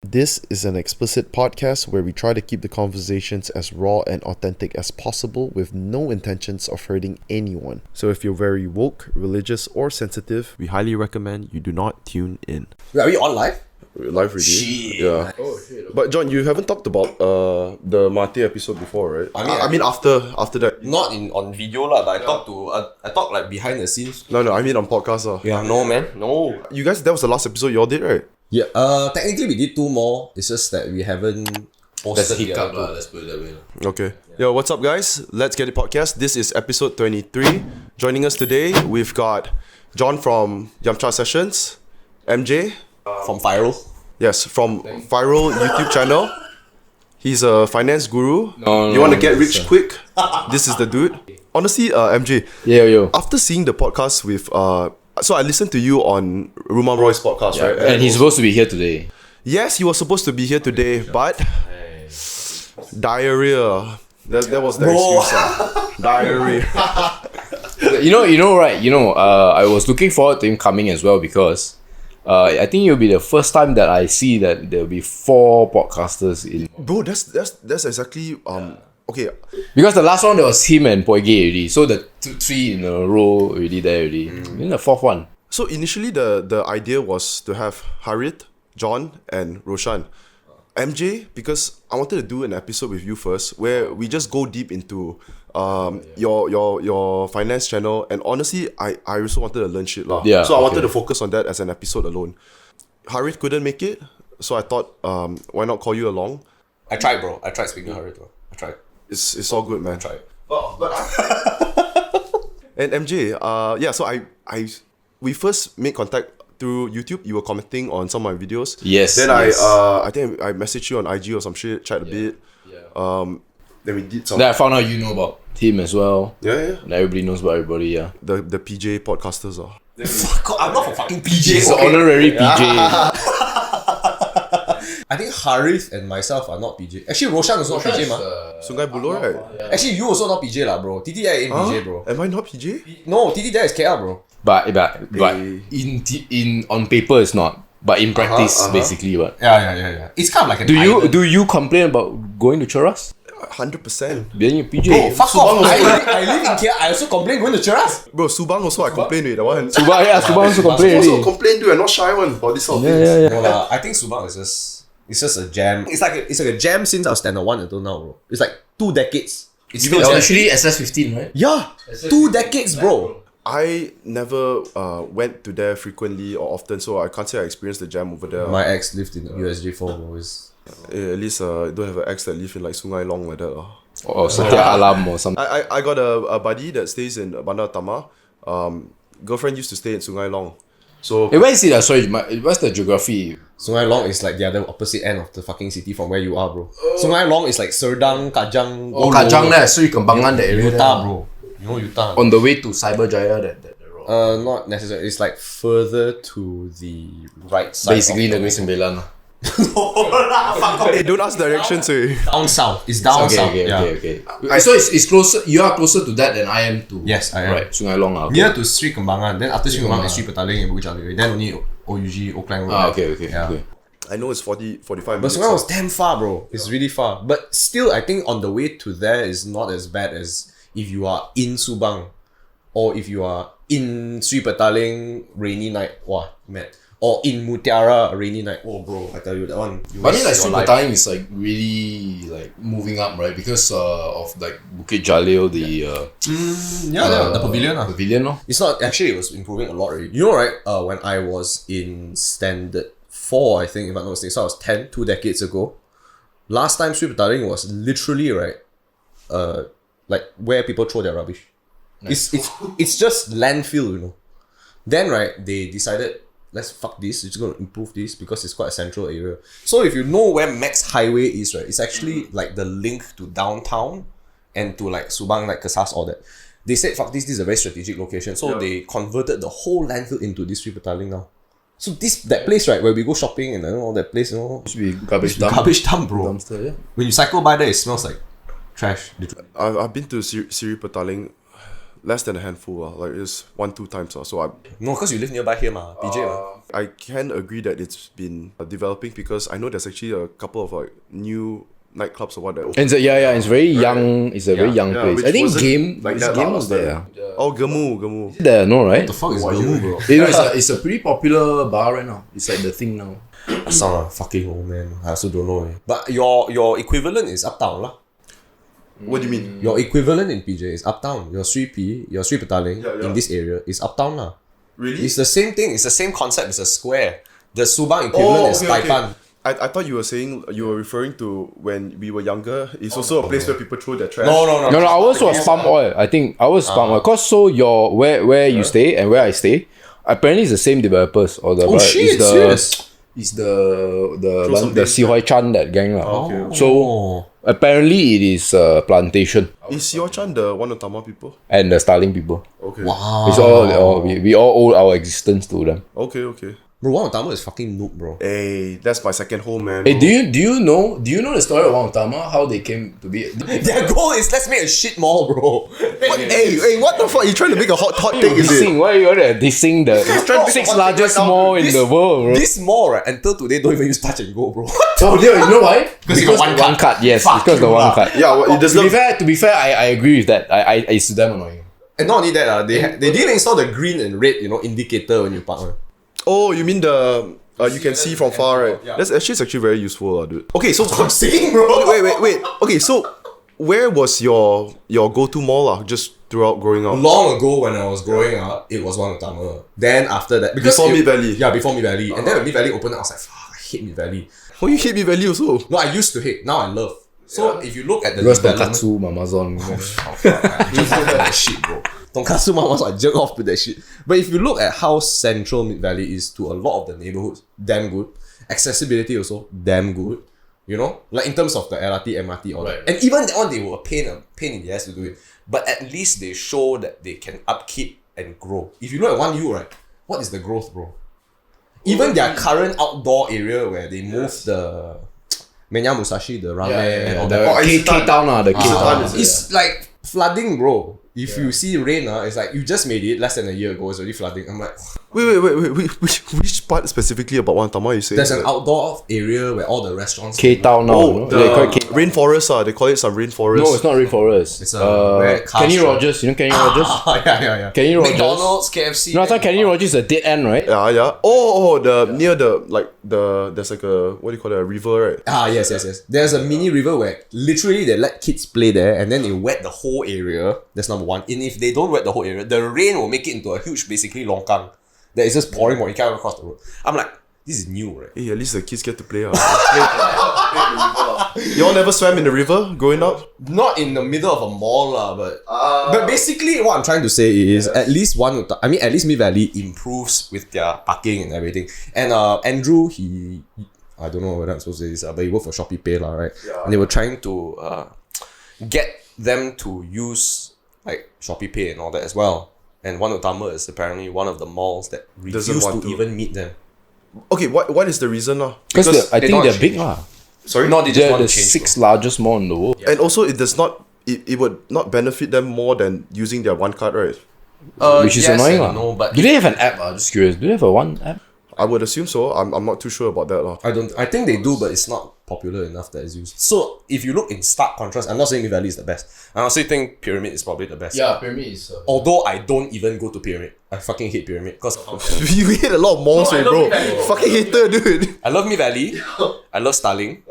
This is an explicit podcast where we try to keep the conversations as raw and authentic as possible with no intentions of hurting anyone. So if you're very woke, religious, or sensitive, we highly recommend you do not tune in. Wait, are we on live? Live review? Shit. Yeah. Nice. Oh shit. But John, you haven't talked about the Mahathir episode before, right? I mean, after that. Not on video lah, but I talk like behind the scenes. No, I mean on podcast. Yeah, no man, no. You guys, that was the last episode you all did, right? Yeah, technically we did 2 more. It's just that we haven't posted That's a the hiccup other lah, 2. let's put it that way. Okay. Yo, what's up, guys? Let's Get It podcast. This is episode 23. Joining us today, we've got John from Yamcha Sessions, MJ. From FIRL. Yes, from FIRL YouTube channel. He's a finance guru. No, You want to get rich quick? This is the dude. Honestly, MJ, Yo. after seeing the podcast with so I listened to you on Ruman Roy's podcast, right? And he's supposed to be here today. Yes, he was supposed to be here today, but diarrhea. That was the excuse. Diarrhea. I was looking forward to him coming as well because I think it'll be the first time that I see that there'll be 4 podcasters in. Bro, that's exactly okay. Because the last one there was him and Poige already, so the 3 in a row already there already. Then the 4th one. So initially the idea was to have Harith, John, and Roshan. MJ, because I wanted to do an episode with you first where we just go deep into your finance channel, and honestly I also wanted to learn shit lah. Yeah, so I wanted okay. to focus on that as an episode alone. Harith couldn't make it, so I thought why not call you along? I tried, bro. I tried speaking to Harith, bro. I tried. It's all good, man. I tried. And MJ, so we first made contact through YouTube. You were commenting on some of my videos. Yes. Then yes. I think I messaged you on IG or some shit, chat a bit. Then we did some. Then I found out you know about him as well. Yeah. And everybody knows about everybody, yeah. The PJ podcasters are. Fuck, I'm not for fucking PJ. He's an honorary PJ. I think Harith and myself are not PJ. Actually, Roshan is not PJ, man. Sungai Buloh, right? Actually, you also not PJ lah, bro. TT there ain't PJ, bro. Am I not PJ? No, TT there is KL, bro. But in on paper it's not. But in practice, basically, but Yeah. It's kind of like an do you complain about going to Cheras? 100%. Being a PJ. Bro, fuck off. I live in KL. I also complain going to Cheras. Bro, Subang also I complain with that one. Subang also complain Also already. complain dude, I'm not shy one for this sort of things. Yeah. No lah, I think Subang is just a jam. It's like a jam since I was standard 1 until now, bro. It's like 2 decades. It's still a jam. Actually SS15, right? Yeah, 2 decades, bro. I never went to there frequently or often, so I can't say I experienced the jam over there. My ex lived in USJ4, bro. At least don't have an ex that live in like Sungai Long like that. Or Satya Alam or something. I got a buddy that stays in Bandar Tama. Girlfriend used to stay in Sungai Long. So Hey, where is it? Sorry, what's the geography? Sungai Long is like the other opposite end of the fucking city from where you are, bro. Sungai Long is like Serdang, Kajang, Kajang there, Sri Kembangan, that area. Utah, bro. You know Utah? On the way to Cyberjaya, that road. Not necessarily. It's like further to the right side. Basically, of Negeri Sembilan. hey, don't ask directions. down south. It's down south. Okay. So it's closer. You are closer to that than I am to. Yes, I am. Right, Sungai Long. Okay. Near to Sri Kembangan. Then after Sri Kembangan is Sri Petaling and Bukit Jalil. Then only OUG, Oakland Road. Okay. I know it's 45 But minutes. Sungai was damn far, bro. It's really far. But still, I think on the way to there is not as bad as if you are in Subang or if you are in Sri Petaling rainy night. Wow, man. Or in Mutiara rainy night. Oh, bro, I tell you that one. But I mean, like Sri Petaling is like really like moving up, right? Because of like Bukit Jalil, the the pavilion. pavilion, no? It's not actually. It was improving a lot already. You know, right? When I was in standard 4, I think, if I'm not mistaken, so I was 10, 2 decades ago. Last time Sri Petaling was literally right, like where people throw their rubbish. Nice. It's just landfill, you know. Then right, they decided, let's fuck this. We're just gonna improve this because it's quite a central area. So if you know where Max Highway is, right, it's actually like the link to downtown and to like Subang, like Kesas, all that. They said, fuck this. This is a very strategic location. So they converted the whole landfill into this Sri Petaling now. So that place, right, where we go shopping and all that place, Should be garbage dump. Garbage dump, bro. Dumpster, yeah. When you cycle by there, it smells like trash. I've been to Sri Petaling less than a handful. Like it's 1-2 times. So No, because you live nearby here, PJ. I can agree that it's been developing because I know there's actually a couple of like new nightclubs or what that. And it's very young. It's a very young place. which I think wasn't game like this that game last was there. Oh, Gamu. There, no, right? What the fuck is Gamu, bro? You know, it's a pretty popular bar right now. It's like the thing now. I sound like a fucking old man. I also don't know. But your equivalent is Uptown lah. What do you mean? Your equivalent in PJ is Uptown. Your Sri Petaling in this area is Uptown lah. Really? It's the same thing. It's the same concept. It's a square. The Subang equivalent is Taipan. I thought you were referring to when we were younger. It's also a place where people throw their trash. No. No, ours was palm oil. I think ours was palm oil. Cause so your where you stay and where I stay, apparently it's the same developers or the. Oh shit! Serious? It's the Si Hoi Chan that gang lah. Okay. So apparently it is plantation Is your Chan the one of Tama people? and the Starling people. Okay. Wow. It's all we all owe our existence to them. Okay. Bro, Wang Tama is fucking noob, bro. Hey, that's my second home, man. Hey, do you know the story of Wang Tama? How they came to be? Their goal is let's make a shit mall, bro. Hey, what the fuck? You trying to make a hot thing, is it? Dissing? Why are you dissing the trying to make sixth a hot thing largest right now, mall dude. in the world, bro? This mall, right, until today don't even use touch and go, bro. Oh, you know why? Because you got one the one card. card. Yes, Fuck because the you one lah. card. Yeah, well, it does To be not. fair, I agree with that. It's damn annoying. And not only that, they didn't install the green and red, indicator when you park. Oh, you mean the you can see from far, right? Yeah. That's actually very useful, dude. Okay, so I'm saying, bro. wait. Okay, so where was your go-to mall, just throughout growing up? Long ago when I was growing up, it was Wang Tama. Then after that, Before Mid Valley? Yeah, before Mid Valley. And then when Mid Valley opened, I was like, fuck, I hate Mid Valley. Oh, you hate me value also. No, I used to hate. Now I love. So if you look at the Because development, Tonkatsu, Mamazon. I jerk off to that shit, bro. Tonkatsu Mamas, I jerk off to that shit. But if you look at how central Mid Valley is to a lot of the neighborhoods, damn good. Accessibility also, damn good. Like in terms of the LRT, MRT, all that. And even that one, they were a pain in the ass to do it. But at least they show that they can upkeep and grow. If you look at 1U, right, what is the growth, bro? Even their current outdoor area where they moved the Menya Musashi, the ramen, and all that. K-Town, the K-Town. It's like flooding, bro. If you see rain, it's like you just made it less than a year ago. It's already flooding. I'm like, Wait. Which part specifically about Wantama you say? there's an outdoor area where all the restaurants. K-Town now. Oh, no? the They call it K- rainforest. They call it some rainforest. No, it's not rainforest. It's where cars Kenny show. Rogers. You know Kenny Rogers? yeah. Kenny Rogers. McDonald's, KFC. No, I thought Kenny Rogers is a dead end, right? Yeah. Oh, near there's like a, what do you call it, a river, right? Yes. There's a mini river where literally they let kids play there and then they wet the whole area. That's number one. And if they don't wet the whole area, the rain will make it into a huge, basically longkang that is just pouring more. You can't cross the road. I'm like, this is new, right? Hey, at least the kids get to play. Y'all never swam in the river growing up? Not in the middle of a mall, but basically what I'm trying to say is at least Mid Valley improves with their parking and everything. And Andrew, I don't know whether I'm supposed to say this, but he worked for Shopee Pay, right? Yeah. And they were trying to get them to use like Shopee Pay and all that as well. And One Utama is apparently one of the malls that refuse to even meet them. Okay, what is the reason? Because I they think don't they're change. big lah. Sorry? No, they just They're want the to change. sixth largest mall in the world. And also, it would not benefit them more than using their one card, right? Which is yes annoying and lah. no, but Do they have an app? Just curious. Do they have a one app? I would assume so. I'm not too sure about that. I think they do, but it's not popular enough that it's used. So if you look in stark contrast, I'm not saying Mid Valley is the best. I also think Pyramid is probably the best. Pyramid is. Although I don't even go to Pyramid. I fucking hate Pyramid because You hate a lot of malls, right, bro? Fucking hater, dude. I love Mid Valley. I love Starling.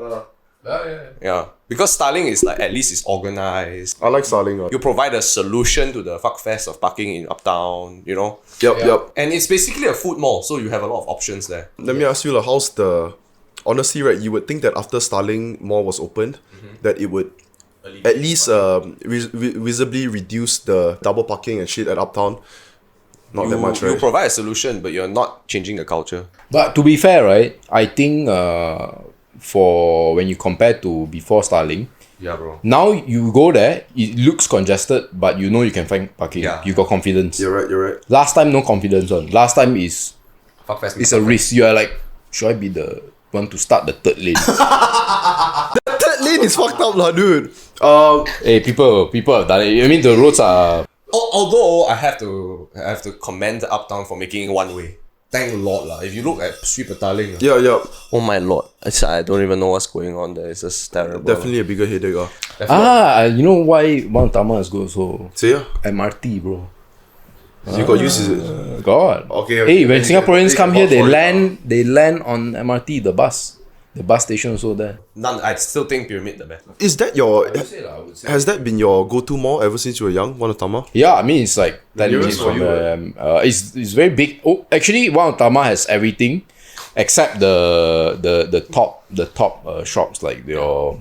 Yeah. Because Starling is like at least it's organized. I like Starling. You provide a solution to the fuckfest of parking in Uptown, Yep. And it's basically a food mall, so you have a lot of options there. Let me ask you, how's the... Honestly, right, you would think that after Starling Mall was opened, that it would at least visibly reduce the double parking and shit at Uptown. Not that much, right? You provide a solution, but you're not changing the culture. But to be fair, right, I think for when you compare to before Starling, Yeah, bro. now you go there, it looks congested, but you know you can find parking. Yeah. You got confidence. You're right. Last time, no confidence on. Last time is Fuckfest. it's a risk. You are like, should I be the one to start the third lane? Third lane is fucked up, dude. Hey, people have done it. I mean, the roads are Although I have to commend Uptown for making it one way. Thank Lord lah. If you look at Sri Petaling, Yeah. oh my Lord, I don't even know what's going on there. It's just terrible. Definitely a bigger headache. You know why Wang Tama is good so? Say yeah. MRT, bro. You got used to it. God. Okay. Hey, when Singaporeans come here, they for it. land on MRT, the bus station also there. None. I still think Pyramid the best. Is that your? I would say. Has that been your go-to mall ever since you were young, Wanatama? Yeah, I mean it's like 10 nearest minutes for from you, it's very big. Oh, actually, Wanatama has everything except the top shops like your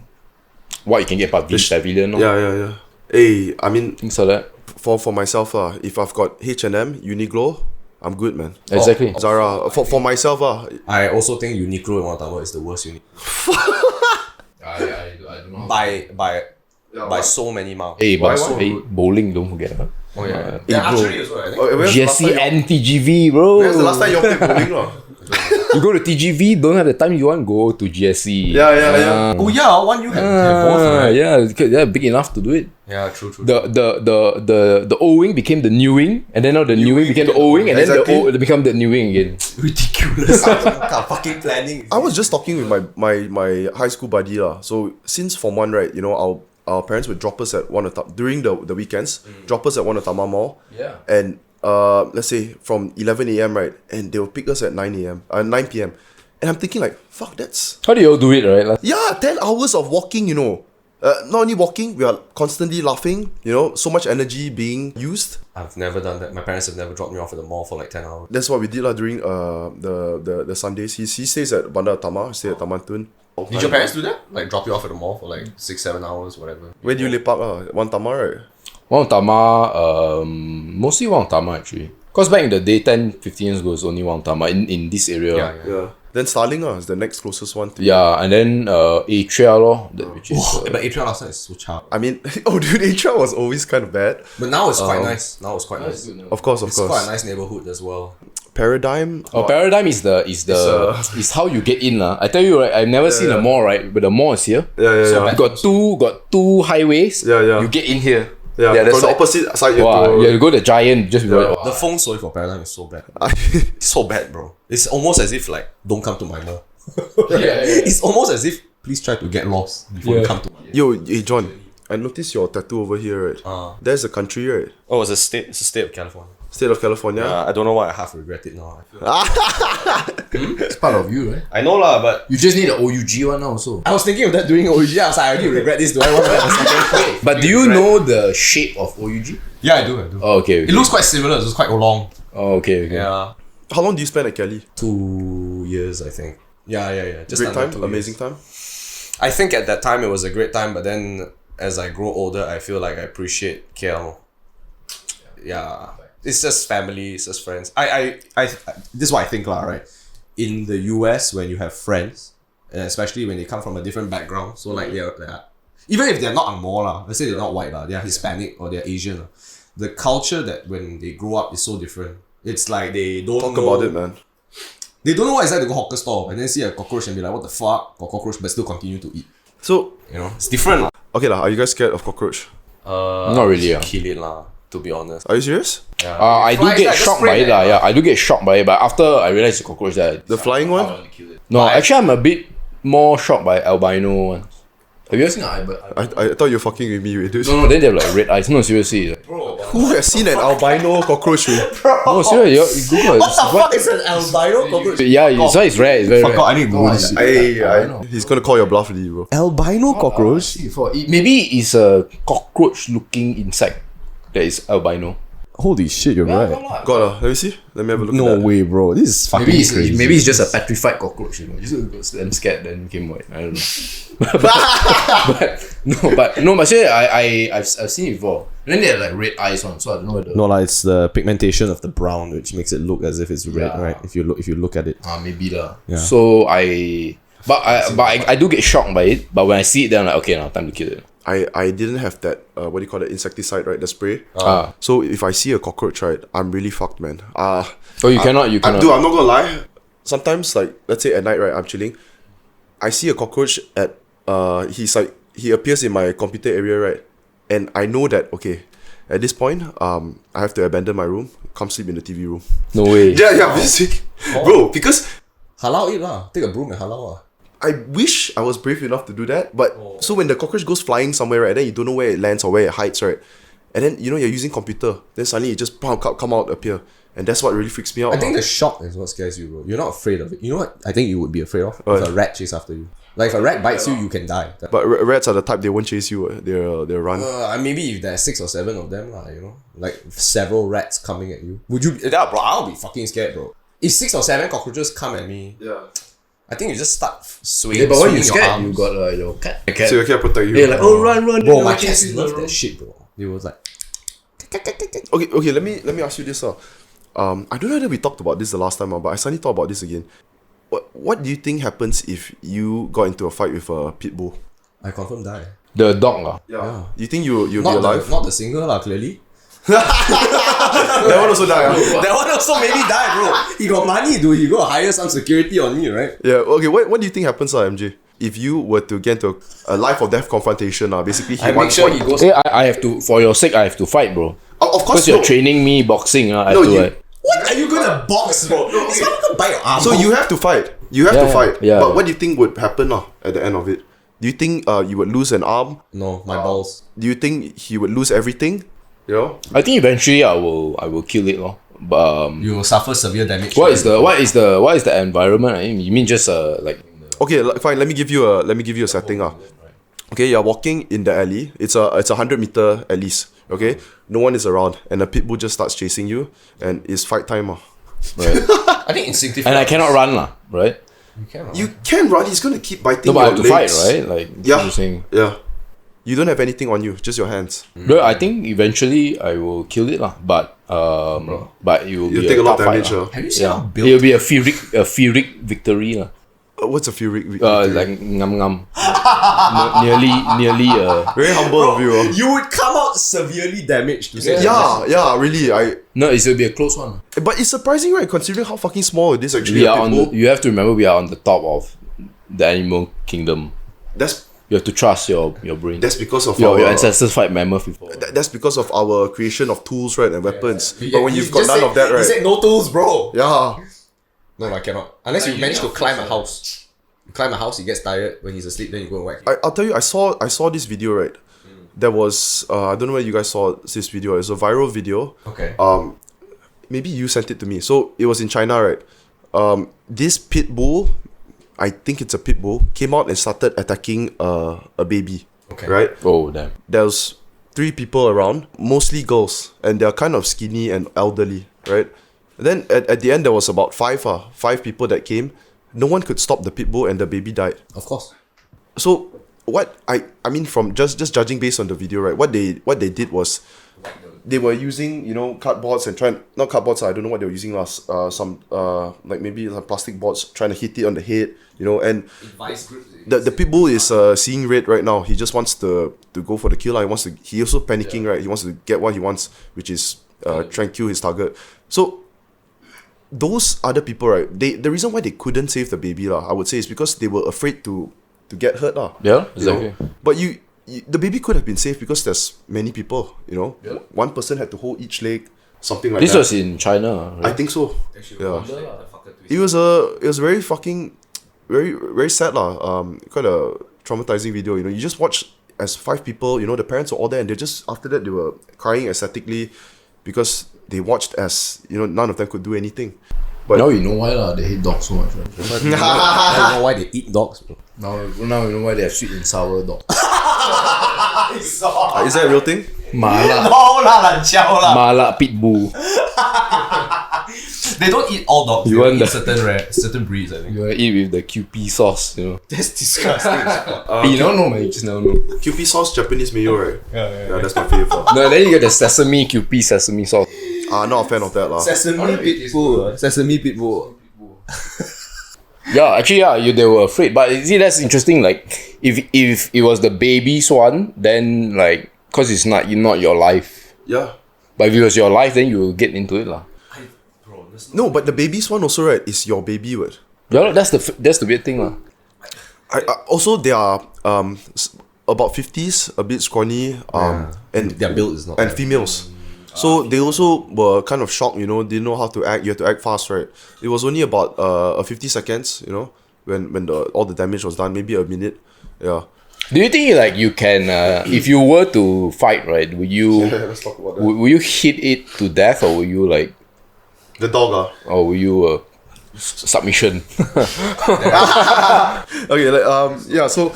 what you can get at Beach Pavilion. No? Yeah. Hey, I mean, Things like that. for myself, if I've got H&M, Uniqlo, I'm good, man. Exactly. Zara, for myself, I also think Uniqlo in Wanatama is the worst Uniqlo. I don't know. By so many miles. Hey, but Why? bowling, don't forget. Huh? Oh yeah. Hey, bro. archery as well, I think. where's the last GSC time and TGV, bro. When's the last time you played bowling, lah? You go to TGV, don't have the time you want, go to GSC. Yeah. Oh yeah, one you had both, right? Yeah, big enough to do it. Yeah, true. The old wing became the new wing, and then now the new wing became the old wing, and then Exactly. the old become the new wing again. Ridiculous. Fucking planning. I was just talking with my high school buddy, lah. So since Form 1, right, you know, our parents would drop us at during the weekends, drop us at Wanatama Mall. Yeah. And let's say from 11 a.m. right, and they will pick us at 9 p.m. And I'm thinking like, fuck, that's How do you all do it, right? Like, 10 hours of walking, you know. Not only walking, we are constantly laughing, you know, so much energy being used. I've never done that. My parents have never dropped me off at the mall for like 10 hours. That's what we did during the Sundays. He stays at Bandar Tama, stay at Taman Tun. Did your parents do that? Like drop you off at the mall for like 6-7 hours, whatever. Where do you lepak? One Tama, right? Wang mostly Wang Tama actually. Because back in the day, 10-15 years ago, it was only Wang Tama in this area. Yeah. Then Starling is the next closest one. And then Atria lor, which is But Atria last time is so sharp. I mean, dude, Atria was always kind of bad. But now it's quite nice. Of course. It's quite a nice neighborhood as well. Paradigm. Paradigm is how you get in lah. I tell you right, I've never seen a mall right, but the mall is here. Yeah. Got two highways. Yeah. You get in here. Yeah, that's from the like- opposite side. Wow, you go to Giant just before. The feng shui for Paradigm is so bad. So bad, bro. It's almost as if like, don't come to my mall. It's almost as if, please try to get lost before you come to my Yo, hey John, I noticed your tattoo over here, right? There's a country, right? Oh, it's a state of California. State of California. I don't know why I half regret it now. It's part of you, right? I know lah, but You just need an OUG one now also. I was thinking of that doing OG. I was like, I already regret this. Do I want to have a second? But do you know the shape of OUG? Yeah, I do. Oh, okay. It looks quite similar. It's quite long. Oh, okay. Yeah. How long do you spend at Cali? 2 years, I think. Yeah. Just Great under time? 2 years. Amazing time? I think at that time it was a great time, but then as I grow older, I feel like I appreciate KL. Yeah. It's just family, it's just friends. I this is what I think lah, right? In the US, when you have friends, and especially when they come from a different background, so like they're even if they're not Angmo lah, let's say they're not white lah, they're Hispanic or they're Asian, the culture that when they grow up is so different. It's like they don't Talk know, about it, man. They don't know what it's like to go hawker store and then see a cockroach and be like, what the fuck? Got cockroach, but still continue to eat. So, You know, it's different lah. okay lah, are you guys scared of cockroach? Not really. Kill it lah, to be honest. Are you serious? I do Flies, get just shocked spray by it that, lah. Yeah, I do get shocked by it. But after I realized the cockroach, that The flying one? no, actually I'm a bit more shocked by albino ones. Have you ever seen an albino? I thought you were fucking with me, dude. No, then they have like red eyes. No, seriously. Like, Who has seen an albino cockroach? no, seriously. You Google it. What the fuck is an albino cockroach? Yeah, it's why it's rare. It's very rare. I need to Google this shit. He's gonna call your bluff, already, bro. Albino cockroach? Maybe it's a cockroach-looking insect that is albino. Holy shit, you're right. God, let me see. Let me have a look at No that. way, bro. This is fucking Maybe it's crazy. maybe it's just a petrified cockroach. You know, just got them scared then became white. I don't know. but seriously, I've seen it before. And then they have like red eyes on, so I don't know whether. No, like it's the pigmentation of the brown which makes it look as if it's red, Yeah. right? If you look at it. Maybe lah. Yeah. So I do get shocked by it. But when I see it, then I'm like, okay, now time to kill it. I didn't have that, what do you call it, insecticide, right? The spray. Ah. So if I see a cockroach, right, I'm really fucked, man. So you cannot. Dude, I'm not gonna lie. Sometimes, like, let's say at night, right, I'm chilling. I see a cockroach he appears in my computer area, right? And I know that, okay, At this point, I have to abandon my room, come sleep in the TV room. No way. Yeah, basically. Bro, because Halal it lah. Take a broom and halal lah. I wish I was brave enough to do that, but so when the cockroach goes flying somewhere, right, then you don't know where it lands or where it hides, right? And then, you know, you're using computer, then suddenly it just come out, appear. And that's what really freaks me out. I think the shock is what scares you, bro. You're not afraid of it. You know what I think you would be afraid of? If a rat chases after you. Like if a rat bites you, you can die. But rats are the type, they won't chase you, they'll run. Maybe if there's 6 or 7 of them, you know? Like several rats coming at you. Would you... Yeah, bro, I'll be fucking scared, bro. If 6 or 7 cockroaches come at me... Yeah. I think you just start swinging. Yeah, but when you swinging scared, your you arms. got your cat. So your cat protect you. Yeah, like, oh, run. Bro, my cats love that shit, bro. They was like... Okay, let me ask you this. I don't know whether we talked about this the last time, but I suddenly thought about this again. What do you think happens if you got into a fight with a Pitbull? I confirm die. The dog lah. Yeah. You think you'll be Not alive? not the singer lah, clearly. That one also die. That one also maybe die, bro. He got money, dude. He got hire some security on me, right? Yeah, okay, what do you think happens, MJ? If you were to get into a life or death confrontation, basically I make sure he goes... Hey, I have to, for your sake, I have to fight, bro. Of course, Because you're training me boxing. I No, have to, you- like, What are you gonna box, bro? He's not gonna bite your arm. So you have to fight. You have to fight. yeah. But what do you think would happen at the end of it? Do you think you would lose an arm? No, my balls. Do you think he would lose everything? You know? I think eventually I will kill it, lor. But You will suffer severe damage. what is the environment? I mean, you mean just like Okay, fine. Let me give you a setting. Okay, you're walking in the alley. It's a 100-meter at least. Okay, no one is around, and a pitbull just starts chasing you, and it's fight time. right? I think instinctive. And I cannot run lah, right? You can. You can run. He's gonna keep biting No, but I your have to fight, legs. right? Like Yeah. you're saying. Yeah. You don't have anything on you, just your hands. No, I think eventually I will kill it lah. But it will You be take a lot of tough fight damage. lah. Have you seen how Yeah, built? it'll be a Pyrrhic victory lah. What's a fury? Like ngam. nearly. Very humble of you. You would come out severely damaged to say. Yeah, really. No, it will be a close one. But it's surprising, right? Considering how fucking small it is actually. We a are on. pitbull. You have to remember we are on the top of the animal kingdom. You have to trust your brain. That's because of your our ancestors fight mammoth before. That's because of our creation of tools, right, and weapons. But when you've got none of that, He said right? no tools, bro. Yeah. No, I cannot. Unless you manage to climb a house. You climb a house, he gets tired. When he's asleep, then you go and whack him. I'll tell you, I saw this video, right? There was I don't know whether you guys saw this video. It's a viral video. Okay. Maybe you sent it to me. So it was in China, right? This pit bull, I think it's a pit bull, came out and started attacking a baby. Okay. Right? Oh damn. There's 3 people around, mostly girls, and they're kind of skinny and elderly, right? And then at the end there was about 5 people that came. No one could stop the pit bull and the baby died. Of course. So what I mean from just judging based on the video, right? What they did was they were using, you know, cardboards and not cardboards, I don't know what they were using some like maybe some plastic boards trying to hit it on the head, you know, and the pit bull is seeing red right now. He just wants to go for the kill. He also panicking, right? He wants to get what he wants, which is try and kill his target. So those other people, right? The reason why they couldn't save the baby, I would say, is because they were afraid to get hurt, Yeah, you know? exactly. But the baby could have been saved because there's many people, you know. Yeah. One person had to hold each leg, something like This that. was in China, right? I think so. Yeah. It was very fucking very sad quite a traumatizing video. You know, you just watch as 5 people. You know, the parents were all there, and they just after that they were crying ecstatically because they watched as, you know, none of them could do anything. But Now you know why lah. They hate dogs so much, right? I don't know why they eat dogs, bro. Now you know why they have sweet and sour dogs. is that a real thing? Mala, No lah, mala pitbull. They don't eat all dogs. You They want eat the- certain breeds, I think. You wanna eat with the QP sauce, you know? That's disgusting. You don't know, man. You just never know. QP sauce, Japanese mayo, right? Yeah. That's my favorite. No, then you get the QP sesame sauce. Not a fan of that Sesame Pitbull. Sesame Pitbull. Yeah, actually, they were afraid. But you see, that's interesting. Like, if it was the baby's one, then like, cause it's not your life. Yeah. But if it was your life, then you will get into it, lah. No, but the baby's one also, right, is your baby, what? Yeah, that's the weird thing, lah. Also, there are about 50s, a bit scrawny, and their build is not and bad. females. So they also were kind of shocked, didn't know how to act. You have to act fast, right? It was only about 50 seconds, when all the damage was done, maybe a minute. Yeah. Do you think like you can, if you were to fight, right? Would you Let's talk about that. will you hit it to death, or will you like, The dog, or will you submission? Okay, so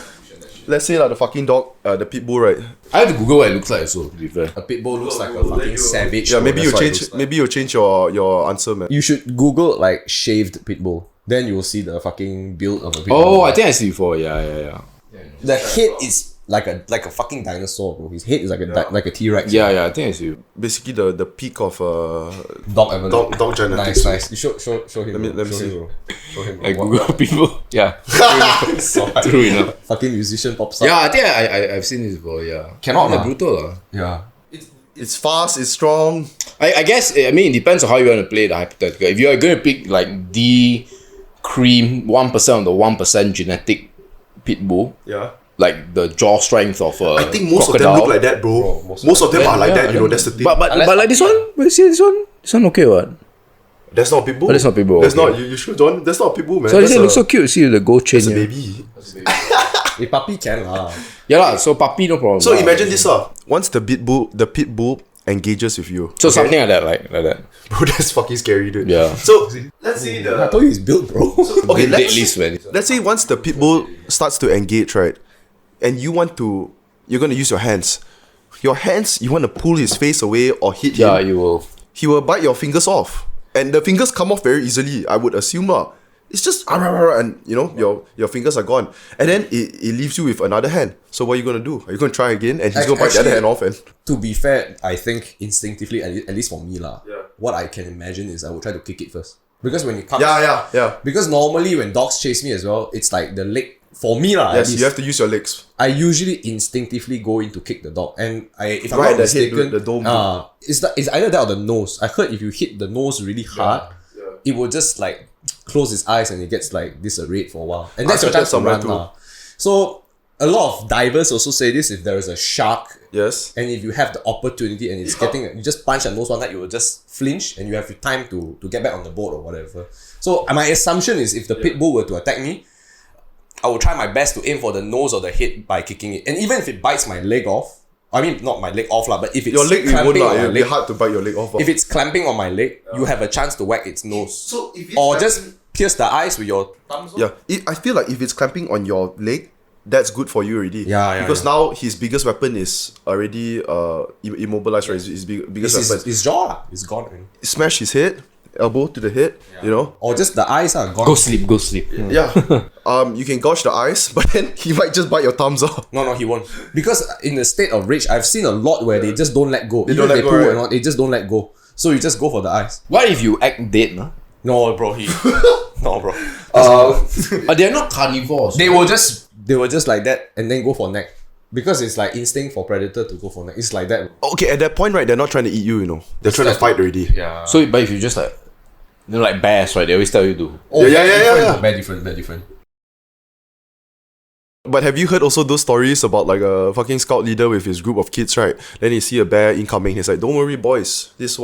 let's say like the fucking dog, the Pitbull, right? I have to Google what it looks like. So to be fair, A Pitbull looks like a fucking savage. Yeah, bro. maybe That's you what it change. looks like. Maybe you change your answer, man. You should Google like shaved Pitbull. Then you will see the fucking build of a Pitbull. oh, I think I see before. Yeah. The head is like a fucking dinosaur, bro. His head is like a T-Rex. Yeah, I think I see. Basically, the peak of Dog evolution. dog genetics. Nice. You show him. Let me show see. him, bro. Show him. Like What- Google people. Yeah, So true enough. fucking musician pops up. Yeah, I think I've seen this before. Yeah, Cannot like lah. brutal lah. Yeah. It's fast. It's strong. I guess it depends on how you want to play the hypothetical. If you're going to pick like the cream 1% of the 1% genetic pitbull, Yeah. like the jaw strength of a I think most crocodile. of them look like that, bro. Most of them are like that. That's the thing. But like this one, see this one okay what? That's not a Pitbull. Oh, that's not Pitbull, That's okay. not you should John. That's not a Pitbull, man. So this That's it looks so cute. See the gold chain. It's a here. baby. A puppy can lah. Yeah lah. So puppy no problem. So lah. imagine this, once the pitbull engages with you. So something like that, like that. Bro, that's fucking scary, dude. Yeah. So let's say I told you he's built, bro. okay, Deadliest, man. let's say once the pitbull starts to engage, right, and you're gonna use your hands. Your hands, you want to pull his face away or hit Yeah, him. you will. He will bite your fingers off, and the fingers come off very easily. I would assume lah. It's just and your fingers are gone, and then it leaves you with another hand. So what are you gonna do? Are you gonna try again? And he's gonna bite the other hand off, and To be fair, I think instinctively, at least for me lah, what I can imagine is I would try to kick it first. Because when it comes... yeah. Because normally when dogs chase me as well, it's like the leg... For me lah, at Yes, least, you have to use your legs. I usually instinctively go in to kick the dog. And if I'm Right not at the head, mistaken... the dome. it's either that or the nose. I heard if you hit the nose really hard, it will just like close his eyes and it gets like disarrayed for a while. And that's I your heard chance to that somewhere run too. lah. So a lot of divers also say this: if there is a shark, Yes. and if you have the opportunity and it's getting, you just punch that nose one night, you will just flinch and you have time to get back on the boat or whatever. So my assumption is if the pit bull were to attack me, I will try my best to aim for the nose or the head by kicking it. And even if it bites my leg off, I mean not my leg off lah, but if it's Your leg, it won't clamping lah. on my It'll be leg, hard to bite your leg off. if it's clamping on my leg, you have a chance to whack its nose. So if it's Or just pierce the eyes with your thumbs. I feel like if it's clamping on your leg, that's good for you already. Yeah, Because now his biggest weapon is already immobilized, right? His biggest It's weapon. his jaw lah. It's gone already. Smash his head, elbow to the head. Or just the eyes are gone. Go sleep. Yeah. You can gouge the eyes, but then he might just bite your thumbs off. No, he won't. Because in the state of rage, I've seen a lot where they just don't let go. Even don't if let they go, pull right? or not, they just don't let go. So you just go for the eyes. What if you act dead, no? No, bro, no, bro. They're not carnivores. They will just like that and then go for neck. Because it's like instinct for predator to go for neck. It's like that. Okay, at that point, right, they're not trying to eat you, They're trying to fight already. Yeah. So, but if you just like, like bears, right? They always tell you to. Oh, Yeah. Very different. But have you heard also those stories about like a fucking scout leader with his group of kids, right? Then he see a bear incoming. He's like, "Don't worry, boys. This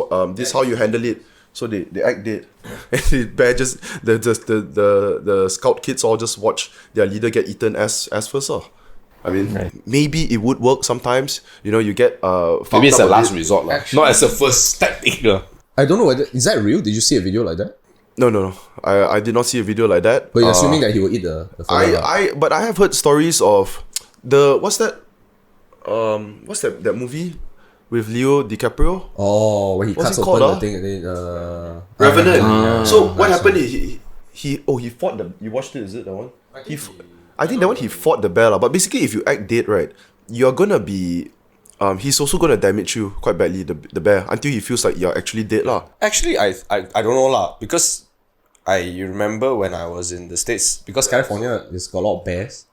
how you handle it." So they act dead, and the bear just the scout kids all just watch their leader get eaten as first. I mean, maybe it would work sometimes. You get Maybe it's a fucked up last bit. resort, not as a first tactic. I don't know whether is that real? Did you see a video like that? No. I did not see a video like that. But you're assuming that he will eat the fella. But I have heard stories of what's that movie with Leo DiCaprio? Oh, when he What's cuts it open called, the thing and then Revenant. So what happened? He fought the. You watched it? Is it that one? I think that one he fought the bear lah. But basically, if you act dead, right, you're gonna be. He's also gonna damage you quite badly, the bear, until he feels like you're actually dead lah. Actually, I don't know lah, because you remember when I was in the States, because California has got a lot of bears.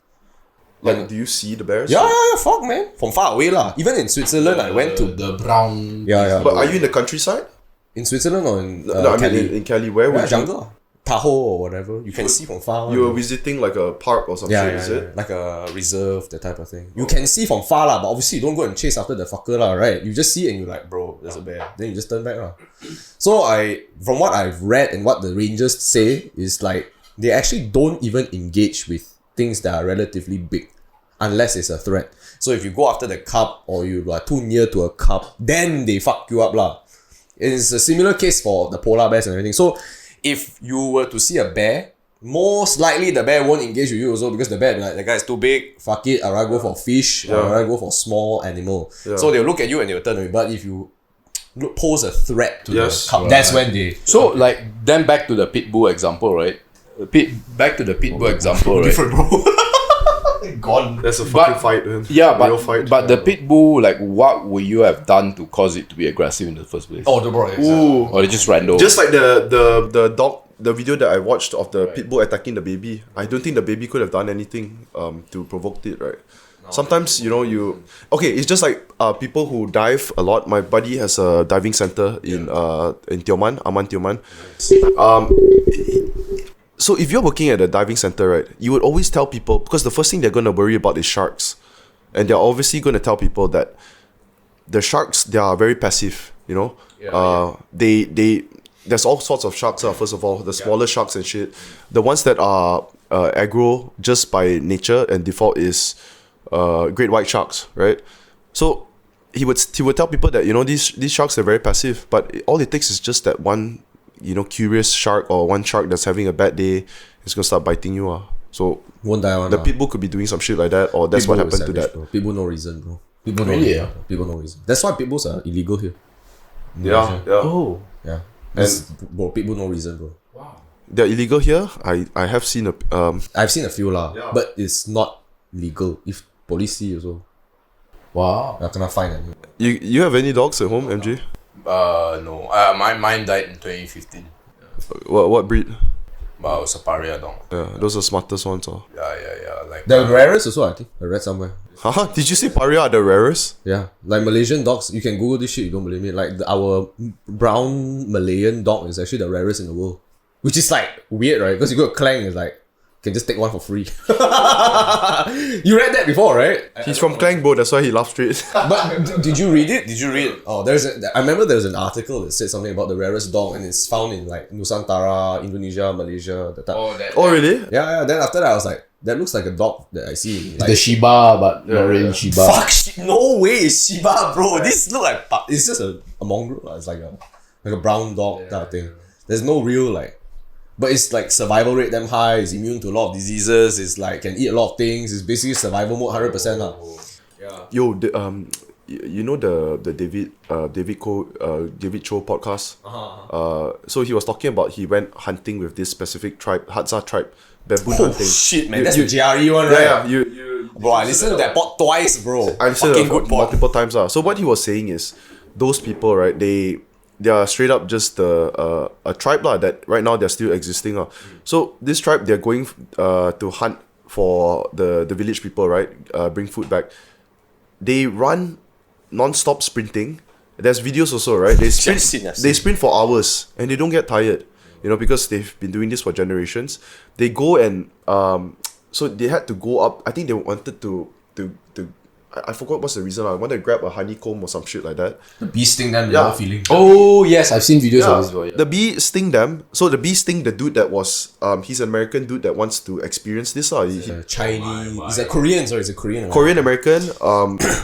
Like, do you see the bears? Yeah, fuck man, from far away lah. Even in Switzerland, I went to the brown. yeah. But are you in the countryside? In Switzerland or in No, I mean Cali? in Cali. Where Yeah, would jungle. Tahoe or whatever. You can see from far. You were visiting like a park or something, is it? Like a reserve, that type of thing. You can see from far lah, but obviously you don't go and chase after the fucker lah, right? You just see it and you're like, bro, there's a bear. Then you just turn back lah. So from what I've read and what the rangers say is like, they actually don't even engage with things that are relatively big unless it's a threat. So if you go after the cub or you are too near to a cub, then they fuck you up lah. It's a similar case for the polar bears and everything. So if you were to see a bear, most likely the bear won't engage with you also, because the bear will be like, the guy is too big, fuck it, I'd rather go for fish, or I'd rather go for small animal. Yeah. So they'll look at you and they'll turn away. But if you pose a threat to the cub, that's when they... So like, then back to the Pitbull example, right? Back to the Pitbull example, right? Different, bro. Gone. There's a fucking fight, man. Yeah, but the Pitbull, like, what would you have done to cause it to be aggressive in the first place? Oh, the bro. Ooh. Or they just random. Just like the dog, the video that I watched of the Pitbull attacking the baby. I don't think the baby could have done anything to provoke it, right? No. Sometimes, you know, okay, it's just like people who dive a lot. My buddy has a diving center in Tioman, Aman Tioman. So if you're working at a diving center, right, you would always tell people, because the first thing they're going to worry about is sharks. And they're obviously going to tell people that the sharks, they are very passive, you know. There's all sorts of sharks, first of all, the smaller sharks and shit. The ones that are aggro just by nature and default is great white sharks, right? So he would tell people that, you know, these sharks are very passive, but all it takes is just that one, you know, curious shark or one shark that's having a bad day is gonna start biting you. So won't die on the Pitbull could be doing some shit like that, or that's what happened to that. Bro. Pitbull no reason, bro. Pitbull really, no reason. Pitbull no reason. That's why Pitbulls are illegal here. Yeah. Oh. Yeah. Bro, Pitbull no reason, bro. Wow. They're illegal here. I have seen I've seen a few lah, but it's not legal. If police see also, wow, I cannot find any. You have any dogs at home, MJ? No. Mine died in 2015. What breed? Well, it was a paria dog. Yeah, those are smartest ones. Yeah. Like the rarest also, I think. I read somewhere. Haha, did you say paria are the rarest? Yeah, like Malaysian dogs. You can Google this shit. You don't believe me? Like our brown Malayan dog is actually the rarest in the world, which is like weird, right? Because you go to Klang, it's like can just take one for free. You read that before, right? He's from Klang, bro. That's why he laughed straight. But did you read it? Did you read? Oh, I remember there was an article that said something about the rarest dog, and it's found in like Nusantara, Indonesia, Malaysia. Oh, really? Yeah. Then after that, I was like, that looks like a dog that I see. Like, the Shiba, but not really Shiba. Fuck, no way, it's Shiba, bro. This look like it's just a mongrel. It's like a brown dog kind of thing. There's no real like. But it's like survival rate damn high, it's immune to a lot of diseases, it's like can eat a lot of things, it's basically survival mode 100% lah. Yeah. Yo, you know the David Cho podcast? So he was talking about he went hunting with this specific tribe, Hadza tribe, baboon hunting. Shit, man, that's the GRE one, right? Yeah, bro, I listened to that pod twice, bro. I listened to it multiple times. So what he was saying is, those people, right, they are straight up just a tribe lah, that right now they're still existing. So this tribe, they're going to hunt for the village people, right? Bring food back. They run non-stop sprinting. There's videos also, right? They sprint for hours and they don't get tired, you know, because they've been doing this for generations. They go and so they had to go up. I think they wanted to I forgot what's the reason. I wanted to grab a honeycomb or some shit like that. The bee sting them, no feeling. Oh yes, I've seen videos of this before. The bee sting them. So the bee sting the dude that was he's an American dude that wants to experience this. Chinese. He's a Korean, sorry, he's a Korean. Korean American.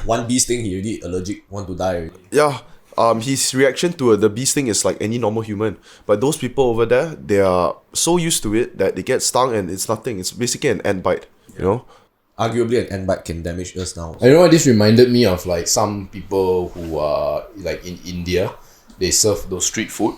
One bee sting, he already allergic, want to die already. Yeah. His reaction to the bee sting is like any normal human. But those people over there, they are so used to it that they get stung and it's nothing. It's basically an ant bite, you know? Arguably an ant bite can damage us now. I know what this reminded me of, like some people who are like in India, they serve those street food.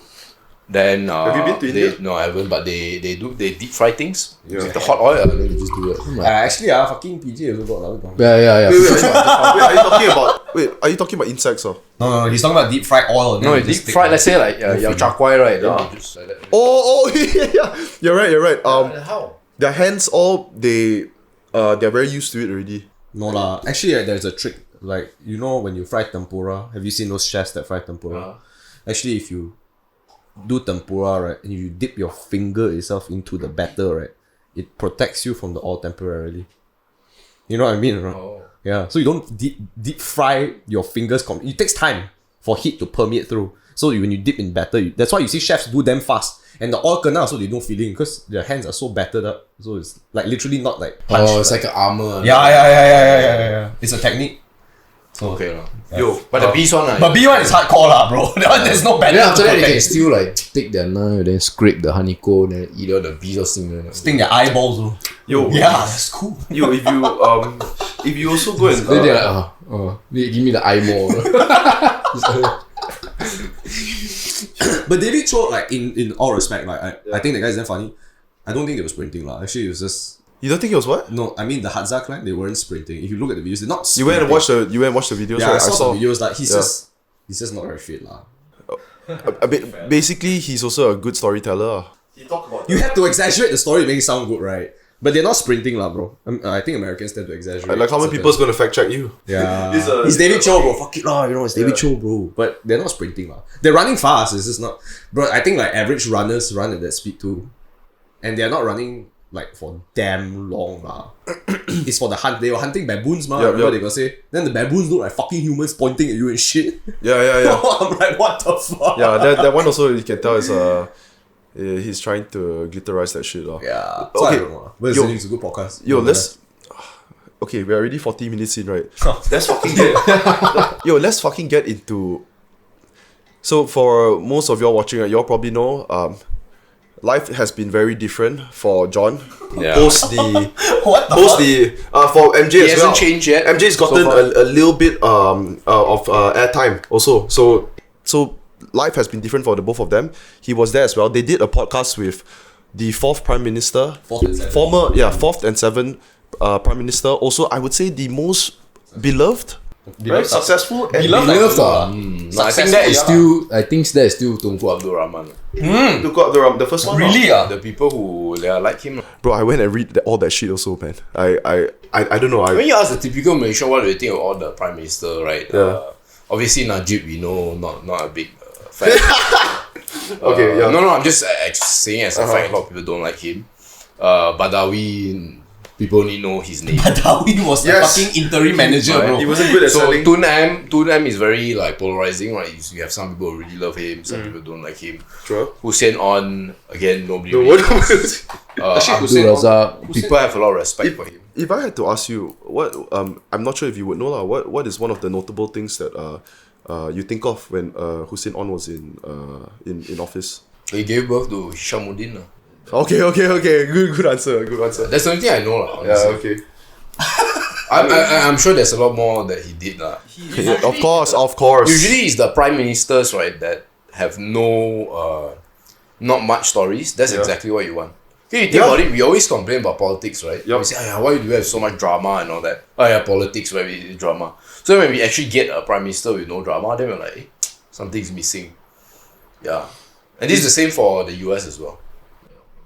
Then have you been to India? No, I haven't, but they deep fry things with the hot oil and then they just do it. Actually, fucking PG also got that. Yeah. Wait, are you talking about insects or? No, he's talking about deep fried oil. No, deep fried, let's say like yao char kwai, right? Then they just like that. Oh, yeah. You're right. How? Their hands they're very used to it already. No lah. Actually, there's a trick. Like, you know when you fry tempura, have you seen those chefs that fry tempura? Actually, if you do tempura, right, and you dip your finger itself into the batter, right, it protects you from the oil temporarily. You know what I mean, right? Oh. Yeah. So you don't deep fry your fingers. It takes time for heat to permeate through. So when you dip in batter, that's why you see chefs do them fast. And the oil kena also they don't feel it because their hands are so battered up. So it's like literally not like punch. Oh, it's like an armor. Yeah. It's a technique. So Okay lah. Yo, but the beast one But B1 is hardcore lah, bro. That one, there's no batter. then after to that they can protect. still like take their knife, then scrape the honeycomb, then eat all the bees or something. Sting their eyeballs, bro. Yo, Yeah, that's cool. yo, if you also go and Then they're like, they give me the eye more. But David Cho, like in all respect, like I think the guy's damn funny. I don't think they were sprinting lah. Actually, it was just you don't think it was what? no. I mean the Hadza clan, they weren't sprinting. If you look at the videos, they're not. You Sprinting. went and watched the videos. Yeah, right? I saw the videos. Like he's just not very fit lah. A bit, basically, he's also a good storyteller. He talk about You have to exaggerate the story to make it sound good, right? But they're not sprinting lah, bro. I think Americans tend to exaggerate. Like how many certain- people's gonna fact check you? Yeah, He's David Cho, bro. Fuck it lah, you know it's David Cho, bro. But they're not sprinting lah. They're running fast. It's just not, bro. I think like average runners run at that speed too, and they're not running like for damn long lah. It's for the hunt. They were hunting baboons, man. Yeah, Remember yeah. they gonna say? Then the baboons look like fucking humans pointing at you and shit. Yeah. I'm like, what the fuck? Yeah, that one also you can tell is he's trying to glitterize that shit lah. Yeah. So Okay. I don't know. But Yo. it's a good podcast. Yo, let's. Okay, we're already 40 minutes in, right? let's fucking get Yo, let's fucking get into. So for most of y'all watching, y'all probably know life has been very different for John. Yeah. Post the What the post fuck? the for MJ He as well. hasn't changed yet. MJ's gotten so far. a little bit of airtime also. So life has been different for the both of them. He was there as well. They did a podcast with the fourth prime minister, Fourth and seventh. fourth and seventh prime minister. Also, I would say the most beloved, right? Successful, and Beloved, Beloved like, No, I think that is still. I think that is still Tunku Abdul Rahman. to got the first one. Really? The people who they are like him. Bro, I went and read all that shit also, man. I don't know. When you ask the typical Malaysian, what do you think of all the prime minister, right? Yeah. Obviously Najib, we know, not a big fan. Okay, yeah. No, I'm just saying as a fact. A lot of people don't like him. Badawi, people only know his name. Badawi was Yes. the fucking interim manager, bro. He wasn't good at So selling. Tun M is very like polarizing, right? You have some people who really love him, some people don't like him. Sure. Hussein On, again, nobody The really word knows. Actually, Abdul Razak, people have a lot of respect for him. If I had to ask you, what I'm not sure if you would know lah. What is one of the notable things that you think of when Hussein On was in office? He gave birth to Hishamuddin. Okay. Good answer. That's the only thing I know. Yeah. Okay. I'm sure there's a lot more that he did. Yeah, of course. Usually it's the prime ministers, right, that have no, not much stories. That's exactly what you want. Okay, you think about it, we always complain about politics, right? Yup. We say, why do we have so much drama and all that? Oh yeah, politics, where we drama. So when we actually get a prime minister with no drama, then we're like, something's missing. Yeah. And this is the same for the US as well.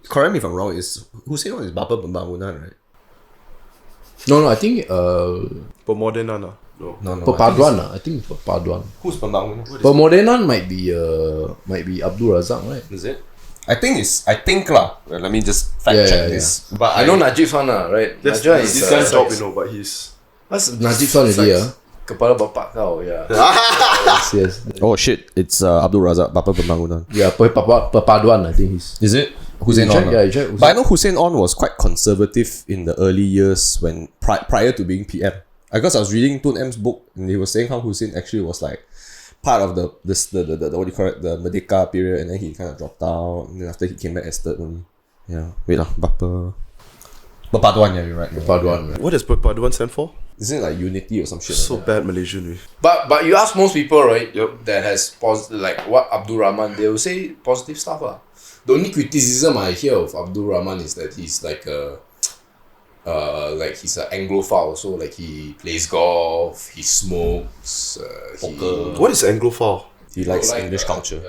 Correct me if I'm wrong. Is Hussein On is Bapa Pembangunan, right? No, I think Pemodenan lah. No. Perpaduan. I think Perpaduan. Who's Pembangunan? Pemodenan might be Abdul Razak, right? Is it? I think lah. Well, let me just fact check this. But I know Najib's one, right? That's Najib this is guy's job, but he's. What's Najib's one already, Kepala bapak kau, yeah. yes. Oh shit! It's Abdul Razak Bapa Pembangunan. Yeah, Perpaduan, I think he's. Is it Hussein On? Yeah, you check. But I know Hussein On was quite conservative in the early years when prior to being PM. I guess I was reading Tun M's book and he was saying how Hussein actually was like part of the what do you call it, the Merdeka period, and then he kind of dropped out, and then after he came back as third one. Yeah, wait lah, Perpaduan, yeah, you're right. Perpaduan. What does Perpaduan stand for? Isn't it like unity or some shit? So like that? bad Malaysian. But you ask most people, right? Yep. That has like what Abdul Rahman, they will say positive stuff lah. The only criticism I hear of Abdul Rahman is that he's like he's an Anglophile, so like he plays golf, he smokes, Poker. What is Anglophile? He likes English culture.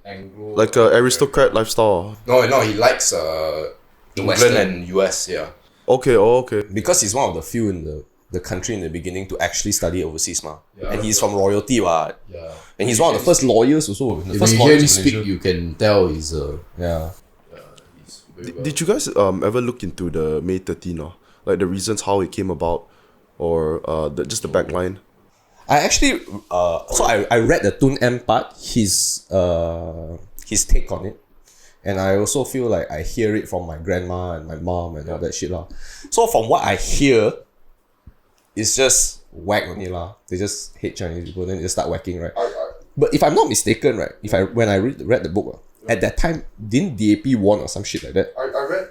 Anglo, Like a aristocrat lifestyle. no, he likes England Western. and US, yeah. Okay. Because he's one of the few in the the country in the beginning to actually study overseas, Yeah. and he's from royalty, Yeah. and he's one of the first lawyers also. The If first you hear him lawyers in speak, Malaysia. you can tell he's Yeah. he's very well. Did you guys ever look into the May 13 like the reasons how it came about, or just the backline? I actually so I read the Tun M part, his take on it. And I also feel like I hear it from my grandma and my mom and all that shit lah. So from what I hear, it's just whack only lah. They just hate Chinese people, then they just start whacking, right? But if I'm not mistaken, right, when I read the book, at that time, didn't DAP warn or some shit like that?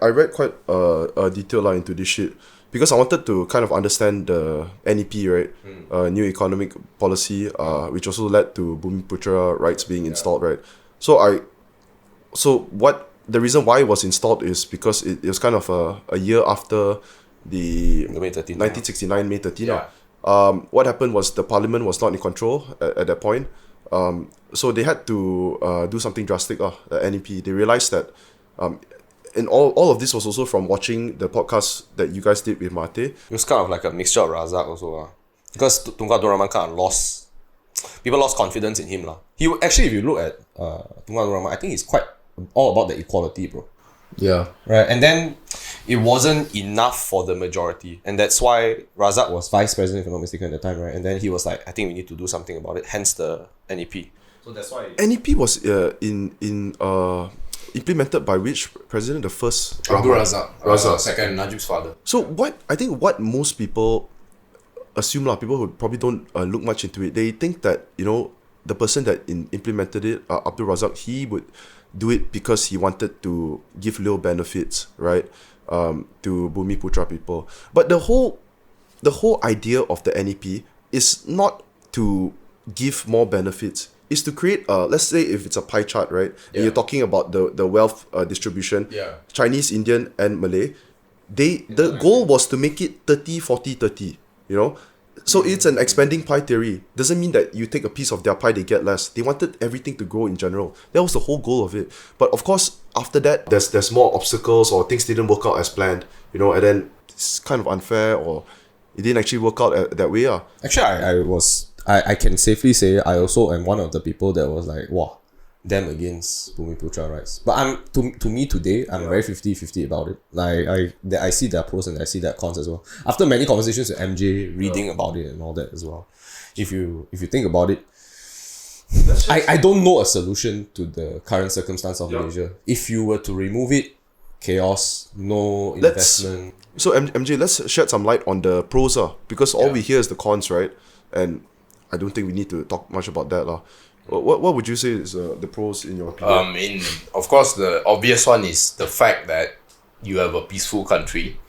I read quite a detail into this shit because I wanted to kind of understand the NEP, right? New economic policy, which also led to Bumiputera rights being installed, right? So what the reason why it was installed is because it was kind of a year after the May 13, 1969 May 13. Yeah. What happened was the parliament was not in control at that point. So they had to do something drastic. The NEP, they realized that and all of this was also from watching the podcast that you guys did with Mahathir. It was kind of like a mixture of Razak also because Tunku Abdul Rahman kind of people lost confidence in him lah. He actually, if you look at Tunku Abdul Rahman, I think he's quite all about the equality, bro. Yeah. Right, and then it wasn't enough for the majority, and that's why Razak was vice president, if I'm not mistaken, at the time, right? And then he was like, I think we need to do something about it. Hence the NEP. So that's why NEP was implemented by which president? The first Abdul Razak. Second Najib's father. So what most people assume people who probably don't look much into it, they think that the person that implemented it, Abdul Razak, he would do it because he wanted to give little benefits, right, to Bumiputera people. But the whole idea of the NEP is not to give more benefits. Is to create let's say if it's a pie chart, right, and you're talking about the wealth distribution, Chinese, Indian and Malay, the goal was to make it 30 40 30, so it's an expanding pie theory. Doesn't mean that you take a piece of their pie, they get less. They wanted everything to grow in general. That was the whole goal of it. But of course, after that, there's more obstacles or things didn't work out as planned, and then it's kind of unfair or it didn't actually work out that way. Actually, I can safely say I also am one of the people that was like, wow, them against Bumiputera rights. But to me today, I'm very 50-50 about it. Like I see their pros and I see their cons as well. After many conversations with MJ, reading about it and all that as well. If you think about it, I don't know a solution to the current circumstance of Malaysia. If you were to remove it, chaos, no investment. So MJ, let's shed some light on the pros, because all we hear is the cons, right? And I don't think we need to talk much about that. What would you say is the pros in your opinion? Of course, the obvious one is the fact that you have a peaceful country,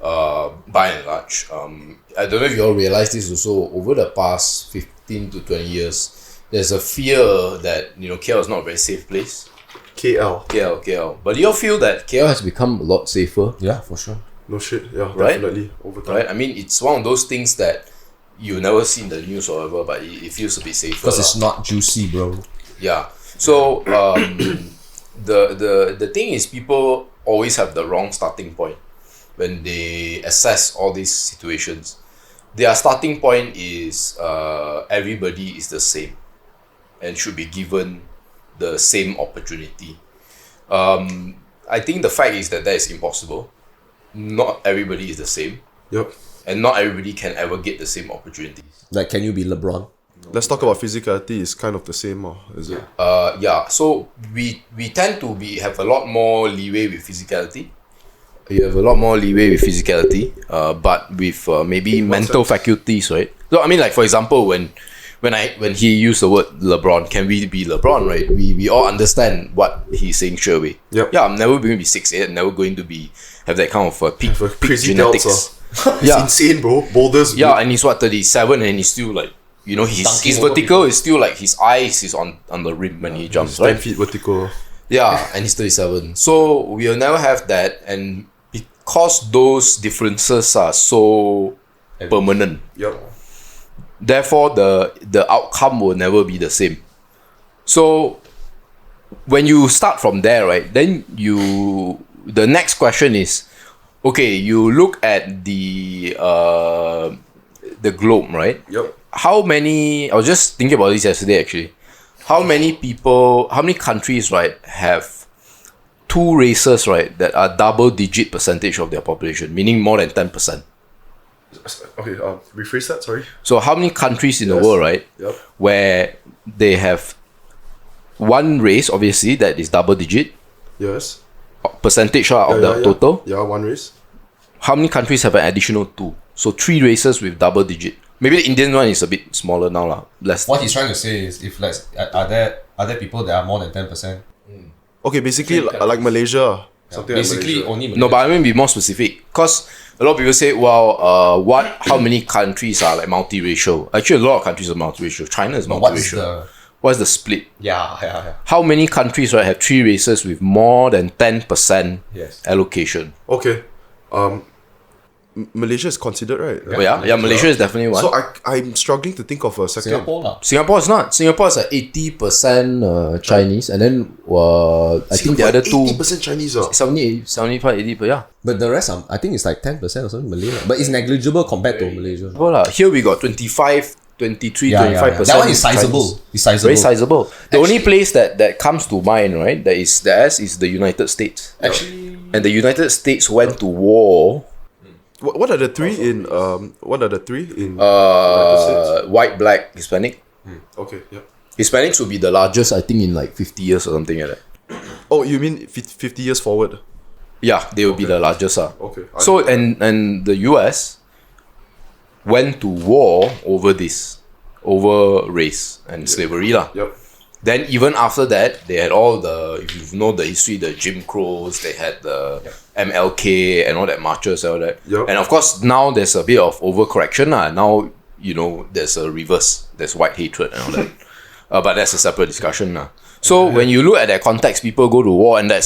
by and large. I don't know if you all realize this also, over the past 15 to 20 years, there's a fear that, KL is not a very safe place. KL. But do you all feel that KL has become a lot safer? Yeah, for sure. No shit, yeah, Right? definitely over time. Right? I mean, it's one of those things that you never see in the news or whatever, but it feels a bit safer. Because it's not juicy, bro. Yeah. So the thing is, people always have the wrong starting point when they assess all these situations. Their starting point is everybody is the same and should be given the same opportunity. I think the fact is that is impossible. Not everybody is the same. Yep. And not everybody can ever get the same opportunities. Like, can you be LeBron? Let's talk about physicality. It's kind of the same, is it? Yeah. So we tend to have a lot more leeway with physicality. You have a lot more leeway with physicality, but with maybe mental faculties, right? So I mean, like, for example, when he used the word LeBron, can we be LeBron, right? We all understand what he's saying straight away. Yep. Yeah, I'm never going to be 6'8", never going to have that kind of peak Crazy genetics. delts, it's insane, bro. Boulders. Yeah, and he's 37, and he's still like, his vertical is still like his eyes is on the rim when he jumps, He's 10 right? feet vertical. Yeah, and he's 37. So we'll never have that, and because those differences are so permanent, Yep. therefore the outcome will never be the same. So when you start from there, right, then the next question is, okay, you look at the the globe, right? Yep. How many? I was just thinking about this yesterday. Actually, how many countries, right, have two races, right, that are double-digit percentage of their population, meaning more than 10%? Okay, rephrase that, sorry. So how many countries in the Yes. world, right, Yep. where they have one race, obviously, that is double-digit Yes. percentage of the total? Yeah, one race. How many countries have an additional two? So 3 races with double-digit. Maybe the Indian one is a bit smaller now, lah. Less. What he's trying to say is, if are there people that are more than 10%? Okay, basically like Malaysia. Something Basically, like Malaysia. only No, but I mean be more specific. Because a lot of people say, well, how many countries are like multiracial? Actually, a lot of countries are multiracial. China is But what's multiracial. What's the split? yeah. How many countries, right, have 3 races with more than 10% Yes. allocation? Okay. Malaysia is considered, right? Oh, yeah, Malaysia is definitely one. So I'm struggling to think of a second. Singapore lah. Singapore is not. Singapore is 80% Chinese, and then I think the other two 80% Chinese. 70, 75, 80, but yeah. But the rest, I think it's like 10% or something Malay lah. But it's negligible compared to Malaysia. Well, here we got 25, 23, 25%. That one is sizable. Chinese. It's sizable. Very sizable. The only place that comes to mind, right, that is the United States. Actually, And the United States went to war. What are the three in United States? White, black, Hispanic. Okay, yeah. Hispanics will be the largest, I think, in like 50 years or something like that. Oh, you mean 50 years forward? Yeah, they will be the largest. Okay. So and the US went to war over race and slavery lah. Yep. Then even after that, they had all the, if you know the history, the Jim Crows, they had the MLK and all that marches and all that. Yep. And of course now there's a bit of overcorrection lah. Now, there's a reverse, there's white hatred and all that. But that's a separate discussion lah. So when you look at that context, people go to war, and the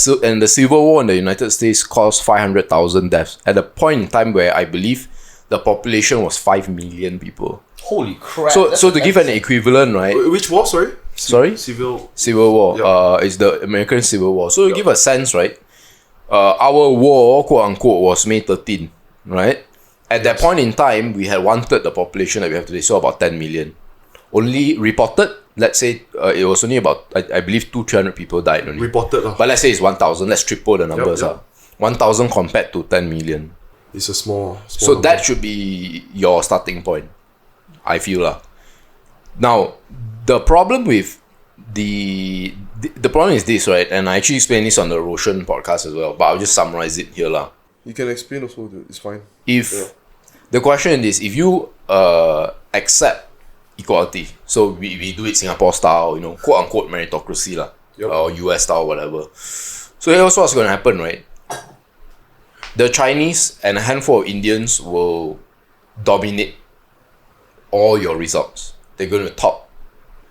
Civil War in the United States caused 500,000 deaths at a point in time where I believe the population was 5 million people. holy crap. So to give an equivalent, right? Which war? Sorry. Sorry? Civil. Civil War. Yeah. It's the American Civil War. So to give a sense, right? Our war, quote unquote, was May 13, right? At that point in time, we had 1/3 the population that we have today, so about 10 million. Only reported, let's say, it was only about, I believe, 200-300 people died only. Reported lah. But let's say it's 1,000. Let's triple the numbers. Yep. 1,000 compared to 10 million. It's a small So number. that should be your starting point, I feel lah. Now, the problem with the problem is this, right? And I actually explained this on the Roshan podcast as well, but I'll just summarize it here lah. You can explain also. It's fine. If the question is, if you accept equality, so we do it Singapore style, quote unquote meritocracy lah, Yep. or US style, whatever. So here's what's going to happen, right? The Chinese and a handful of Indians will dominate all your results. They're going to top.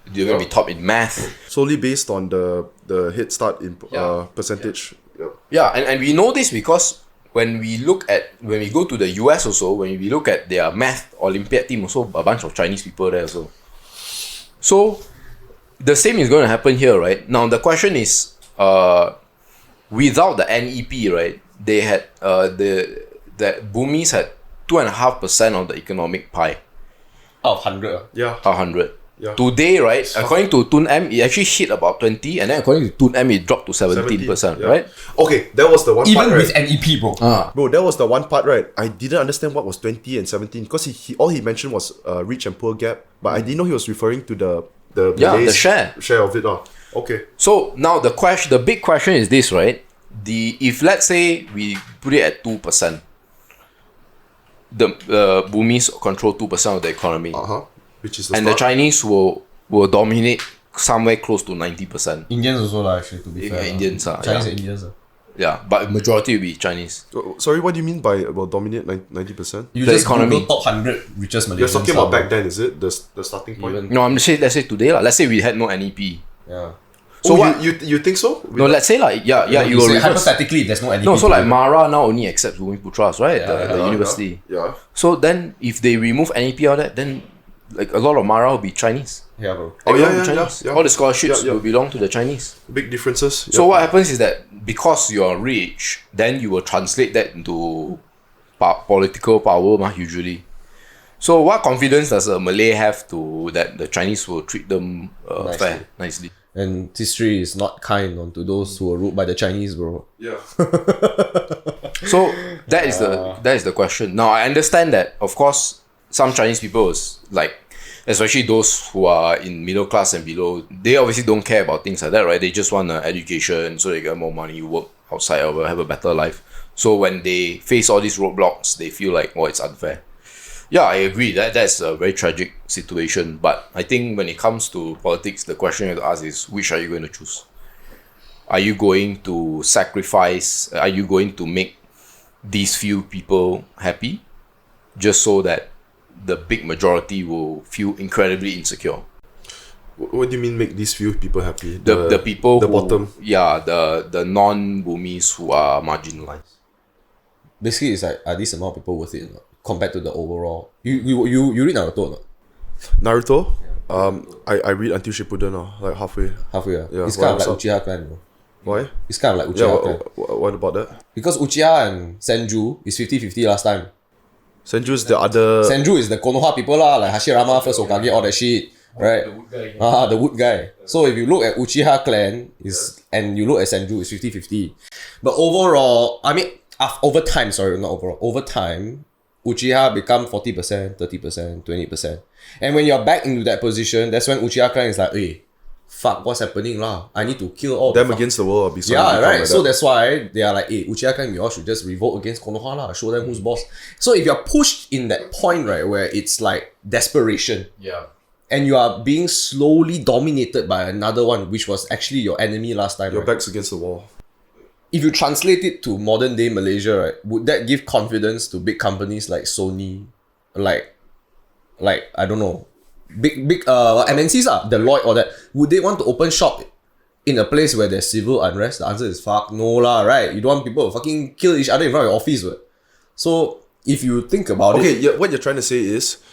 They're going to be top in math. Solely based on the head start in Yeah. percentage. Yep. Yeah, and we know this because when we go to the US also, when we look at their math Olympiad team also, a bunch of Chinese people there also. So the same is going to happen here, right? Now the question is, without the NEP, right? They had the Bumis had 2.5% of the economic pie. Out of 100. Yeah. 100. Yeah. Today, right, according to Tun M, it actually hit about 20, and then according to Tun M, it dropped to 17%, yeah. right? Okay, that was the one Even part, with right? NEP, bro. Bro, that was the one part, right? I didn't understand what was 20 and 17 because he all he mentioned was rich and poor gap, but I didn't know he was referring to the Malays share of it. Okay. So now the big question is this, right? If let's say we put it at 2%, the Bumis control 2% of the economy, Which is the and start. the Chinese will dominate somewhere close to 90%. Indians also lah, actually, to be If fair. Indians lah. are, Chinese yeah. and Indians. Yeah, but majority will be Chinese. Sorry, what do you mean by dominate 90%? You The just economy. Google top 100 richest Malaysians. You're talking about lah, back then, is it? The starting point? Even- No, I'm just saying, let's say today, let's say we had no NEP. Yeah. So oh, what? you think so? No, let's say like, yeah, you You will say reverse. hypothetically, there's no NEP. No, so like to it. Mara now only accepts Bumiputras, right? Yeah, the university. Yeah. So then, if they remove NEP out of that, then like a lot of Mara will be Chinese. Yeah, bro. Oh, Everyone yeah, will be yeah, Chinese. yeah. All the scholarships Yeah, yeah. will belong to the Chinese. Big differences. So what happens is that because you're rich, then you will translate that into political power, usually. So what confidence does a Malay have to that the Chinese will treat them nicely? And history is not kind onto those who are ruled by the Chinese, bro. Yeah. So that is the question. Now I understand that, of course, some Chinese people is like, especially those who are in middle class and below, they obviously don't care about things like that, right? They just want an education so they get more money, work outside or have a better life. So when they face all these roadblocks, they feel like, oh, it's unfair. Yeah, I agree. That's a very tragic situation. But I think when it comes to politics, the question you have to ask is, which are you going to choose? Are you going to sacrifice? Are you going to make these few people happy just so that the big majority will feel incredibly insecure? What do you mean make these few people happy? The people the who, bottom. Yeah, the non-Bumis who are marginalized. Basically, it's like, are these amount of people worth it or not, compared to the overall? You read Naruto or not? Naruto? I read until Shippuden like halfway. Halfway, Yeah, it's kind of what's like up? Uchiha clan, bro. Why? It's kind of like Yeah, Uchiha clan. what about that? Because Uchiha and Senju is 50-50 last time. Senju's the other... Senju is the Konoha people lah, like Hashirama, first Hokage, all that shit, right? The wood guy. The wood guy. So if you look at Uchiha clan and you look at Senju, it's 50-50. But overall, I mean, over time, Uchiha become 40%, 30%, 20%. And when you're back into that position, that's when Uchiha clan is like, hey, fuck, what's happening lah? I need to kill all them the against the world. yeah, right. So that's why they are like, hey, Uchiha clan, you all should just revolt against Konoha lah, show them who's boss. So if you're pushed in that point, right, where it's like desperation, Yeah. and you are being slowly dominated by another one, which was actually your enemy last time, your right? back's against the wall. If you translate it to modern day Malaysia, right, would that give confidence to big companies like Sony, like I don't know, big MNCs Deloitte, all that? Would they want to open shop in a place where there's civil unrest? The answer is fuck no lah, right? You don't want people to fucking kill each other in front of your office, right? So if you think about it, Okay, yeah, what you're trying to say is,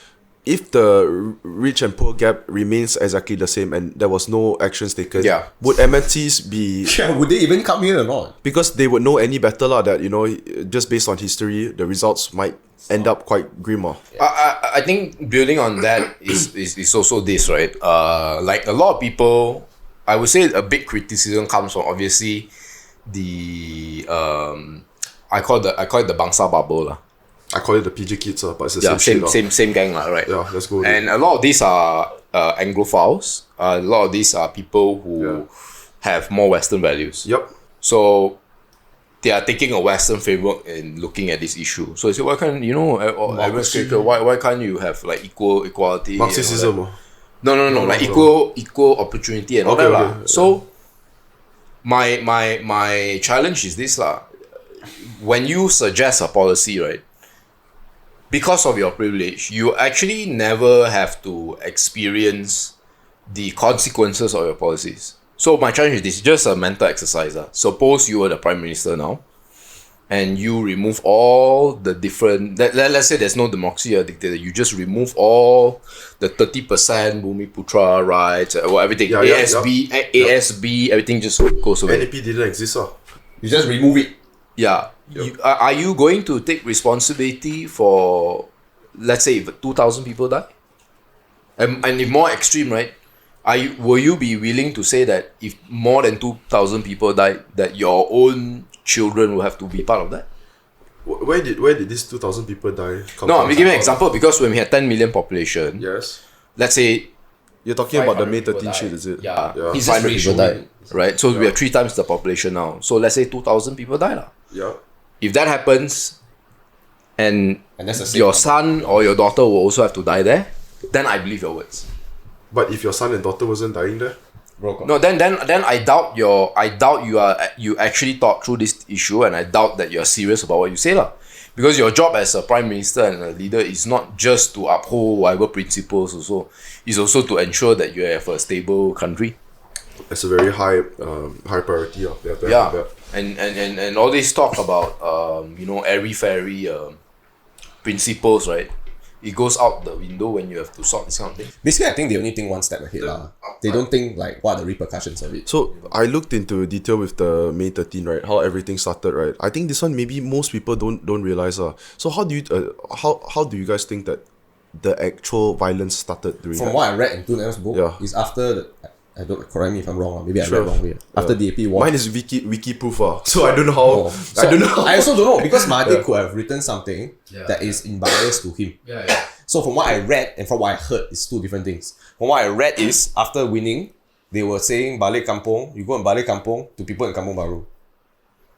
if the rich and poor gap remains exactly the same and there was no actions taken, Yeah. would MNCs be... would they even come here or not? Because they would know any better lah, that, you know, just based on history, the results might end up quite grim. I think building on that is also this, right? Like a lot of people, I would say a big criticism comes from obviously the I call it the Bangsa bubble lah. I call it the PG kids, but it's the Yeah, same shit. same gang lah, right? Yeah, let's go with And a lot of these are Anglophiles. A lot of these are people who have more Western values. Yep. So they are taking a Western framework and looking at this issue. So they say, why can't why can't you have like equality? Marxism. No, like equal opportunity and all Okay, that okay, lah. yeah. So my challenge is this lah. When you suggest a policy, right, because of your privilege, you actually never have to experience the consequences of your policies. So my challenge is this, just a mental exercise. Suppose you were the Prime Minister now, and you remove all the different... Let's say there's no democracy or dictator. You just remove all the 30% Bumiputera rights, or everything. Yeah, yeah, ASB, everything just goes away. NAP didn't exist. You just remove it. Yeah. Are you going to take responsibility for, let's say, if 2,000 people die? And if more extreme, right? Will you be willing to say that if more than 2,000 people die, that your own children will have to be part of that? Where did these 2,000 people die? No, I'm giving an example because when we had 10 million population, Yes. let's say You're talking about the May 500 13 people shit, died. is it? Yeah, It's just 500 ratio. people died, right? So we have 3 times the population now. So let's say 2,000 people die lah. Yeah. If that happens, and that's the same your number. son or your daughter will also have to die there, then I believe your words. But if your son and daughter wasn't dying there? No, then I doubt you actually thought through this issue, and I doubt that you're serious about what you say lah. Because your job as a prime minister and a leader is not just to uphold whatever principles also. It's also to ensure that you have a stable country. It's a very high priority. Yeah. And all this talk about airy-fairy principles, right? It goes out the window when you have to sort this kind of thing. Basically, I think they only think one step ahead lah. They don't think like what are the repercussions of it. So I looked into detail with the May 13, right? How everything started, right? I think this one maybe most people don't realize. So how do you guys think that the actual violence started during From that. what I read in Tun's book, Yeah. is after the. I don't correct me if I'm wrong. Maybe I Sure. read wrongly. After DAP won. Mine is wiki proof, so I don't know how. Oh. So I don't know. How, I also don't know because Mahathir could have written something Yeah. that is in bias to him. Yeah. So from what I read and from what I heard, it's two different things. From what I read is after winning, they were saying balik kampung, you go and balik kampung to people in Kampung Baru.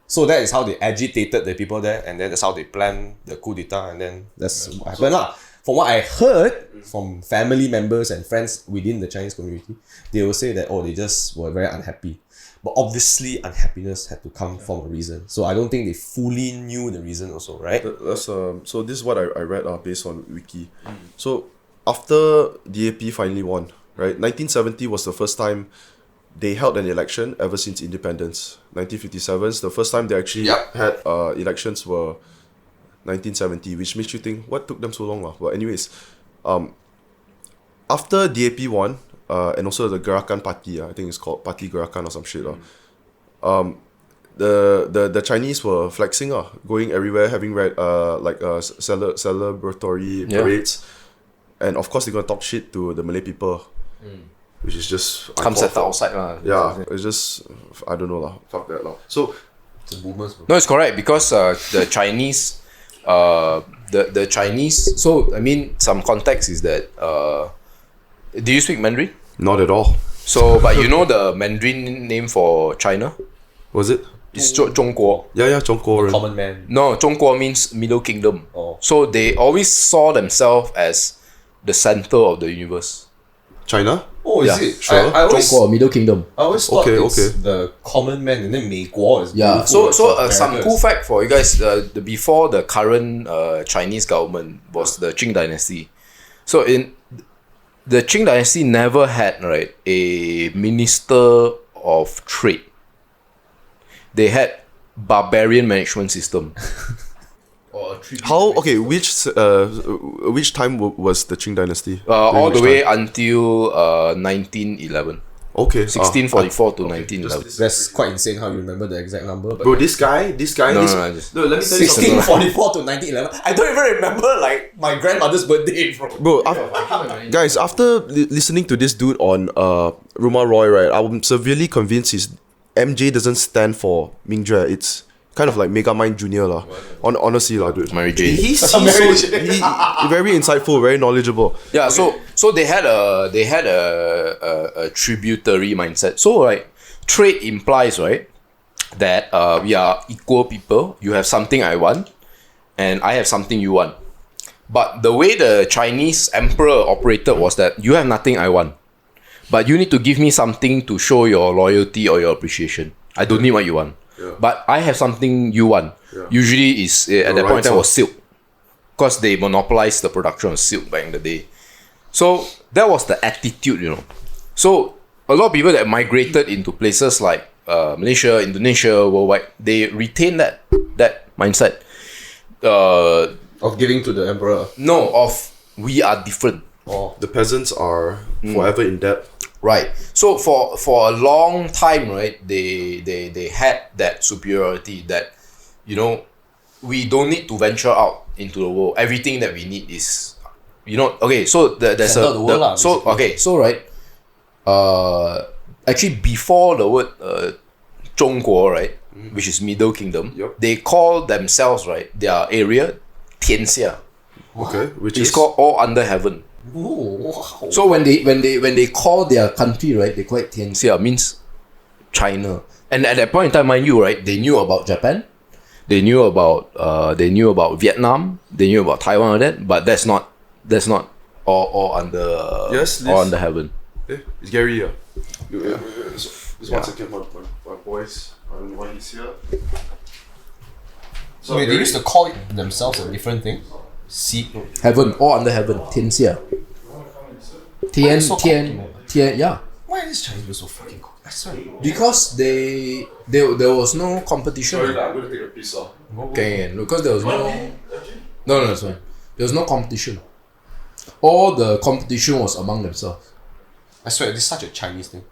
So that is how they agitated the people there, and then that's how they planned the coup d'etat, and then that's what happened lah. From what I heard from family members and friends within the Chinese community, they will say that they just were very unhappy. But obviously unhappiness had to come from a reason. So I don't think they fully knew the reason also, right? That's so this is what I read based on wiki. So after DAP finally won, right? 1970 was the first time they held an election ever since independence. 1957 is the first time they actually had elections were 1970, which makes you think what took them so long. But anyways, after DAP won, and also the Gerakan Party, I think it's called Party Gerakan or some shit. The Chinese were flexing, going everywhere, having celebratory parades. And of course they're gonna talk shit to the Malay people. Which is just Comes at the outside lah. Yeah, it's just I don't know lah. Fuck that lah. So It's the boomers, bro. No, it's correct because the Chinese, the Chinese. So I mean, some context is that. Do you speak Mandarin? not at all. So, but you know the Mandarin name for China? Was it? It's 中国. Yeah, 中国人. Common man. No, 中国 means Middle Kingdom. Oh. So they always saw themselves as the center of the universe. China? Oh, is Yeah, it? sure. I always, 中国 Middle Kingdom. I always thought Okay, it's okay. the common man and then 美国 is Yeah. beautiful, So like, some America cool is- fact for you guys. Before the current Chinese government was the Qing Dynasty. So in the Qing Dynasty never had a minister of trade. They had barbarian management system. How? Okay, which time was the Qing Dynasty? All the During which way time? until 1911. Okay. 1644 to 1911. That's quite insane how you remember the exact number. But Bro, this guy. No, this, no, just- let me tell you something. 1644 to 1911. I don't even remember like my grandmother's birthday, bro. Bro, guys, after listening to this dude on Ruma Roy, right, I'm severely convinced his MJ doesn't stand for Mingjue. It's kind of like Megamind Junior lah. Honestly lah, dude. Mary Jane. He very insightful, very knowledgeable. Yeah, so they had a tributary mindset. So trade implies that we are equal people. You have something I want, and I have something you want. But the way the Chinese emperor operated was that you have nothing I want, but you need to give me something to show your loyalty or your appreciation. I don't need what you want, but I have something you want. Usually is at that point in time was silk, because they monopolized the production of silk back in the day. So that was the attitude, So a lot of people that migrated into places like Malaysia, Indonesia, worldwide, they retain that mindset. Of giving to the emperor. No, of we are different. Oh. The peasants are forever in debt. Right. So for a long time, they had that superiority that, we don't need to venture out into the world. Everything that we need is, okay. So there's Center of the world lah, so actually before the word 中国, which is Middle Kingdom, Yep. they call themselves their area 天下. Okay, which It's is called all under heaven. Oh, wow. So when they call their country, they call it 天下, means China. And at that point in time, mind you, they knew about Japan, they knew about Vietnam, they knew about Taiwan and that, but that's not all under Yes, all this- under heaven. it's Gary. Just 1 second, my voice. I don't know why he's here. So Wait, they used to call it themselves a different thing? See, Heaven, all under heaven, 天下. Tian, so Tian, yeah. why is Chinese people so fucking cool? I swear. Because there was no competition. I'm gonna take a piece off. Okay, because there was no, it's fine. There was no competition. All the competition was among themselves. I swear, this is such a Chinese thing.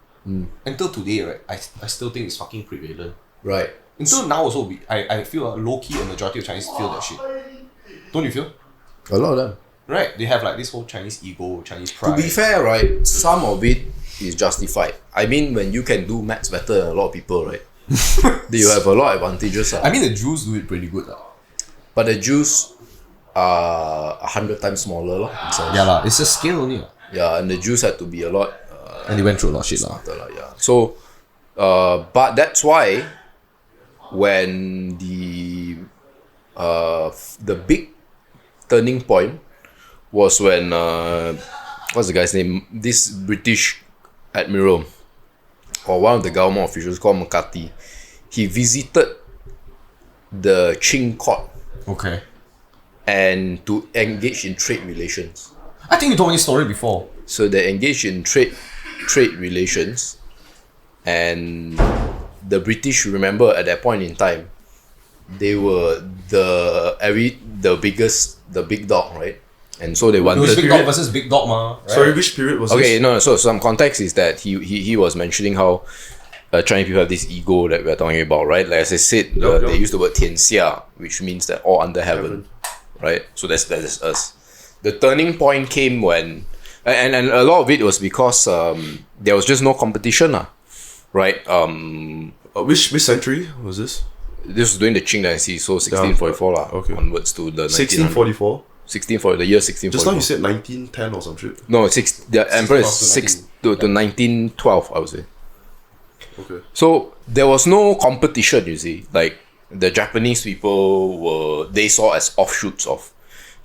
Until today, right, I still think it's fucking prevalent. Right. Until now also, I feel low-key a majority of Chinese feel that shit. Don't you feel? A lot of them. Right? They have like this whole Chinese ego, Chinese To pride. be fair, right, some of it is justified. I mean, when you can do maths better than a lot of people, right, you have a lot of advantages. I mean, the Jews do it pretty good. But the Jews are 100 times smaller in size. Yeah, it's a scale only. Yeah, and the Jews had to be a lot And they went through a lot of shit. smarter. Yeah. So, but that's why when the big turning point was when what's the guy's name? This British admiral or one of the government officials called Mahathir. He visited the Qing court Okay. and to engage in trade relations. I think you told me this story before. So they engaged in trade relations, and the British, remember at that point in time, they were the big dog, right? And so they It wanted. was big dog versus big dog, ma. Right? Sorry, which period was Okay, this? no. So some context is that he was mentioning how Chinese people have this ego that we're talking about, right? Like as I said, they use the word 天下, which means that all under heaven, right? So that's us. The turning point came when, and a lot of it was because there was just no competition, right? Which century was this? This was during the Qing Dynasty, so 1644 Okay. onwards to the 1644. 1640, the year 1644. Just now you said 1910 or some shit. No, the emperor is 1612 to 1912, I would say. Okay. So there was no competition, you see. Like the Japanese people they saw as offshoots of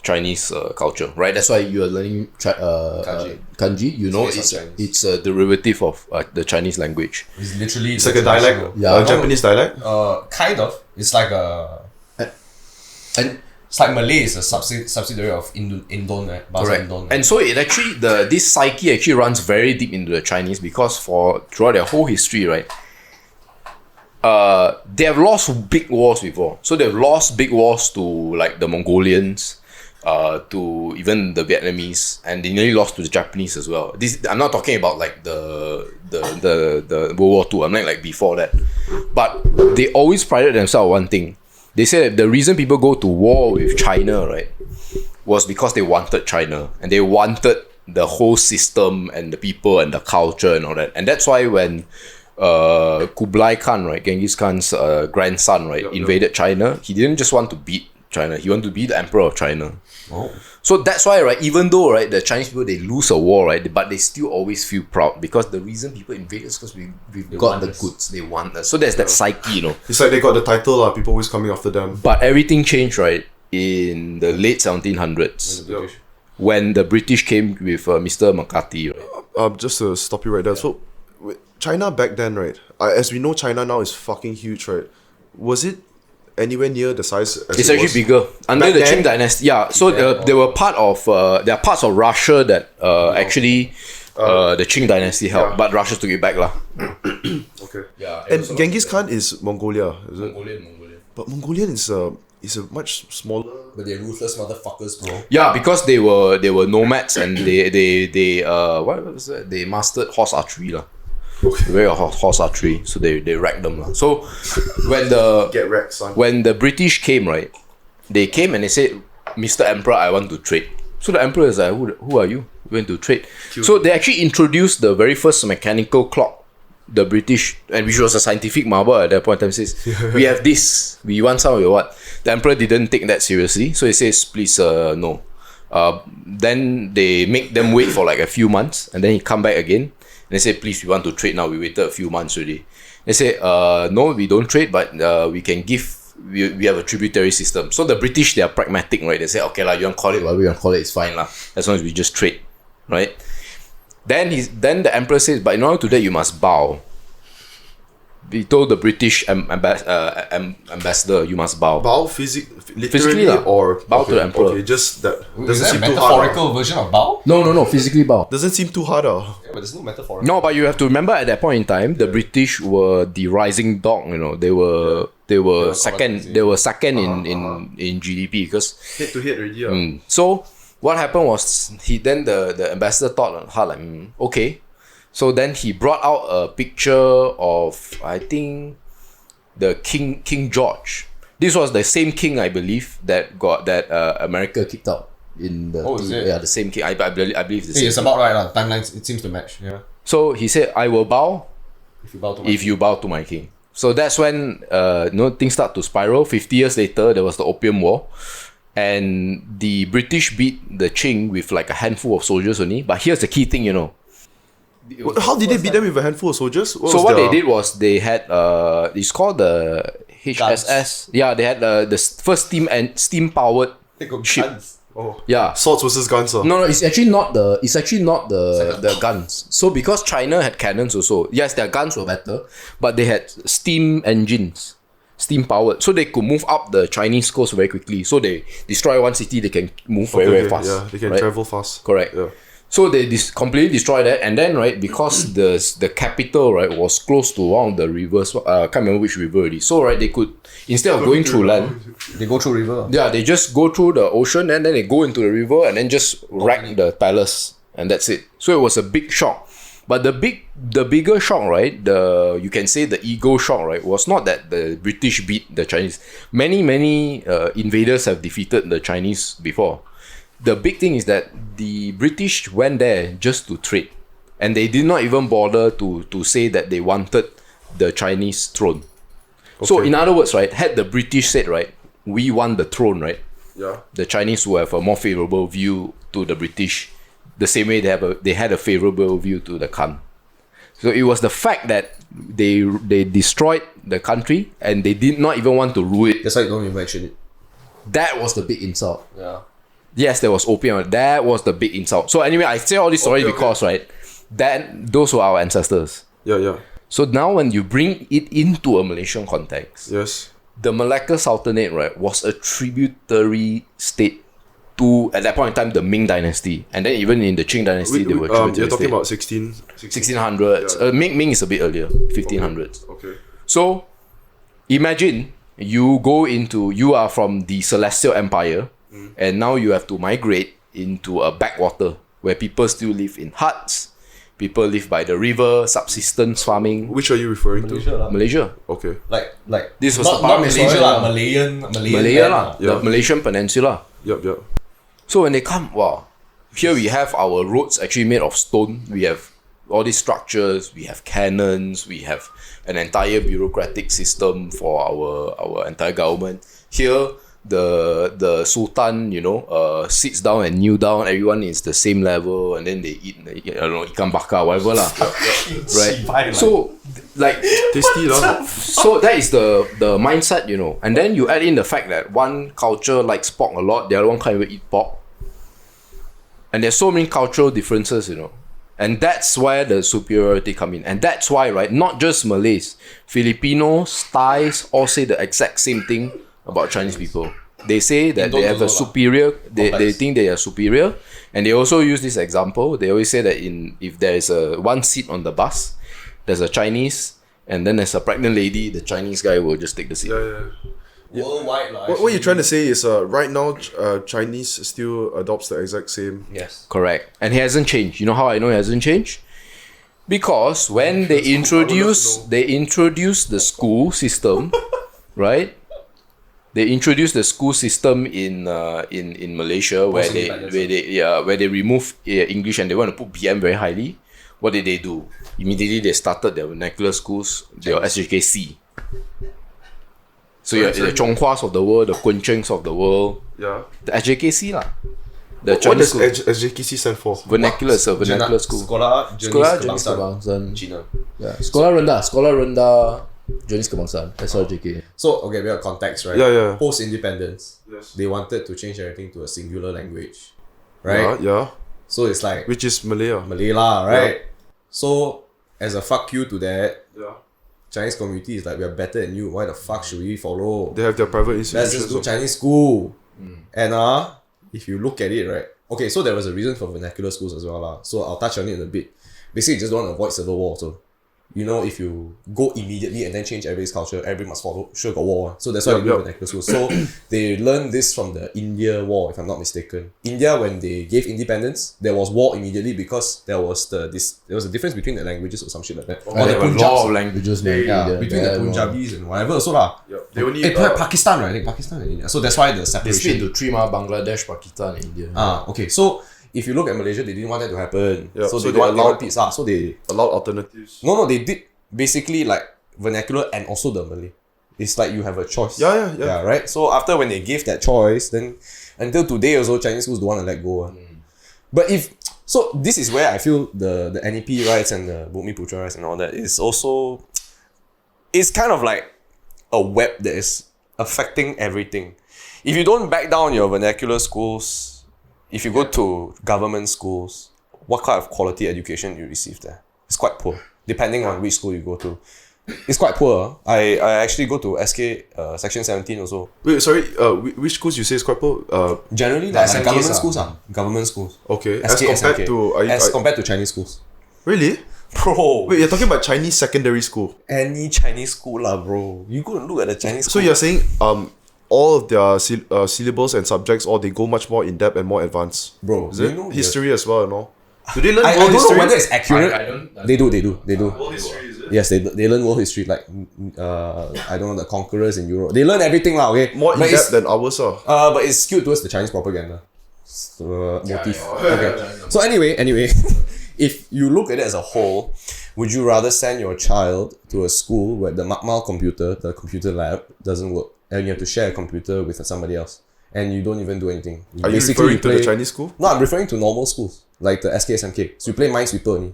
Chinese culture, right? That's why you are learning kanji. You know, It's based on Chinese. it's a derivative of the Chinese language. It's literally It's like a dialect. Yeah. A Japanese dialect. Kind of. It's like a. And It's like Malay is a subsidiary of Indon, right? Bahasa correct. Indon. And so it actually this psyche actually runs very deep into the Chinese because throughout their whole history, right? They have lost big wars before. So they've lost big wars to like the Mongolians, to even the Vietnamese, and they nearly lost to the Japanese as well. I'm not talking about like the World War II. I'm like before that. But they always prided themselves on one thing. They said that the reason people go to war with China, right, was because they wanted China and they wanted the whole system and the people and the culture and all that. And that's why when Kublai Khan, right, Genghis Khan's grandson, right, invaded China, he didn't just want to beat China. He wanted to be the emperor of China. Oh. So that's why, right, even though, right, the Chinese people, they lose a war, right, but they still always feel proud because the reason people invade is because we've got want the us. goods. They want us. So there's that psyche, you know. It's like they got the title, people always coming after them. But everything changed, right, in the late 1700s Yeah. when the British came with Mr. Mahathir, right? Just to stop you right there. So, China back then, right? As we know, China now is fucking huge, right? Was it anywhere near the size as It's it actually was? bigger under Back the then? Qing Dynasty. Yeah, so they were part of. There are parts of Russia that actually the Qing Dynasty held, but Russia took it back, lah. Okay. Yeah, And Genghis Khan is Mongolia, is it? Mongolian. But Mongolian is a much smaller. But they're ruthless motherfuckers, bro. Yeah, because they were nomads and they what was that? They mastered horse archery, lah. Very horse archery, so they wrecked them, lah. So Get wrecked, son. when the British came, right, they came and they said, "Mr. Emperor, I want to trade." So the emperor is like, "Who are you? You want to trade?" So they actually introduced the very first mechanical clock. The British, and which was a scientific marvel at that point in time, says, "We have this. We want some of your what?" The emperor didn't take that seriously, so he says, "Please, no." Then they make them wait for like a few months, and then he come back again. And they say, "Please, we want to trade now. We waited a few months already." They say, "No, we don't trade, but we can give. We have a tributary system." So the British, they are pragmatic, right? They say, "Okay, lah, you want to call it whatever you want to call it, it's fine, lah. As long as we just trade, right?" Then the emperor says, "But in order to that, you must bow." He told the British ambassador, "You must bow." Bow Physically literally lah. or Bow to the emperor. Okay, just that Is doesn't that a seem too hard. metaphorical version of bow? No, physically bow. Doesn't seem too hard. Yeah, but there's no metaphorical. No, but you have to remember at that point in time, the British were the rising dog. You know, they were second. They were second in GDP because. Head to head already. So what happened was the ambassador thought hard like okay, so then he brought out a picture of I think the King George. This was the same king I believe that got America kicked out in the Oh, is it? yeah, the same king. I believe the Hey, same it's king. about right lah. Timelines, it seems to match. Yeah. So he said, I will bow If you bow to my if you bow to my king. So that's when things start to spiral. 50 years later, there was the Opium War. And the British beat the Qing with like a handful of soldiers only. But here's the key thing, How did they beat them with a handful of soldiers? What they did was they had it's called the HSS. Yeah, they had the first steam powered They got ship. guns. Oh. Yeah. Swords versus guns. No, it's actually not the guns. So because China had cannons also, yes, their guns were better, but they had steam engines, steam powered, so they could move up the Chinese coast very quickly. So they destroy one city, they can move very fast. Yeah, they can right? travel fast. Correct. Yeah. So they completely destroyed that, and then right, because the capital right was close to one of the rivers, can't remember which river already. So right, they could, instead of going through land, They go through river. yeah, they just go through the ocean and then they go into the river and then just wreck the palace, and that's it. So it was a big shock. But the bigger shock, right? You can say the ego shock, right? Was not that the British beat the Chinese. Many invaders have defeated the Chinese before. The big thing is that the British went there just to trade, and they did not even bother to say that they wanted the Chinese throne. So in other words, right, had the British said, right, we want the throne, right, Yeah. the Chinese will have a more favorable view to the British, the same way they had a favorable view to the Khan. So it was the fact that they destroyed the country and they did not even want to rule it. That's why you don't even mention it. That was the big insult. Yeah. Yes, there was opium. That was the big insult. So anyway, I say all this story because, right, those were our ancestors. Yeah. So now when you bring it into a Malaysian context, Yes. the Malacca Sultanate, right, was a tributary state to, at that point in time, the Ming Dynasty. And then even in the Qing Dynasty, they were tributary You're talking state. about 1600s. Yeah. Ming is a bit earlier, 1500s. Okay. So imagine you are from the Celestial Empire, and now you have to migrate into a backwater where people still live in huts. People live by the river, subsistence farming. Which are you referring to? Malaysia. Okay. Like This was not, the part not of Malaysia Malaysia, lah, lah. Malaya land lah, lah. Yeah. the Malaysian Peninsula. Yep. So when they come, wow, here we have our roads actually made of stone. We have all these structures. We have cannons. We have an entire bureaucratic system for our entire government. Here, the Sultan, sits down and kneel down. Everyone is the same level, and then they eat, I don't know, ikan bakar, whatever lah. Right. So, like, Tasty lah. so that is the mindset, and then you add in the fact that one culture likes pork a lot, the other one can't even eat pork, and there's so many cultural differences, and that's where the superiority come in. And that's why, right, not just Malays, Filipinos, Thais all say the exact same thing about Chinese people. They say that they have a superior, they think they are superior, and they also use this example. They always say that if there is one seat on the bus, there's a Chinese, and then there's a pregnant lady, the Chinese guy will just take the seat. Yeah. Worldwide lah. What you're trying to say is right now Chinese still adopts the exact same. Yes. Correct. And it hasn't changed. You know how I know it hasn't changed? Because when they introduce the school system, right? They introduced the school system in Malaysia where they remove English and they want to put BM very highly. What did they do? Immediately they started their vernacular schools, their SJKC. So you have the Chonghuas of the world, the Kunchings of the world, Yeah. the SJKC lah. The What Chinese does school. SJKC stand for? Vernacular is a vernacular school. Sekolah Sekolah Jenis Jenis Kebangsaan Kebangsaan. Cina. Yeah. Sekolah rendah Jenis Kebangsaan. SRJK. So okay, we have context, right? Yeah. Post independence, Yes. they wanted to change everything to a singular language, right? Yeah. So it's like Which is Malaya. Malay lah, right? So as a fuck you to that, Yeah. Chinese community is like, we are better than you. Why the fuck should we follow? They have their private Let's institutions. just do Chinese school. And if you look at it, right? Okay, so there was a reason for vernacular schools as well lah. So I'll touch on it in a bit. Basically, you just don't want to avoid civil war. So, if you go immediately and then change everybody's culture, everybody must follow. Sure, got war. So that's why we do vernacular schools. So they learned this from the India War, if I'm not mistaken. India, when they gave independence, there was war immediately because there was a difference between the languages or some shit like that. Or There the were a lot Punjabs. of languages, man. Yeah, between the Punjabis and whatever. So lah. Yep. They only Pakistan, right? I think Pakistan and India. So that's why the They separation. split into three, Bangladesh, Pakistan, and India. Okay. So if you look at Malaysia, they didn't want that to happen. Yeah, So so they they want allowed- peace. So they allowed alternatives. no, they did basically like vernacular and also the Malay. It's like you have a choice. Yeah. Right. So after when they gave that choice, then until today also Chinese schools don't want to let go. But if so, this is where I feel the NEP rights and the Bumiputera rights and all that is also, it's kind of like a web that is affecting everything. If you don't back down your vernacular schools, if you go to government schools, what kind of quality education you receive there? It's quite poor, depending on which school you go to. It's quite poor. I actually go to SK section 17 also. Wait, sorry. Which schools you say is quite poor? Generally, like SMKs government ah. schools government schools. Okay. SK, As compared SMK. to As compared to Chinese schools. really? Bro, Wait, you're talking about Chinese secondary school. any Chinese school lah, bro. You go and look at the Chinese So school. you're saying all of their syllables and subjects, all they go much more in depth and more advanced. Bro, Is do it you know history as well and all? Do they learn I world don't know history? whether it's accurate. I don't- They do. World history is it? Yes, they learn world history, like I don't know, the conquerors in Europe. They learn everything lah, okay? More in But depth it's, than ours, but it's skewed towards the Chinese propaganda motif. Okay. So anyway, if you look at it as a whole, would you rather send your child to a school where the Makmal computer, the computer lab, doesn't work, and you have to share a computer with somebody else, and you don't even do anything? Are you referring to the Chinese school? No, I'm referring to normal schools like the SKSMK. So you play Minesweeper only,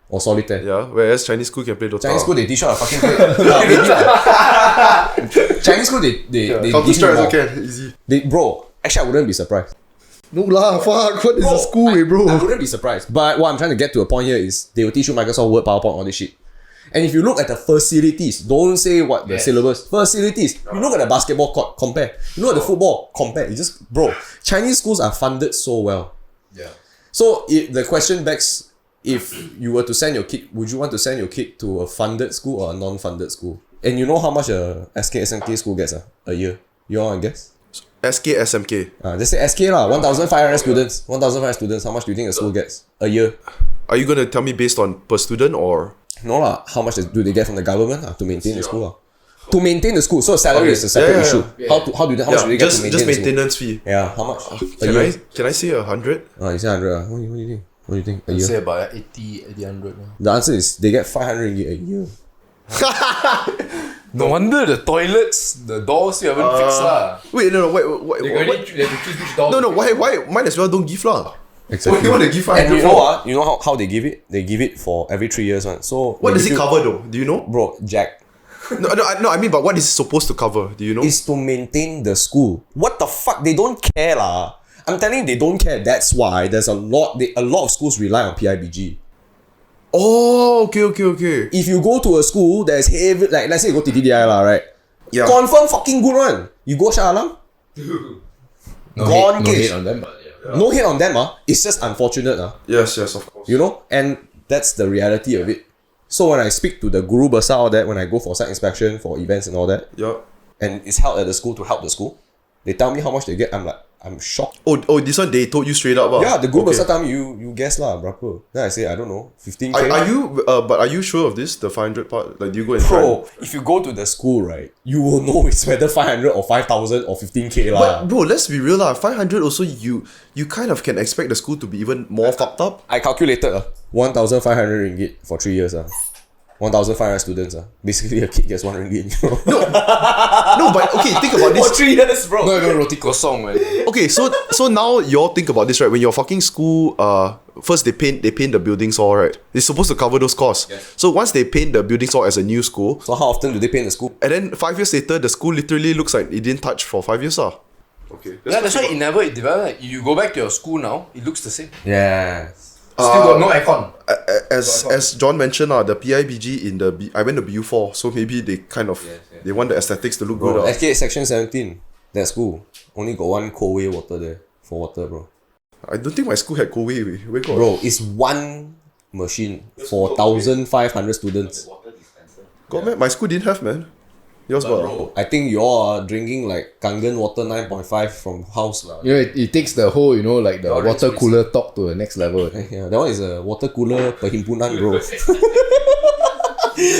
or Solitaire. Yeah, whereas Chinese school can play Dota. Chinese school they dish out a fucking play. No, Chinese school they Counter give you Strike more. also can, easy. Bro, actually I wouldn't be surprised. No lah, fuck, what is a school, I bro? wouldn't be surprised. But what I'm trying to get to a point here is they will teach you Microsoft Word, PowerPoint, all this shit. And if you look at the facilities, don't say what the syllabus. Facilities. You look at the basketball court, compare. You look at the football, compare. You just, bro, Chinese schools are funded so well. Yeah. So if the question begs, if you were to send your kid, would you want to send your kid to a funded school or a non-funded school? And you know how much a SK school gets a year? You want to guess? SK, SMK. Let's say SK lah, 1,500 students. 1,500 students, how much do you think a school gets a year? Are you gonna tell me based on per student or? No lah, how much do they get from the government to maintain the school? To maintain the school, so salary is a separate Yeah. issue. How much do they get to maintain just the school? maintenance fee. Yeah, how much? A Can year? I say 100? You say 100 What do you think? What do you think? A year? Say about 80, 100. The answer is they get 500 ringgit a year. No wonder the toilets, the doors you haven't fixed lah. Wait, no, wait, They what? have to choose which door. No, why? Might as well don't give lah. Exactly. You want to give And 500 you know you know how they give it? They give it for every 3 years one. So What they does give it you- cover though? Do you know? Bro, Jack. No, I mean, but what is it supposed to cover? Do you know? Is to maintain the school. What the fuck? They don't care lah. I'm telling you, they don't care. That's why there's a lot of schools rely on PIBG. Oh, okay. If you go to a school that is heavy, like let's say you go to TDI lah, right? Yeah. Confirm fucking good one. You go Shah Alam, No Gone hate, no case. hate on them, but yeah. no hate on them It's just unfortunate Yes, of course. You know, and that's the reality of it. So when I speak to the Guru Besar, all that, when I go for site inspection, for events and all that, Yeah. and it's held at the school to help the school, they tell me how much they get. I'm shocked. Oh, this one they told you straight up. Yeah, the Guru Okay. Besar tell me you guess lah, berapa. Then I say I don't know, 15K. Are you? But are you sure of this? The 500 part? Like, do you go and try? Bro, if you go to the school, right, you will know it's whether 500 or 5,000 or 15K lah. But bro, let's be real lah. 500 also you kind of can expect the school to be even more fucked up. I calculated 1,500 ringgit for 3 years 1,500 students Basically a kid gets 1 ringgit. No, but okay, think about this. 3 years, bro. Not even roti kosong, man. Okay, so now you all think about this, right? When your fucking school, first they paint the buildings all, right? They're supposed to cover those costs. Yes. So once they paint the buildings all as a new school, So how often do they paint the school? and then 5 years later, the school literally looks like it didn't touch for 5 years Okay. Yeah, that's why it never developed. Like, you go back to your school now, it looks the same. Yeah. Still got no aircon. As John mentioned, the PIBG in the I went to BU4, so maybe they kind of they want the aesthetics to look Bro, good. SK section 17, that school, only got one cold way water there for water, bro. I don't think my school had Koei. Where got? Bro, it's one machine for 1,500 students. God, man, my school didn't have, man. Yours got. Bro, I think you all are drinking like Kangen water 9.5 from house lah. You know, it takes the whole, like the water cooler talk to the next level. Yeah, that one is a water cooler perhimpunan, bro.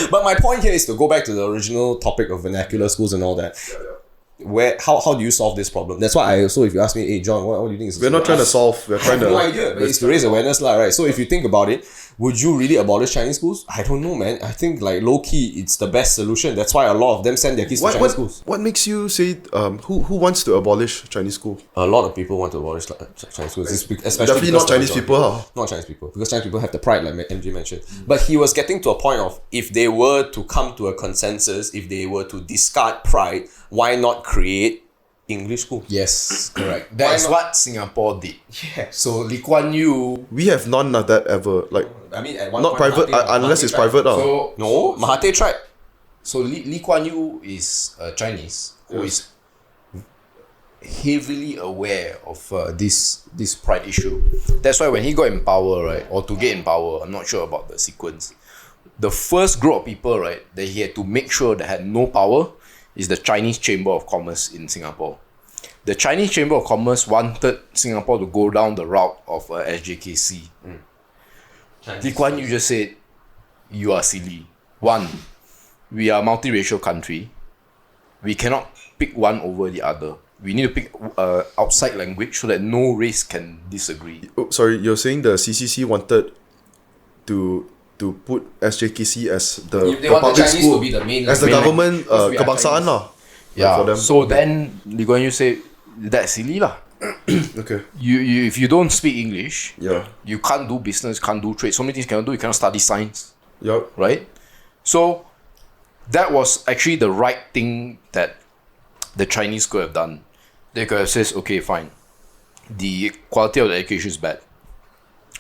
But my point here is to go back to the original topic of vernacular schools and all that. How do you solve this problem? That's why I also, if you ask me, hey John, what do you think is We're not trying to solve. We're trying to. no idea, but it's to raise awareness, lah, right? So if you think about it, would you really abolish Chinese schools? I don't know, man. I think like low key, it's the best solution. That's why a lot of them send their kids to Chinese schools. What makes you say who wants to abolish Chinese school? A lot of people want to abolish Chinese schools, especially Definitely not Chinese people. Huh? Not Chinese people, because Chinese people have the pride, like MJ mentioned. But he was getting to a point of, if they were to come to a consensus, if they were to discard pride, why not create English school? Yes, correct. That's what Singapore did. Yeah. So Lee Kuan Yew. We have none of that ever. Like, I mean, at one not point, private unless it's private. So No, Mahathir tried. So Lee Kuan Yew is Chinese who is heavily aware of this pride issue. That's why when he got in power, right, or to get in power, I'm not sure about the sequence. The first group of people, right, that he had to make sure that had no power is the Chinese Chamber of Commerce in Singapore. The Chinese Chamber of Commerce wanted Singapore to go down the route of SJKC. Lee Kuan Yew just said, you are silly. One, we are a multiracial country. We cannot pick one over the other. We need to pick outside language so that no race can disagree. Oh, sorry, you're saying the CCC wanted to put SJKC as the public school, the main as the government kebangsaan lah. Yeah. For them. So then Lee Kuan Yew said, that's silly lah. Okay. You if you don't speak English, Yeah. you can't do business, can't do trade. So many things you cannot do. You cannot study science, Yup. right? So that was actually the right thing that the Chinese could have done. They could have said, okay, fine. The quality of the education is bad,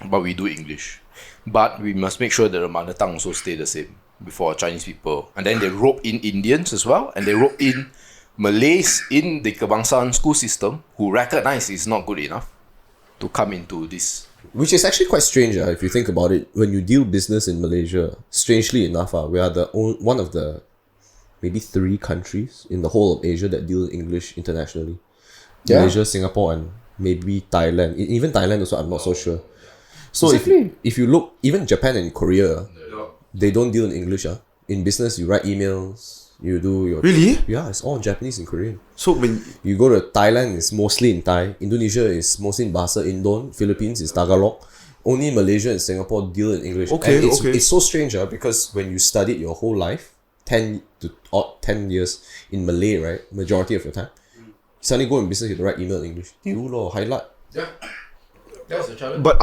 but we do English. But we must make sure that the mother tongue also stay the same before Chinese people. And then they rope in Indians as well, and they rope in Malays in the kebangsaan school system who recognize it's not good enough to come into this. Which is actually quite strange, if you think about it. When you deal business in Malaysia, strangely enough, we are one of the maybe 3 countries in the whole of Asia that deal English internationally. Yeah. Malaysia, Singapore, and maybe Thailand. Even Thailand also, I'm not so sure. So if you look, even Japan and Korea, they don't deal in English. In business, you write emails, you do your... Really? Yeah, it's all Japanese and Korean. So when You go to Thailand, it's mostly in Thai. Indonesia is mostly in Bahasa Indon. Philippines is Tagalog. Only Malaysia and Singapore deal in English. Okay, and okay. It's so strange because when you studied your whole life, 10 years in Malay, right? Majority of your time. You suddenly go in business, you have to write email in English. Highlight. Yeah. That was a challenge. but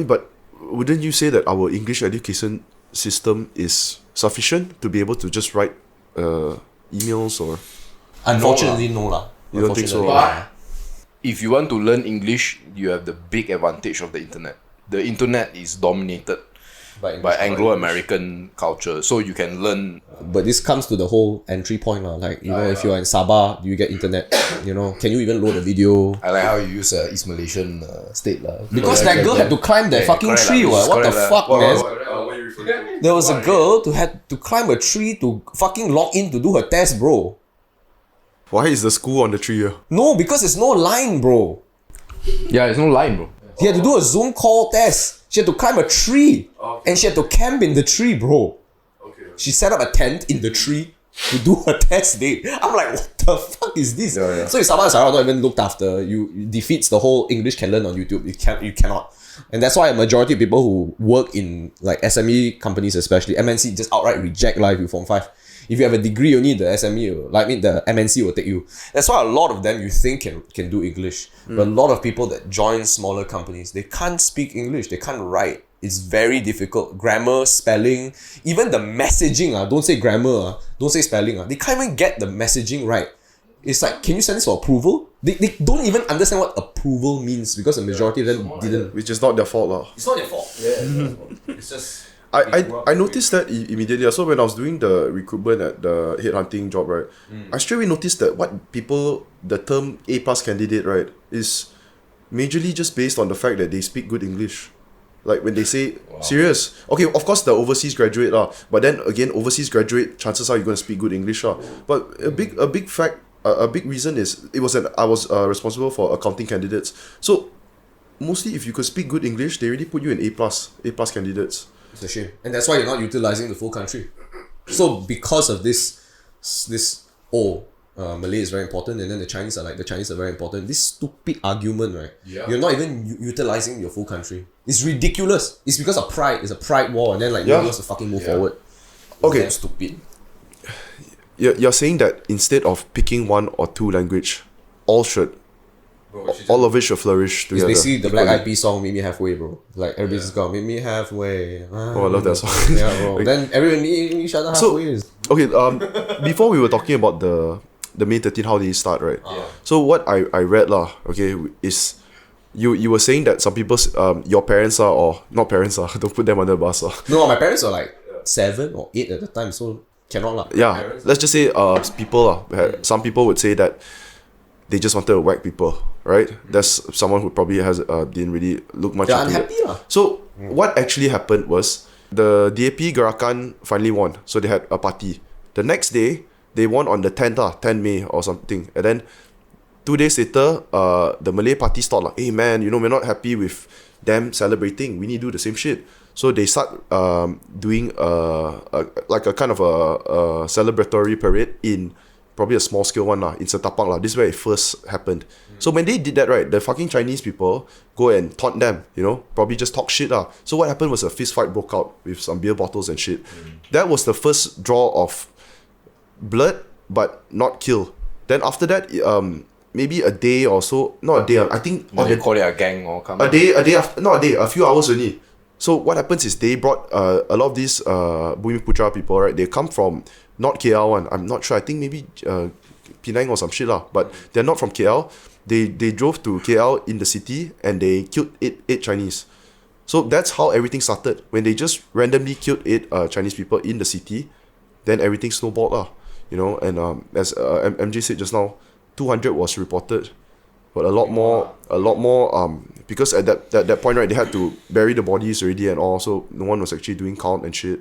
but wouldn't you say that our English education system is sufficient to be able to just write emails or? Unfortunately, no lah. You don't think so? But if you want to learn English, you have the big advantage of the internet. The internet is dominated by Anglo-American culture, so you can learn. But this comes to the whole entry point lah. Like, if you are in Sabah, do you get internet? Can you even load a video? I like how you use East Malaysian state lah. Because that girl had to climb that fucking tree. What the fuck, man? What are you referring to? There was a girl who had to climb a tree to fucking log in to do her test, bro. Why is the school on the tree here? No, because there's no line, bro. Yeah, there's no line, bro. He had to do a Zoom call test. She had to climb a tree. And she had to camp in the tree, bro. Okay. She set up a tent in the tree to do her test day. I'm like, what the fuck is this? Yeah. So if Sabah and Sarawak not even looked after, it defeats the whole English can learn on YouTube. You cannot. And that's why a majority of people who work in like SME companies, especially MNC, just outright reject live with Form 5. If you have a degree, only the SME, the MNC will take you. That's why a lot of them you think can do English. But a lot of people that join smaller companies, they can't speak English, they can't write. It's very difficult. Grammar, spelling, even the messaging, don't say grammar, don't say spelling. They can't even get the messaging right. It's like, can you send this for approval? They don't even understand what approval means because the majority of them didn't. Which is not their fault lah. It's not their fault. Yeah. It's just. I noticed that immediately. So when I was doing the recruitment at the headhunting job, right, I straight away noticed that the term A+ candidate, right, is majorly just based on the fact that they speak good English. Like when they say, serious. Okay, of course the overseas graduate lah. But then again, overseas graduate, chances are you're going to speak good English lah. But a big reason is I was responsible for accounting candidates. So mostly if you could speak good English, they already put you in A+ candidates. It's a shame. And that's why you're not utilizing the full country. So because of this Malay is very important, and then the Chinese are very important. This stupid argument, right? Yeah. You're not even utilizing your full country. It's ridiculous. It's because of pride. It's a pride war, and then nobody wants to fucking move forward. Okay. Damn stupid. You're saying that instead of picking one or two language, all should, all of it should flourish It's together. basically the Black equally. Eyed Peas song "Meet Me Halfway," bro. Like everybody's just gone, "Meet me halfway." Oh, I love that song. Yeah, bro. Then everyone meet each other So- halfway. Okay, before we were talking about the May 13, how did it start, right? Yeah. So what I read lah, okay, is you were saying that some people's your parents are, or not parents are, don't put them under the bus. No, my parents were like 7 or 8 at the time, so cannot lah. Yeah, let's just say people some people would say that they just wanted to whack people, right? There's someone who probably has didn't really look much They're into unhappy it. lah. So what actually happened was the DAP Gerakan finally won, so they had a party. The next day they won on the 10th 10 May or something, and then 2 days later the Malay party thought like, hey man, we're not happy with them celebrating, we need to do the same shit. So they start doing like a kind of a celebratory parade in probably a small scale one in Setapang lah. This is where it first happened. So when they did that, right, the fucking Chinese people go and taunt them, probably just talk shit lah. So what happened was a fist fight broke out with some beer bottles and shit. That was the first draw of blood, but not kill. Then after that, maybe a day or so, not a day, I think Or they call it a gang or come. a day after, not a day, a few hours only. So what happens is they brought a lot of these Bumiputera people, right? They come from not KL one. I'm not sure. I think maybe Penang or some shit lah. But they're not from KL. They drove to KL in the city and they killed eight Chinese. So that's how everything started. When they just randomly killed 8 Chinese people in the city, then everything snowballed lah. And as MJ said just now, 200 was reported. But a lot more, because at that point, right, they had to bury the bodies already and all, so no one was actually doing count and shit.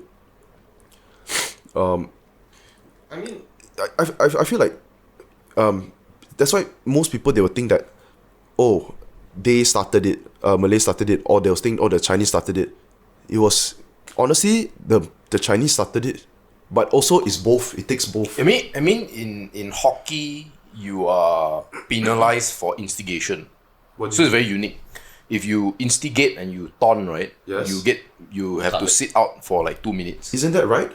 I mean, I feel like, that's why most people, they would think that, oh, they started it, Malay started it, or they'll think, oh, the Chinese started it. It was, honestly, the Chinese started it, but also it's both, it takes both. I mean, in hockey, you are penalized for instigation. So it's very unique. If you instigate and you taunt, right? Yes. You have to sit out for like 2 minutes. Isn't that right?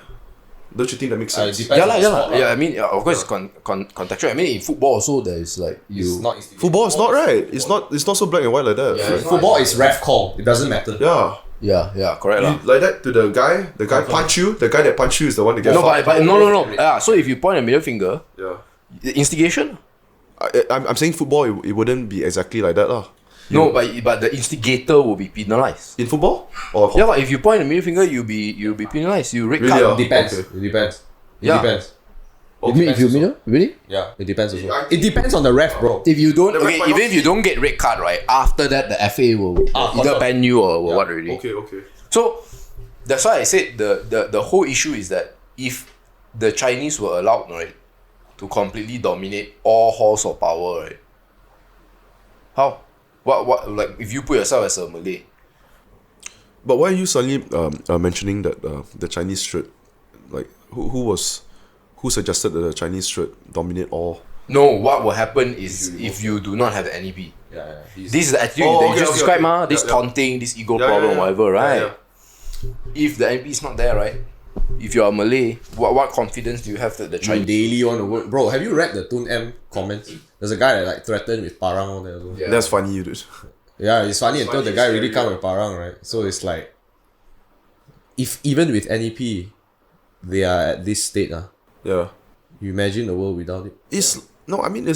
Don't you think that makes sense? depends on the sport lah. Yeah, I mean, of course, it's contextual. I mean, in football also, there is like It's not instigation. Football is not right. It's not so black and white like that. Yeah, it's Football is ref call. It doesn't matter. Yeah. Yeah, correct lah. Like that to the guy punch you, the guy that punch you is the one that gets No, fucked. but no. Yeah, so if you point a middle finger, Yeah. instigation. I'm saying football, it wouldn't be exactly like that lah. No, but the instigator will be penalized. In football? Or Yeah, but if you point a middle finger, you'll be penalized. You red Really, card. ah? It depends. Okay. It depends. It Yeah. depends. If you middle, really? Yeah, it depends also. It depends on the ref, bro. If you don't, The red card even if not you don't get red card, right? After that, the FA will either ban you or what already. Okay. So that's why I said the whole issue is that if the Chinese were allowed, right, to completely dominate all halls of power, right? How? What like if you put yourself as a Malay? But why are you suddenly mentioning that the Chinese should, like, who suggested that the Chinese should dominate all? No, what will happen is if you do not have the NEP. Yeah. This is the attitude Oh, that you okay, just okay, described, okay. this Yeah. taunting, this ego Yeah, problem, yeah. whatever, right? Yeah. If the NEP is not there, right? If you're a Malay, what confidence do you have that the You Chinese? daily want to work, bro. Have you read the Tun M comments? There's a guy that like threatened with parang on there. Yeah. That's funny, you dude. Yeah, it's funny until the guy really scary, come with parang, right? So it's like, if even with NEP, they are at this state, Yeah. you imagine the world without it. It's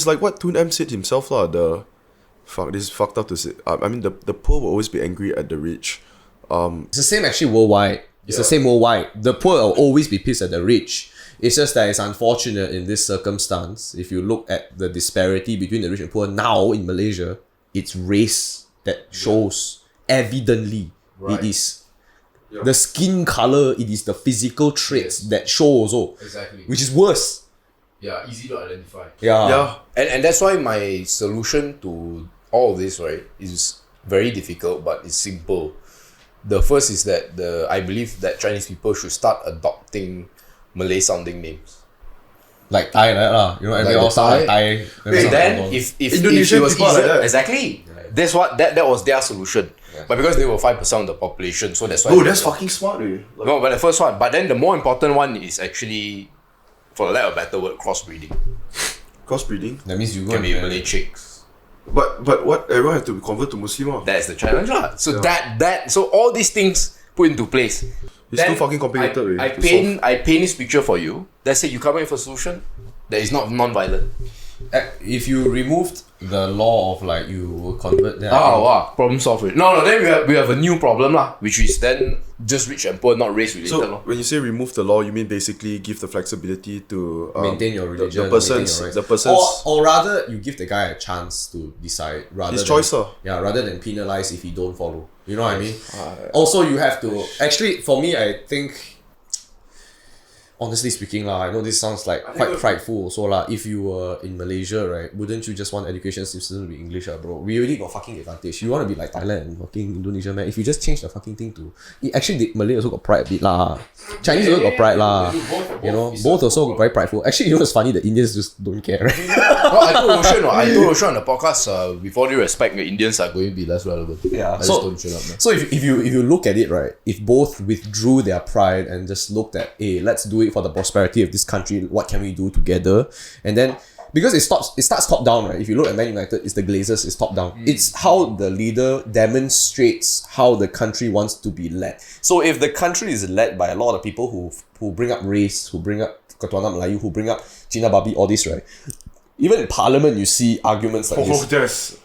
like what Tun M said himself lah. This is fucked up to say. I mean, the poor will always be angry at the rich. It's the same actually worldwide. It's the same worldwide. The poor will always be pissed at the rich. It's just that it's unfortunate in this circumstance. If you look at the disparity between the rich and poor now in Malaysia, it's race that shows evidently. It is the skin color, it is the physical traits that show also, Exactly. which is worse. Yeah, easy to identify. Yeah. And that's why my solution to all of this, right, is very difficult, but it's simple. The first is that I believe that Chinese people should start adopting Malay sounding names. Like Thai, lah. You know, Like everyone the sound like Thai. Thai. So then, if Indonesian it was people are easier, like that. exactly. That's what that was their solution. But because they were 5% of the population, so that's why. Oh, that's fucking smart, eh. Like, No, but the first one. But then the more important one is actually, for lack of a better word, crossbreeding. crossbreeding. That means you go Can be and Malay chicks. But what, everyone have to convert to Muslim, ah. That's the challenge, lah. So so all these things put into place. It's too fucking complicated, eh, I to paint this picture for you. Let's say you come up with a solution that is not non-violent. If you removed the law of like you will convert them. Wow, problem solved. No, then we have a new problem lah, which is then just rich and poor, not race related. So when you say remove the law, you mean basically give the flexibility to maintain your religion, the person's, maintain your rights. the person's or rather you give the guy a chance to decide rather his than, choice, yeah, rather than penalize if he don't follow. You know what I mean? Also, you have to actually. For me, I think. Honestly speaking, I know this sounds like quite prideful also if you were in Malaysia, right, wouldn't you just want education system to be English, bro? We already got fucking advantage. You want to be like Thailand and fucking Indonesia, man. If you just change the fucking thing to... Actually, Malay also got pride a bit Chinese also got pride You know, both also very prideful. Actually, you know what's funny? The Indians just don't care, right? Well, I told Roshan on the podcast, with all due respect, the Indians are going to be less relevant. Yeah. I just don't shut up, man. So if you look at it, right, if both withdrew their pride and just looked at, hey, let's do it for the prosperity of this country, what can we do together? And then because it starts top down, right? If you look at Man United, it's the Glazers, it's top down. It's how the leader demonstrates how the country wants to be led. So if the country is led by a lot of people who bring up race, who bring up Ketuhanan Melayu, who bring up Cina Babi, all this, right? Even in parliament, you see arguments like this. yes.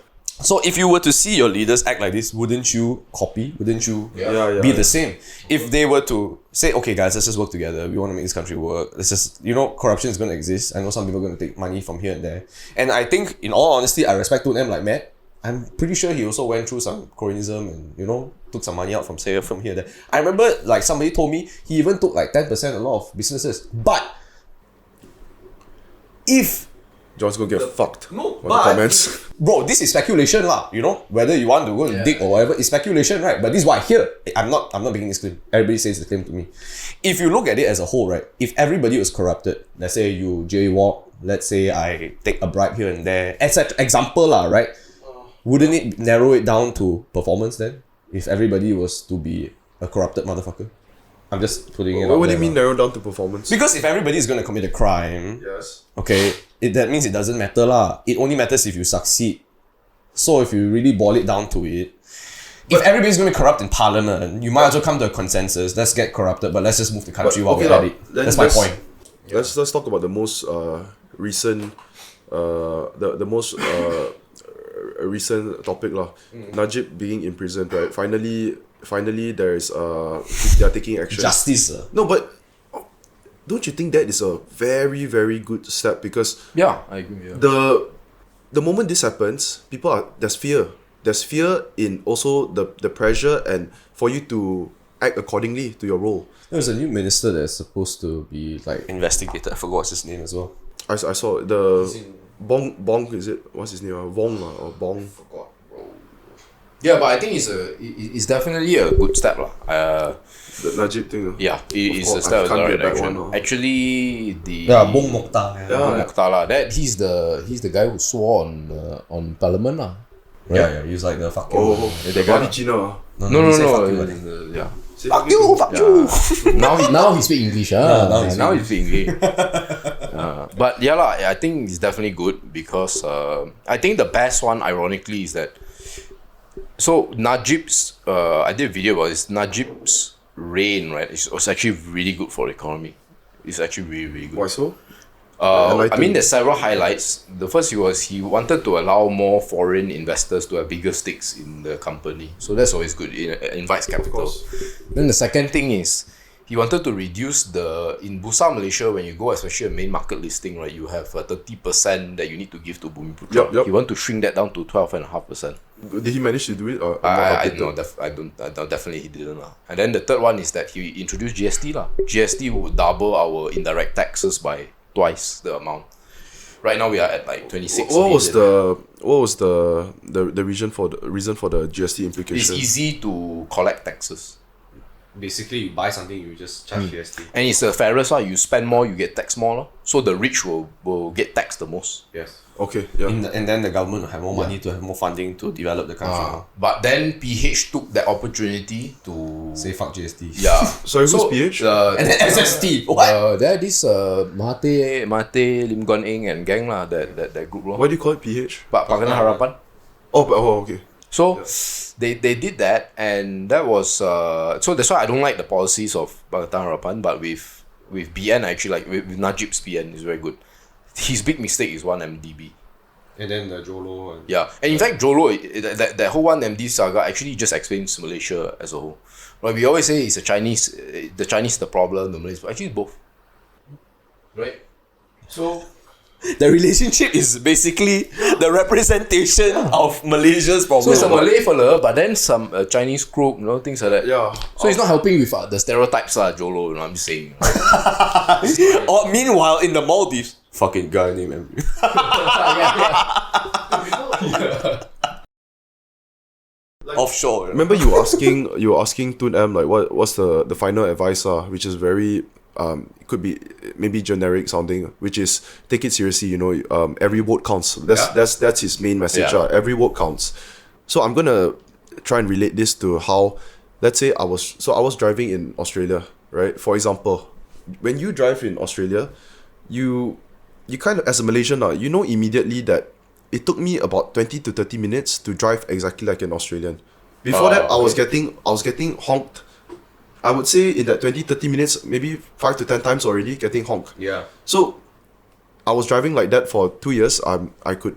So if you were to see your leaders act like this, wouldn't you copy? Wouldn't you be the same? If they were to say, okay guys, let's just work together. We want to make this country work. Let's just, corruption is going to exist. I know some people are going to take money from here and there. And I think, in all honesty, I respect to them like Matt. I'm pretty sure he also went through some cronyism and, took some money out from here and there. I remember like somebody told me he even took like 10% a lot of businesses. But if John's gonna get fucked. No, on the comments. Bro, this is speculation whether you want to go and dig or whatever, it's speculation, right? But this is what I hear. I'm not making this claim. Everybody says the claim to me. If you look at it as a whole, right, if everybody was corrupted, let's say you jaywalk, let's say I take a bribe here and there, etc. Example right? Wouldn't it narrow it down to performance then? If everybody was to be a corrupted motherfucker? I'm just putting it out What do there, you mean narrow down to performance? Because if everybody is going to commit a crime, Yes. okay, that means it doesn't matter It only matters if you succeed. So if you really boil it down to it, if everybody's going to be corrupt in parliament, you might as well come to a consensus. Let's get corrupted, but let's just move the country while we're at it. That's my point. Let's talk about the most recent recent topic Najib being imprisoned, right? Finally there is they are taking action. Justice. No, but don't you think that is a very, very good step? Because Yeah, I agree. Yeah. the moment this happens, there's fear. There's fear in also the pressure and for you to act accordingly to your role. There's a new minister that's supposed to be like investigated. I forgot what's his name as well. I saw the Bong, is it? What's his name? Wong or Bong? Forgot, bro. Yeah, but I think it's definitely a good step The Najib thing. Yeah, it's a course, step in the I can't right get that direction. one, Actually, the Bong Mokhtar. Bong Mokhtar that he's the guy who swore on parliament Yeah, he's like the fucking. The Bali China. No. Yeah. Fuck you. Now he speak English. Now he speak English. But I think it's definitely good because I think the best one, ironically, is that so Najib's I did a video about this. Najib's reign, right? It was actually really good for the economy. It's actually really, really good. Why so? I mean, there's several highlights. The first he wanted to allow more foreign investors to have bigger stakes in the company. So that's always good. It invites capital. Then the second thing is he wanted to reduce in Bursa Malaysia, when you go, especially a main market listing, right, you have 30% that you need to give to Bumiputera. Yep. He want to shrink that down to 12.5%. Did he manage to do it? Or I don't. Definitely he didn't And then the third one is that he introduced GST GST would double our indirect taxes by twice the amount. Right now we are at like 26. What was million. the reason for the GST It's implication? easy to collect taxes. Basically, you buy something, you just charge GST. And it's the fairest, you spend more, you get taxed more. So the rich will get taxed the most. Yes. Okay, yeah. And then the government will have more money to have more funding to develop the country. But then PH took that opportunity to Say fuck GST. Yeah. Sorry, who's PH? And then SST. What? There this Mahathir, Lim Guan Eng and gang lah, that group lor. Why do you call it PH? Pakatan Harapan. Okay. So they did that, and that was so that's why I don't like the policies of Pakatan Harapan, but with BN I actually like with Najib's BN is very good. His big mistake is 1MDB. And then the Jolo. And Yeah, and in fact Jolo, that whole 1MD saga actually just explains Malaysia as a whole. Like we always say it's the Chinese the problem, the Malays, but actually it's both. Right? So the relationship is basically the representation of Malaysia's problem. so it's a Malay fella, but then some Chinese crook, things like that. Yeah. So it's not helping with the stereotypes, Jolo. I'm just saying. Or meanwhile, in the Maldives, fucking guy named MJ. Offshore. Remember you were asking Tun M like what's the final advice which is very could be maybe generic sounding, which is take it seriously, every vote counts. That's his main message. Yeah. Every vote counts. So I'm gonna try and relate this to how, let's say I was driving in Australia, right? For example, when you drive in Australia, you kind of, as a Malaysian you know immediately that it took me about 20 to 30 minutes to drive exactly like an Australian. Before that, I was getting honked. I would say in that 20-30 minutes, maybe 5 to 10 times already getting honked. Yeah. So I was driving like that for 2 years. I could,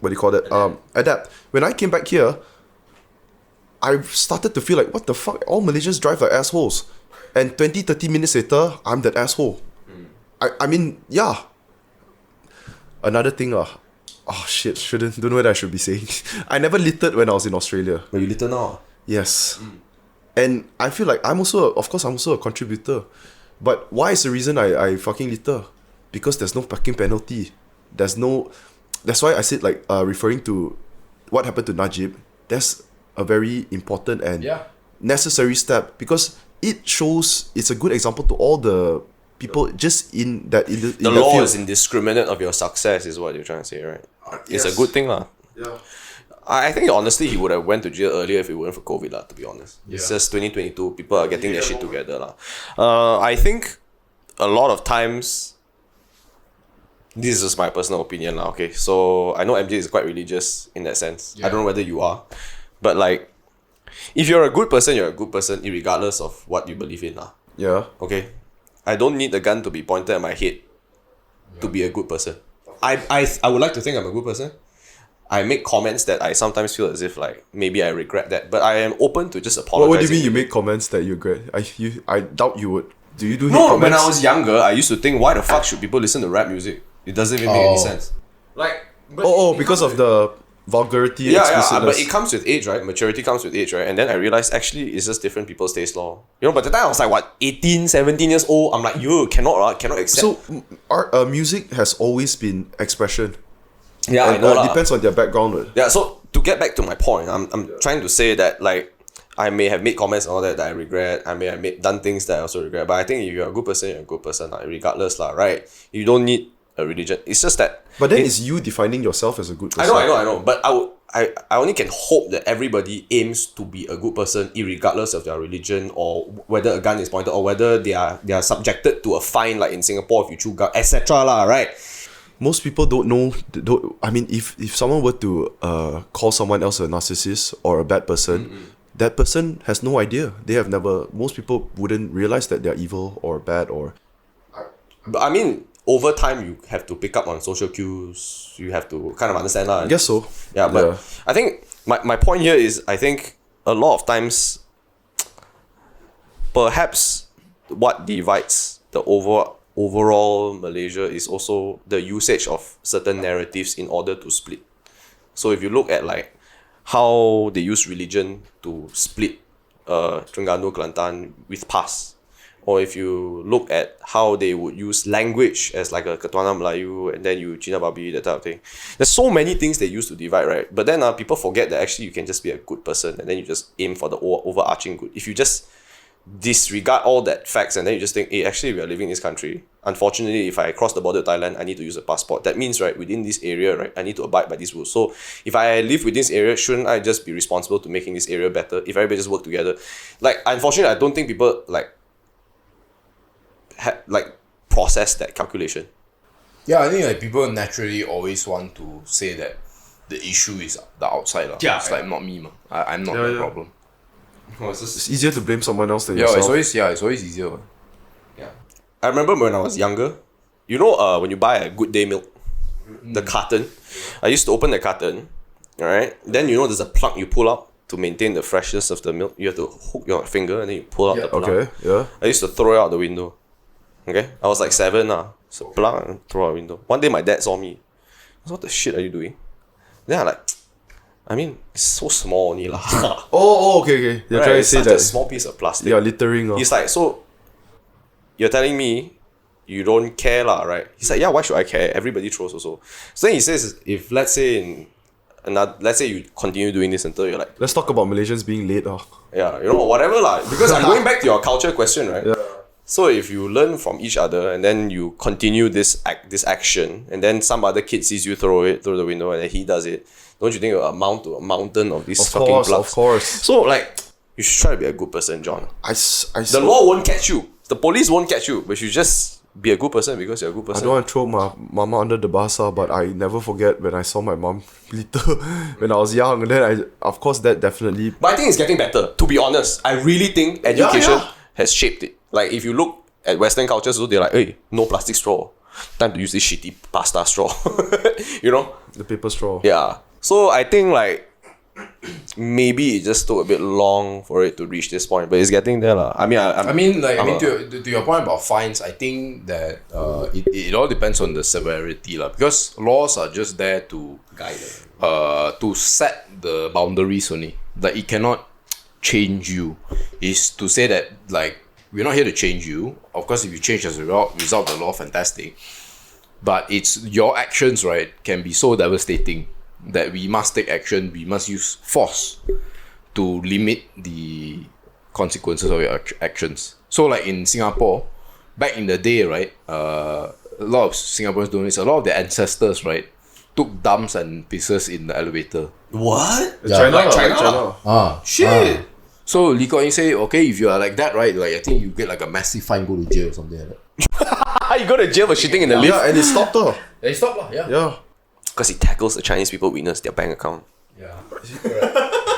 what do you call that? Adapt. When I came back here, I started to feel like, what the fuck? All Malaysians drive like assholes. And 20-30 minutes later, I'm that asshole. I mean, yeah. Another thing, oh shit, don't know what I should be saying. I never littered when I was in Australia. But you litter now. Yes. And I feel like I'm also a contributor. But why is the reason I fucking litter? Because there's no parking penalty. That's why I said like referring to what happened to Najib, that's a very important and necessary step, because it shows, it's a good example to all the people just in that in The law is indiscriminate of your success, is what you're trying to say, right? It's a good thing, lah. Yeah. I think honestly he would have went to jail earlier if it weren't for COVID, lah, to be honest. It's just 2022, people are getting their shit together, lah. I think a lot of times, this is just my personal opinion, lah, okay? So I know MJ is quite religious in that sense. I don't know whether you are. But like, if you're a good person, you're a good person irregardless of what you believe in, lah. Yeah. Okay? I don't need the gun to be pointed at my head to be a good person. I would like to think I'm a good person. I make comments that I sometimes feel as if like maybe I regret that, but I am open to just apologizing. What do you mean you make comments that you regret? I doubt you would. Do you do hate No, comments? when I was younger, I used to think, why the fuck should people listen to rap music? It doesn't even make any sense. Like, because of the vulgarity, but explicitness. it comes with age, right? Maturity comes with age, right? And then I realized actually it's just different people's taste law. But the time I was like, 18, 17 years old, I'm like, cannot accept. So, art, music has always been expression. Yeah, And, I know it depends on their background. Yeah, so to get back to my point, I'm trying to say that like I may have made comments and all that I regret. I may have done things that I also regret. But I think if you're a good person, you're a good person, regardless, right? You don't need a religion. It's just that. But then it's you defining yourself as a good person. I know. But I only can hope that everybody aims to be a good person, irregardless of their religion or whether a gun is pointed or whether they are subjected to a fine, like in Singapore if you chew gun, etc. right? Most people don't know. I mean, if someone were to call someone else a narcissist or a bad person, that person has no idea. They have never. Most people wouldn't realize that they're evil or bad or. But I mean, over time you have to pick up on social cues. You have to kind of understand that. I guess so. Yeah, but I think my point here is I think a lot of times, perhaps what divides the overall Malaysia is also the usage of certain narratives in order to split. So if you look at like how they use religion to split Terengganu, Kelantan with PAS, or if you look at how they would use language as like a Ketuana Melayu and then you Cina Babi, that type of thing. There's so many things they use to divide, right? But then people forget that actually you can just be a good person and then you just aim for the overarching good. If you just disregard all that facts and then you just think, hey, actually we are living in this country. Unfortunately, if I cross the border to Thailand, I need to use a passport. That means, right, within this area, right, I need to abide by these rules. So if I live within this area, shouldn't I just be responsible to making this area better? If everybody just work together, like unfortunately, I don't think people process that calculation. Yeah, I think like people naturally always want to say that the issue is the outside. Yeah, it's like not me. I'm not the problem. Oh, it's just It's easier to blame someone else than Yeah, yourself. it's always easier. yeah. I remember when I was younger, you know, when you buy a Good Day milk, the carton, I used to open the carton, alright? Then you know there's a plug you pull out to maintain the freshness of the milk. You have to hook your finger and then you pull out the plug. Okay, yeah. I used to throw it out the window. Okay? I was like 7 so plug and throw out the window. One day my dad saw me. I was, what the shit are you doing? Then it's so small only lah. Oh, okay. You're trying to It's say such a that small piece of plastic. you're littering. He's like, so you're telling me you don't care lah, right? He's like, yeah, why should I care? Everybody throws also. So then he says, if let's say let's say you continue doing this until you're like, Let's talk about Malaysians being late. yeah, you know, whatever lah. Because I'm going back to your culture question, right? Yeah. So if you learn from each other and then you continue this action and then some other kid sees you throw it through the window and then he does it, don't you think it will amount to a mountain of these fucking plugs? Of course. So like, you should try to be a good person, John. I The law won't catch you. The police won't catch you. But you just be a good person because you're a good I person. don't want to throw my mama under the bus, but I never forget when I saw my mom litter when I was young. And then of course, that definitely. But I think it's getting better. To be honest, I really think education has shaped it. Like if you look at Western cultures, so they're like, hey, no plastic straw. Time to use this shitty pasta straw. You know? The paper straw. Yeah. So I think like maybe it just took a bit long for it to reach this point, but it's getting there lah. I mean, To your point about fines, I think that it all depends on the severity lah. Because laws are just there to Guide it. to set the boundaries only. Like it cannot change you. Is to say that like we're not here to change you. Of course, if you change as a result of the law, fantastic. But it's your actions, right, can be so devastating that we must take action. We must use force to limit the consequences of your actions. So, like in Singapore, back in the day, right, a lot of Singaporeans don't know. A lot of their ancestors, right, took dumps and pisses in the elevator. What? China. Shit. So Lee Kuan Yew say, okay, if you are like that, right, like I think you get like a massive fine, go to jail or something like that. you go to jail for shitting in the lift. Yeah, and it stopped her. They stop lah, yeah. Yeah. Because it tackles the Chinese people weakness, their bank account. Yeah.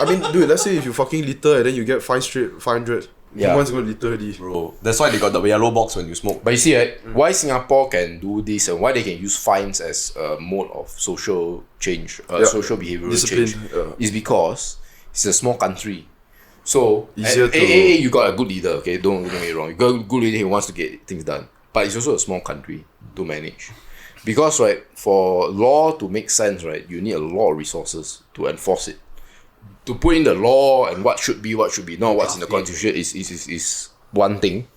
I mean, dude, let's say if you fucking litter and then you get fined straight 500. Yeah. Who wants to go litter already? Bro, that's why they got the yellow box when you smoke. But you see, right, why Singapore can do this and why they can use fines as a mode of social change, social behavioral Discipline, change, yeah. is because it's a small country. So, Easier to- you got a good leader, okay? Don't get me wrong. You got a good leader who wants to get things done. But it's also a small country to manage. Because, right, for law to make sense, right, you need a lot of resources to enforce it. To put in the law and what should be, not what's in the constitution is one thing.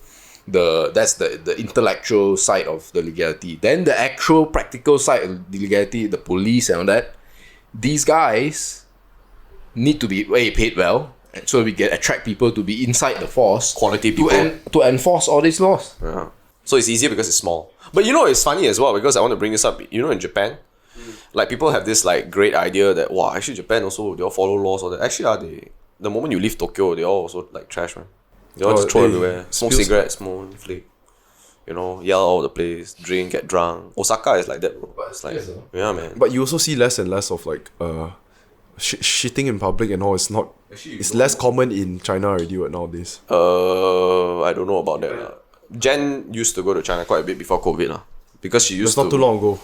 That's the intellectual side of the legality. Then the actual practical side of the legality, the police and all that, these guys need to be paid well. And so we can attract people to be inside the force. Quality people. To enforce all these laws. Yeah. So it's easier because it's small. But you know, it's funny as well because I want to bring this up. You know, in Japan, like people have this like great idea that wow, actually Japan also they all follow laws or that. Actually, the moment you leave Tokyo, they all also like trash, man. They all just throw everywhere. Smoke cigarettes, smoke, flick. You know, yell all over the place, drink, get drunk. Osaka is like that, bro. It's like, yeah, man. But you also see less and less of like shitting in public and all. It's less common in China already nowadays. I don't know about that. Jen used to go to China quite a bit before COVID lah. Because she used It's not too long ago.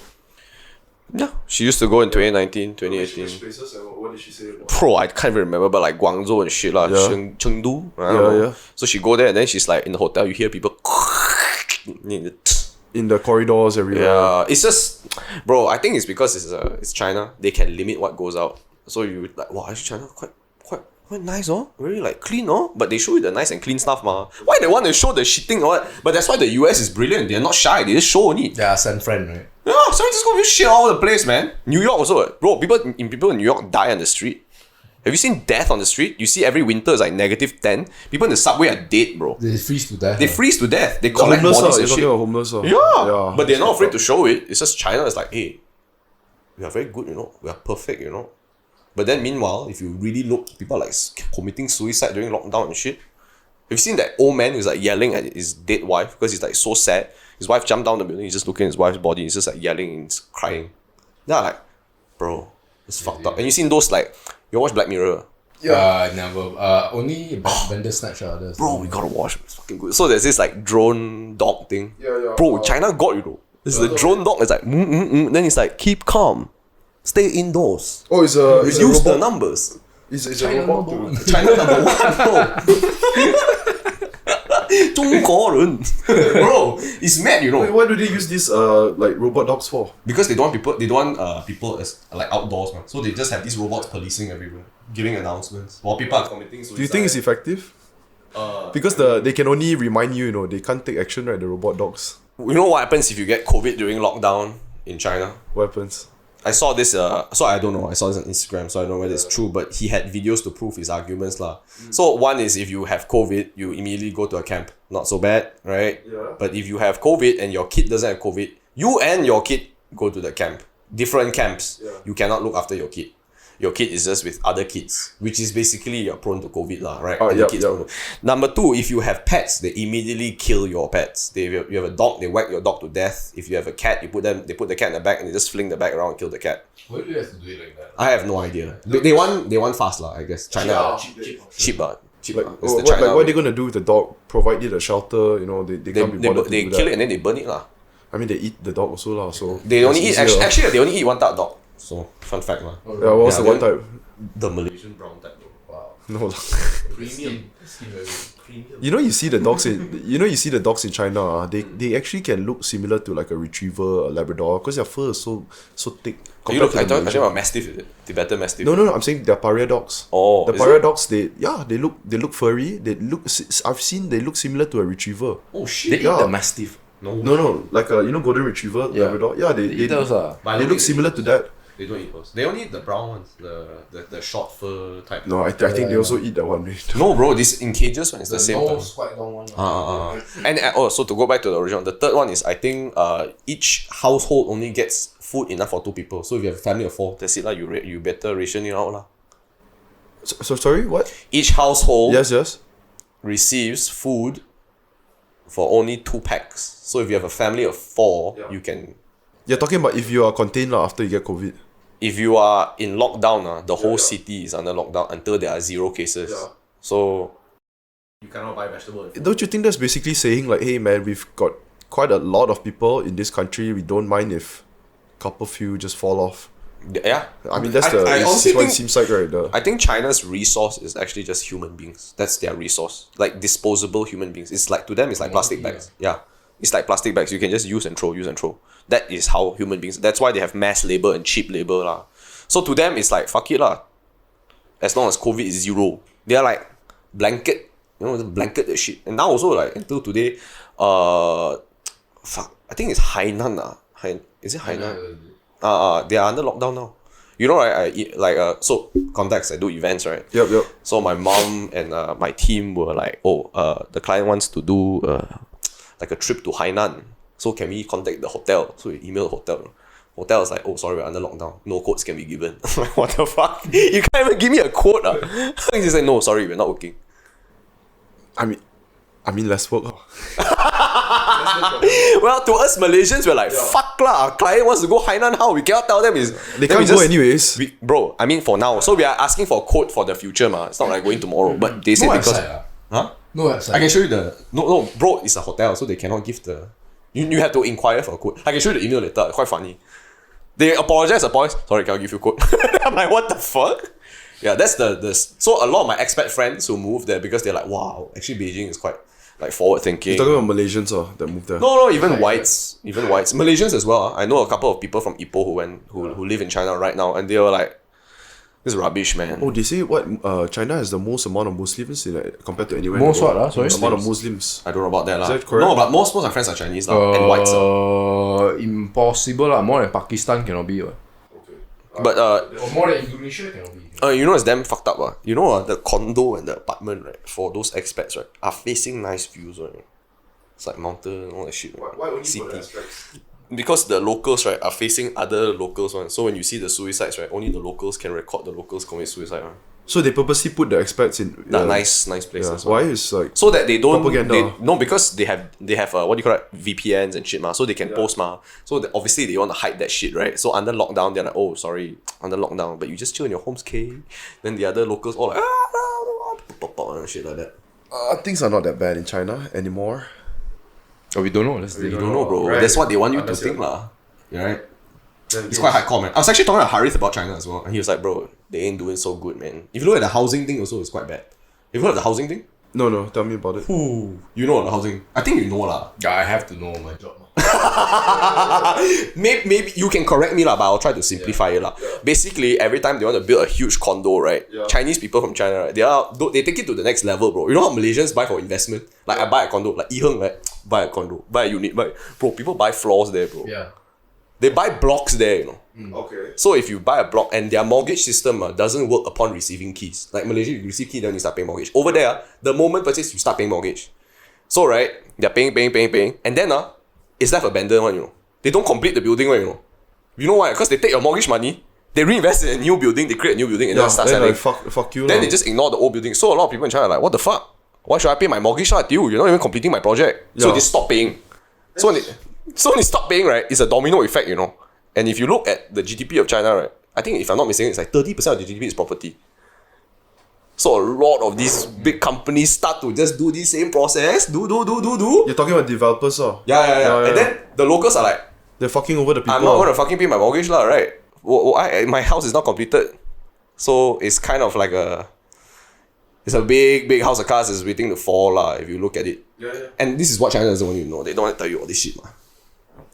Yeah, she used to go in 2019, 2018. Which places and what did she say about? Bro, I can't even remember, but like Guangzhou and shit lah, Yeah. Chengdu. I don't know. Yeah. So she go there and then she's like in the hotel, you hear people In the corridors everywhere. yeah, it's just, bro. I think it's because it's China. They can limit what goes out. So you like, wow, actually China quite Oh, nice, oh, very like clean, oh. But they show you the nice and clean stuff, ma. Why they want to show the shitting or what? But that's why the US is brilliant. They're not shy. They just show only. Yeah, San Fran, right? Yeah, San Francisco will shit all over the place, man. New York also, bro. People in New York die on the street. Have you seen death on the street? You see every winter is like -10. People in the subway are dead, bro. They freeze to death. They freeze to death. They collect Homeless, bodies you're and talking shit. about homeless. Yeah, but they're not afraid to show it. It's just China is like, hey, we are very good, you know. We are perfect, you know. But then meanwhile, if you really look, people are like committing suicide during lockdown and shit. Have you seen that old man who's like yelling at his dead wife because he's like so sad? His wife jumped down the building, he's just looking at his wife's body, he's just like yelling and crying. They're like, bro, it's fucked up. And you seen those like, you watch Black Mirror? Never. Only Bandersnatch. Bro, we gotta watch. It's fucking good. So there's this like drone dog thing. Bro, China got you though. This is the drone dog. It's like Then it's like keep calm, stay indoors. Oh, it's a Reduce the robot. numbers. It's a China robot. number one. China number one, bro. 中国人, bro, it's mad, you know. Wait, why do they use these like robot dogs for? Because they don't want people. They don't want people as like outdoors, man. So they just have these robots policing everywhere, giving announcements while people are committing suicide. Do you think it's effective? Because they can only remind you, you know, they can't take action, right? The robot dogs. You know what happens if you get COVID during lockdown in China? What happens? I saw this, so I don't know, I saw this on Instagram, so I don't know whether it's true, but he had videos to prove his arguments lah. So one is if you have COVID, you immediately go to a camp. Not so bad, right? Yeah. But if you have COVID and your kid doesn't have COVID, you and your kid go to the camp. Different camps. Yeah. You cannot look after your kid. Your kid is just with other kids, which is basically you're prone to COVID lah, right? Oh, And the yep, kids yep. prone to- Number two, if you have pets, they immediately kill your pets. You have a dog, they whack your dog to death. If you have a cat, they put the cat in the bag and they just fling the bag around and kill the cat. Why do you have to do it like that? I have no idea. They want fast lah, I guess. China cheap lah. Cheap Like, lah. It's the what, China like, what are way. they gonna do with the dog? Provide it a shelter, you know, they can't be bothered to They do kill that. it and then they burn it lah. I mean, they eat the dog also lah, so They only eat it's easier. actually they only eat one type of dog. So fun fact lah. Yeah, what was Yeah, the one then- type? The Malaysian brown type though. Wow. No lah. Premium. Skin very premium. You know, you see the dogs in China. They actually can look similar to like a retriever, a Labrador, because their fur is so thick. You look, I compared to the thought Malaysian. about Mastiff, is it? Tibetan Mastiff. No. I'm saying they're Paria dogs. Oh, the is Paria it? dogs, they look furry. I've seen they look similar to a retriever. Oh They shit. eat Yeah. the Mastiff. No, like a golden retriever, Yeah. Labrador. Yeah, They eat those But I they don't look think similar to that. They don't eat those. They only eat the brown ones, the short fur type. No, I think they also eat that one. No, bro, this in cages one is the same. No type. quite long one. And so to go back to the original, the third one is I think each household only gets food enough for 2 people. So if you have a family of 4, that's it lah. You better ration it out lah. So sorry, what? Each household Yes. receives food for only 2 packs. So if you have a family of 4, you can. You're talking about if you are contained lah after you get COVID. If you are in lockdown, the whole city is under lockdown until there are 0 cases. Yeah. So You cannot buy vegetables. Don't you think that's basically saying like, hey man, we've got quite a lot of people in this country. We don't mind if a couple few just fall off. yeah, I mean, that's I this honestly is what it think- seems like, right? I think China's resource is actually just human beings. That's their resource. Like disposable human beings. It's like to them it's like plastic bags. Yeah. It's like plastic bags. You can just use and throw. That is how human beings. That's why they have mass labor and cheap labor lah. So to them it's like fuck it lah. As long as COVID is 0. They are like blanket, blanket the shit. And now also like until today, fuck. I think it's Hainan lah. Is it Hainan? They are under lockdown now. You know, right? I eat like so context. I do events, right? Yep. So my mom and my team were like, the client wants to do like a trip to Hainan. So can we contact the hotel? So we email the hotel. Hotel is like, sorry, we're under lockdown. No quotes can be given. I'm like, what the fuck? You can't even give me a quote. He just said, no, sorry, we're not working. I mean, let's work. Well, to us Malaysians, we're like, fuck lah. Our client wants to go Hainan. How? We cannot tell them is They can't go anyways. Bro, I mean for now. So we are asking for a quote for the future, ma. It's not like going tomorrow. But they said No because website. huh? No website. I can show you the no, bro. It's a hotel, so they cannot give the. You have to inquire for a quote. I can show you the email later. Quite funny. They apologize. Sorry, can I give you a quote? I'm like, what the fuck? Yeah, that's the. So a lot of my expat friends who moved there because they're like, wow, actually Beijing is quite like forward thinking. You're talking about Malaysians that moved there. No, even whites, Malaysians as well. I know a couple of people from Ipoh who live in China right now, and they were like, This is rubbish, man. Oh, they say China has the most amount of Muslims compared to anywhere. Most in the world. what, sorry? Amount of Muslims. I don't know about that lah. that correct? No, but most of my friends are Chinese lah, and whites. Impossible lah. More than Pakistan cannot be. But Or more than Indonesia cannot be. you know it's damn fucked up. You know the condo and the apartment, right, for those expats, right, are facing nice views, right? It's like mountain and all that shit. Right? Why only City. for the aspects? Because the locals, right, are facing other locals one. So when you see the suicides, right, only the locals can record the locals commit suicide one. So they purposely put the expats in Nice places. Why is like So that they don't propaganda? No, because they have what do you call it, VPNs and shit, so they can post so obviously they want to hide that shit, right? So under lockdown they're like, oh sorry, under lockdown, but you just chill in your home's cave. Then the other locals all like and shit like that. things are not that bad in China anymore. Oh, we don't know. You don't know, bro. Right. That's what they want you to think lah. Yeah, right? It's quite hardcore, man. I was actually talking to Harith about China as well, and he was like, bro, they ain't doing so good, man. If you look at the housing thing also, it's quite bad. If you look at the housing thing, No, tell me about it. ooh, you know the housing. I think you know lah. Yeah, I have to know my job. Maybe you can correct me lah, but I'll try to simplify it lah. Basically, every time they want to build a huge condo, right? Chinese people from China, right? They take it to the next level, bro. You know how Malaysians buy for investment? Like I buy a condo, like Yiheng, right? Buy a condo, buy a unit, bro. People buy floors there, bro. Yeah. They buy blocks there, you know. Okay. So if you buy a block and their mortgage system doesn't work upon receiving keys. Like Malaysia, you receive key, then you start paying mortgage. Over there, the moment purchase, you start paying mortgage. So right, they're paying, and then it's left abandoned one, you know. They don't complete the building one, you know. You know why? Because they take your mortgage money, they reinvest in a new building, they create a new building, and then start selling. Like, fuck you. Then lah. they just ignore the old building. So a lot of people in China are like, what the fuck? Why should I pay my mortgage to you? You're not even completing my project. So Yeah. they stop paying. So when they stop paying, right, it's a domino effect, you know. And if you look at the GDP of China, right, I think if I'm not mistaken, it's like 30% of the GDP is property. So a lot of these big companies start to just do this same process, do. You're talking about developers, Yeah. And then the locals are like, they're fucking over the people. I'm not gonna fucking pay my mortgage lah, right? My house is not completed, so it's kind of like it's a big house of cards is waiting to fall lah. If you look at it, and this is what China doesn't want you to know. They don't want to tell you all this shit lah.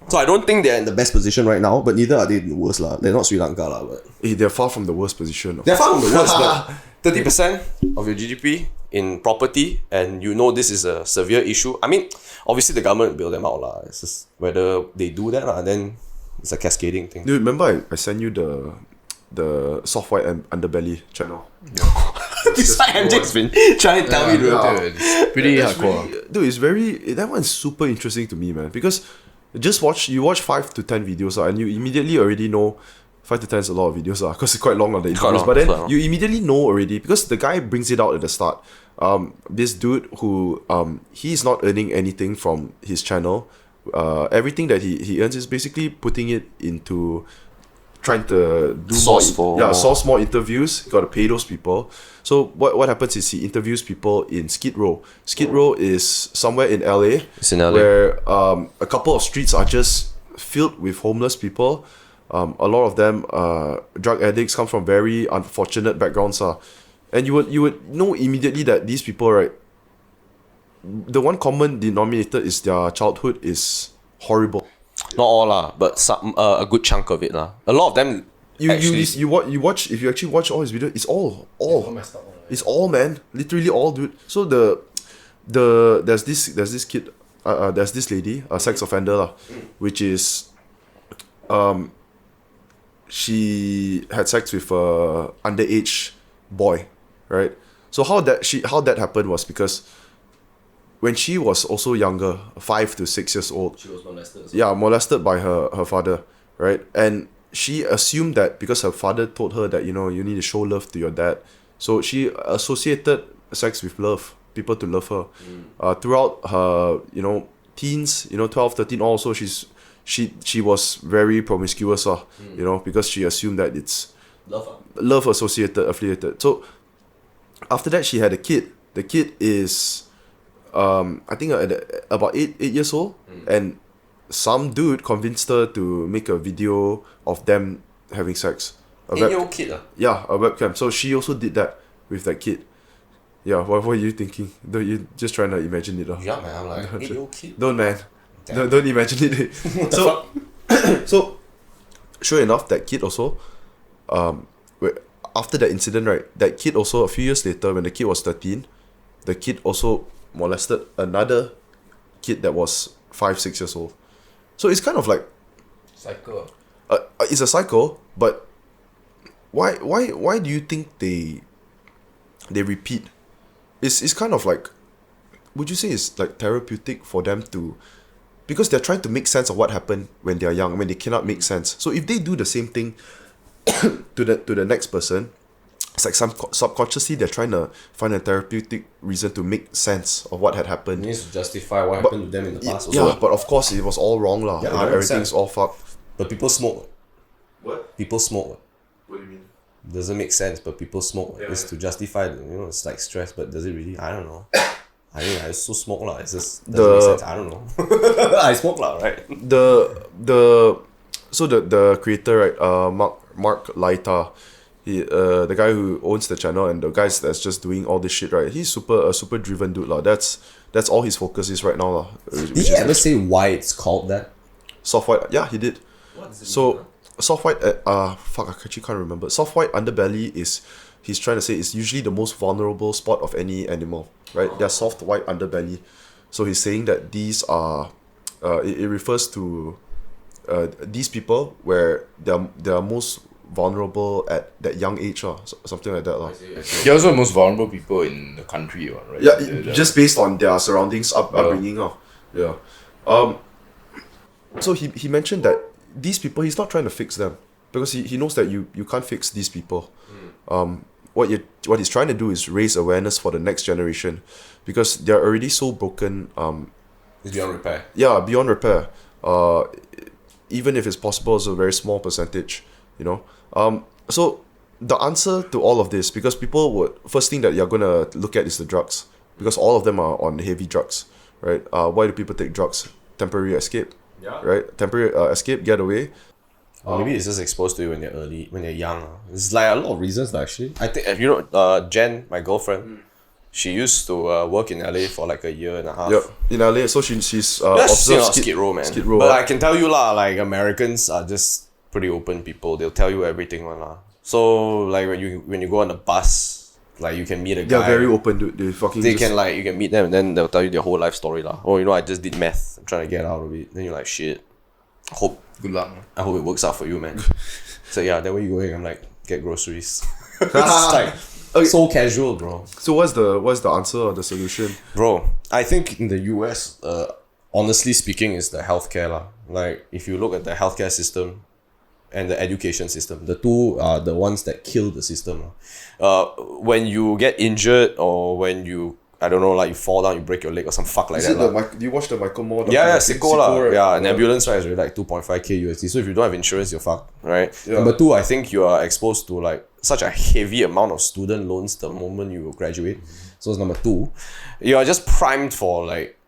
So I don't think they're in the best position right now, but neither are they in the worst lah. They're not Sri Lanka lah, but They're far from the worst position. they're far from the worst. But 30% of your GDP in property, and you know this is a severe issue. I mean, obviously the government will bail them out lah. It's just whether they do that lah, then it's a cascading thing. Dude, remember I sent you the soft white Underbelly channel. This MJ's been trying to tell me, dude. Dude, it's pretty hardcore. Dude, it's that one's super interesting to me, man, because you watch 5 to 10 videos and you immediately already know 5 to 10 is a lot of videos because it's quite long on the interviews, long, but then quite long. you immediately know already because the guy brings it out at the start. This dude who he's not earning anything from his channel. Everything that he earns is basically putting it into trying to do Source source more interviews. Got to pay those people. So what happens is he interviews people in Skid Row. Skid Row is somewhere in LA. It's in LA. Where a couple of streets are just filled with homeless people. A lot of them drug addicts, come from very unfortunate backgrounds. And you would know immediately that these people, right, the one common denominator is their childhood is horrible. Not all lah, but some a good chunk of it lah. A lot of them You watch if you actually watch all his videos, it's all it's all, man, literally all, dude. So there's this kid, there's this lady, a sex offender lah, which is she had sex with a underage boy, right? So how that happened was because when she was also younger, 5 to 6 years old, She was molested. yeah, molested by her father, right? And she assumed that because her father told her that, you need to show love to your dad, so she associated sex with love, people to love her. Throughout her teens, 12, 13, also she was very promiscuous, because she assumed that it's love affiliated. So after that, she had a kid. The kid is I think about 8 years old, and some dude convinced her to make a video of them having sex. 8-year-old kid lah. Yeah, a webcam. So she also did that with that kid. Yeah, what are you thinking? Don't you just trying to imagine it? Yeah, man. I'm like 8-year-old kid. Don't, man. Damn. Don't imagine it. So sure enough, that kid also, after that incident, right, that kid also, a few years later, when the kid was 13, the kid also molested another kid that was 5-6 years old. So it's kind of like Cycle. it's a cycle, but why do you think they repeat? It's kind of like, would you say it's like therapeutic for them to, because they're trying to make sense of what happened when they're young, when they cannot make sense. So if they do the same thing to the next person, it's like subconsciously they're trying to find a therapeutic reason to make sense of what had happened. It needs to justify what happened to them in the past. Yeah, Also. but of course it was all wrong lah. Yeah, You know, 100%. everything's all fucked. But people smoke. What? People smoke. What do you mean? Doesn't make sense, but people smoke. Yeah, It's yeah. to justify, it's like stress, but does it really? I don't know. I mean, I also smoke lah. It's just doesn't make sense. I don't know. I smoke lah, right? The creator, right, Mark Laita, he the guy who owns the channel and the guys that's just doing all this shit, right, he's a super driven dude lah. That's all his focus is right now lah. Did he ever say why it's called that? Soft white? Yeah, he did. So soft white, fuck, I actually can't remember. Soft white underbelly he's trying to say is usually the most vulnerable spot of any animal, right? They're soft white underbelly. So he's saying that these are, it refers to these people where they're most vulnerable at that young age, something like that. They're also the most vulnerable people in the country, right? Yeah, just based on their surroundings, upbringing. Yeah. So he mentioned that these people, he's not trying to fix them because he knows that you can't fix these people. What he's trying to do is raise awareness for the next generation because they're already so broken. It's beyond repair. Yeah, beyond repair. Even if it's possible, it's a very small percentage, you know. So the answer to all of this, because people would, first thing that you're gonna look at is the drugs, because all of them are on heavy drugs, right? Why do people take drugs? Temporary escape, right? Temporary escape, getaway. Or maybe it's just exposed to you when they're young. It's like a lot of reasons actually. I think Jen, my girlfriend, she used to work in LA for like a year and a half. Yep, in LA. So she's That's observed Skid Row, man. Skid Row, but ah. I can tell you lah, like Americans are just pretty open people. They'll tell you everything one lah. So like when you go on a bus, like you can meet a guy. They're very open, dude. They fucking. You can meet them and then they'll tell you their whole life story lah. Oh, I just did meth. I'm trying to get out of it. Then you're like, shit. Good luck. I hope it works out for you, man. So yeah, then where you going? I'm like, get groceries. It's like So casual, bro. So what's the answer or the solution? Bro, I think in the US, honestly speaking, is the healthcare lah. Like if you look at the healthcare system and the education system, the two are the ones that kill the system. When you get injured or when you, I don't know, like you fall down, you break your leg or some fuck like Is that. it lah. do you watch the Michael Moore? Yeah, Sicko lah. right? Yeah, an ambulance ride is really like 2.5k USD. So if you don't have insurance, you're fucked, right? Yeah. Number two, I think you are exposed to like such a heavy amount of student loans the moment you graduate. So it's number two. You are just primed for like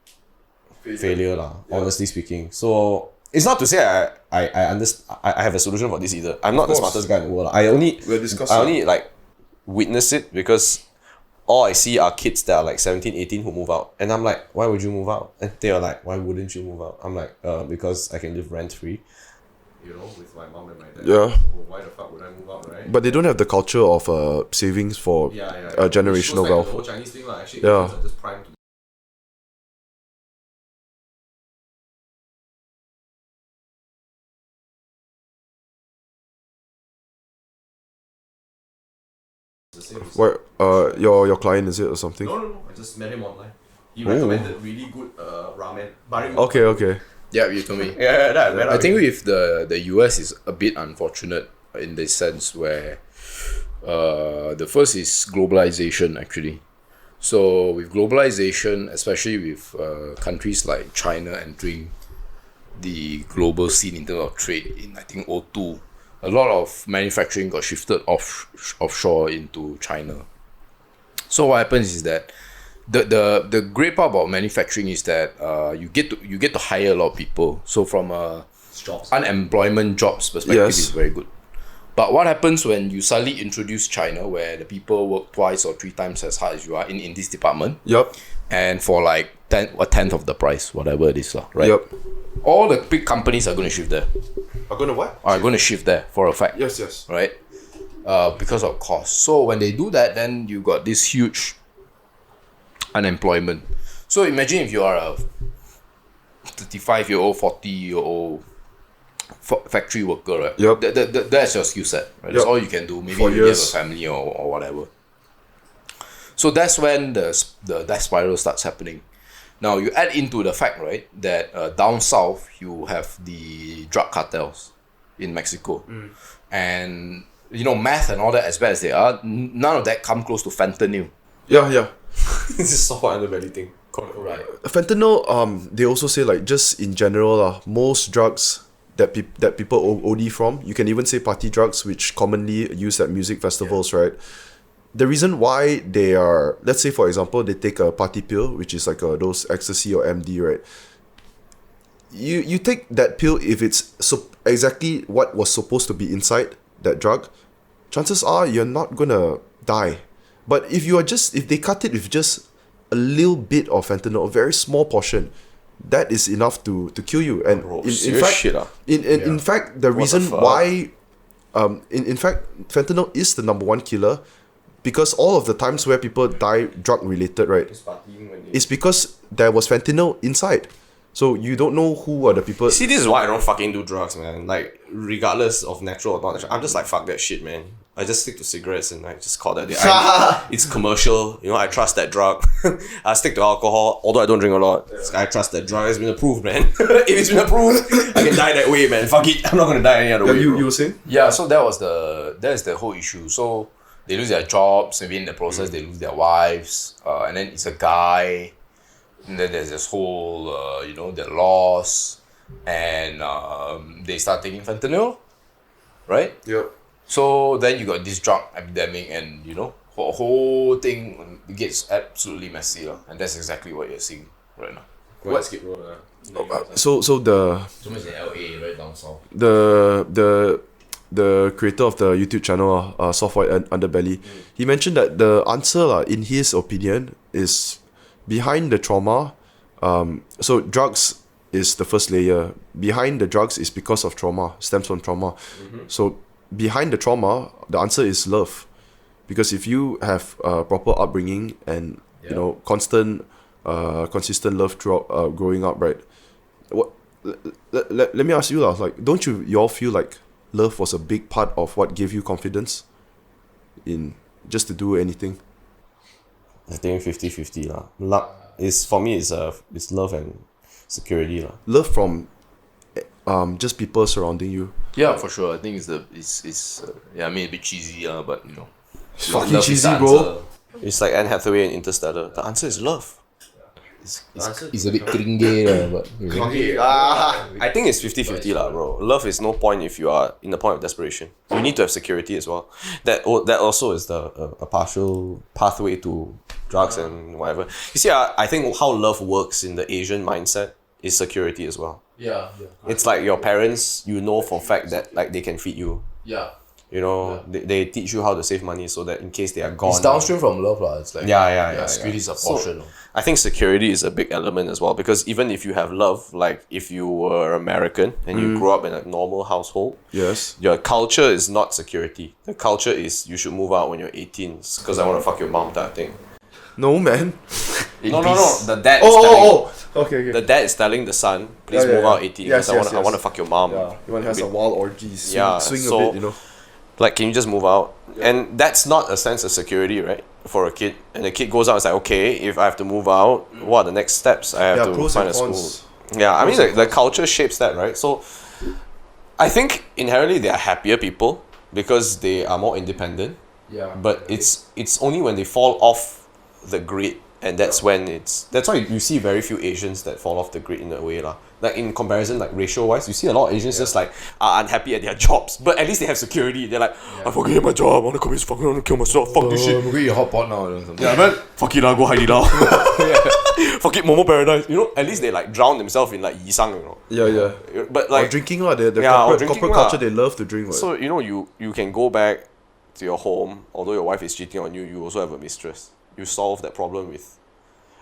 failure lah, honestly speaking. So it's not to say I understand. I have a solution for this either. I'm not the course. smartest guy in the world. I only like witness it because all I see are kids that are like 17, 18 who move out. And I'm like, why would you move out? And they are like, why wouldn't you move out? I'm like, because I can live rent free. With my mom and my dad. Yeah. So why the fuck would I move out, right? But they don't have the culture of savings for generational wealth. The whole Chinese thing, actually, Yeah. kids are just primed to. What your client, is it or something? No. I just met him online. He recommended really good ramen. Okay. Yeah, you told me. Yeah, I think with the US is a bit unfortunate in the sense where the first is globalization actually. So with globalization, especially with countries like China entering the global scene in terms of trade in I think 2002, a lot of manufacturing got shifted offshore into China. So what happens is that the great part about manufacturing is that you get to hire a lot of people. So from a unemployment jobs perspective, Yes. is very good. But what happens when you suddenly introduce China, where the people work twice or three times as hard as you are in this department, Yep. and for like a tenth of the price, whatever it is, right? Yep. All the big companies are going to shift there. Are gonna what? Are going to shift there for a fact. Yes. Right? because of cost. So when they do that, then you got this huge unemployment. So imagine if you are a 35-year-old, 40-year-old factory worker, right? Yep. That's your skill set, right? That's Yep. all you can do. Maybe For you have a years. family or whatever. So that's when the death spiral starts happening. Now you add into the fact, right, that down south you have the drug cartels in Mexico, and meth and all that, as bad as they are, none of that come close to fentanyl. Yeah. This is so underbelly thing. Right. Fentanyl, they also say like just in general, most drugs that people OD from, you can even say party drugs, which commonly used at music festivals, right? The reason why they are, let's say for example, they take a party pill, which is like those ecstasy or MD, right? You take that pill if it's exactly what was supposed to be inside that drug, chances are you're not gonna die. But if they cut it with just a little bit of fentanyl, a very small portion, that is enough to kill you. And Bro, in serious fact, shit, in fact, the reason fuck? why, in fact, fentanyl is the number one killer, because all of the times where people die drug related, right, is because there was fentanyl inside. So you don't know who are the people. See, this is why I don't fucking do drugs, man. Like, regardless of natural or not natural, I'm just like, fuck that shit, man. I just stick to cigarettes and I just call that day. It's commercial, I trust that drug. I stick to alcohol, although I don't drink a lot. I trust that drug. It's been approved, man. If it's been approved, I can die that way, man. Fuck it, I'm not gonna die any other way. You were saying? Yeah, so that's the whole issue. So they lose their jobs, maybe in the process they lose their wives, and then it's a guy, and then there's this whole their loss, and they start taking fentanyl, right? Yep. So then you got this drug epidemic, and the whole thing gets absolutely messy, and that's exactly what you're seeing right now. So the So much in LA, right down south. the creator of the YouTube channel, Soft White Underbelly, he mentioned that the answer, in his opinion, is behind the trauma. So drugs is the first layer. Behind the drugs is because of trauma, stems from trauma. So behind the trauma, the answer is love, because if you have proper upbringing and consistent love throughout growing up, right? Let me ask you, like, don't you all feel like love was a big part of what gave you confidence in just to do anything? I think 50-50 lah. Luck is, for me, it's love and security lah. Love from just people surrounding you. Yeah, for sure. I think it's I mean, a bit cheesy, but Fucking love is cheesy, the bro. answer. It's like Anne Hathaway in Interstellar. The answer is love. It's a bit cringy, but I think it's 50-50 lah, bro. Love is no point if you are in the point of desperation. You need to have security as well. That also is a partial pathway to drugs and whatever. You see, I think how love works in the Asian mindset is security as well. yeah. It's like your parents, for a fact that like they can feed you. Yeah. They teach you how to save money so that in case they are gone. It's downstream from love, lah. It's like security is a So, portion. I think security is a big element as well, because even if you have love, like if you were American and you grew up in a normal household, Yes. your culture is not security. The culture is you should move out when you're 18 because I want to fuck your mom type thing. No, man. No. The dad is telling, Okay. the dad is telling the son, please Yeah, move yeah. out 18 Yes, because yes, I want to yes. fuck your mom. Yeah. You want to have some wild orgies. Swing so- a bit, Like, can you just move out? And that's not a sense of security, right? For a kid. And the kid goes out and is like, okay, if I have to move out, what are the next steps? I have Yeah, to pros find and a cons. school. Yeah, I mean, the culture shapes that, right? So, I think inherently they are happier people because they are more independent. Yeah. But it's only when they fall off the grid, and that's when that's why you see very few Asians that fall off the grid in a way lah. Like in comparison, like ratio wise, you see a lot of Asians just like are unhappy at their jobs, but at least they have security. They're like, I fucking hate my job, I wanna commit, fucking wanna kill myself, fuck this shit. I'm going to hot pot now or something. Yeah, man. Fuck it lah, go Haidilao. Fuck it, Momo Paradise. At least they like drown themselves in like yisang, Yeah. But Or like, drinking, the Yeah, or corporate drinking culture, lah. they love to drink. so you can go back to your home, although your wife is cheating on you, you also have a mistress. You solve that problem with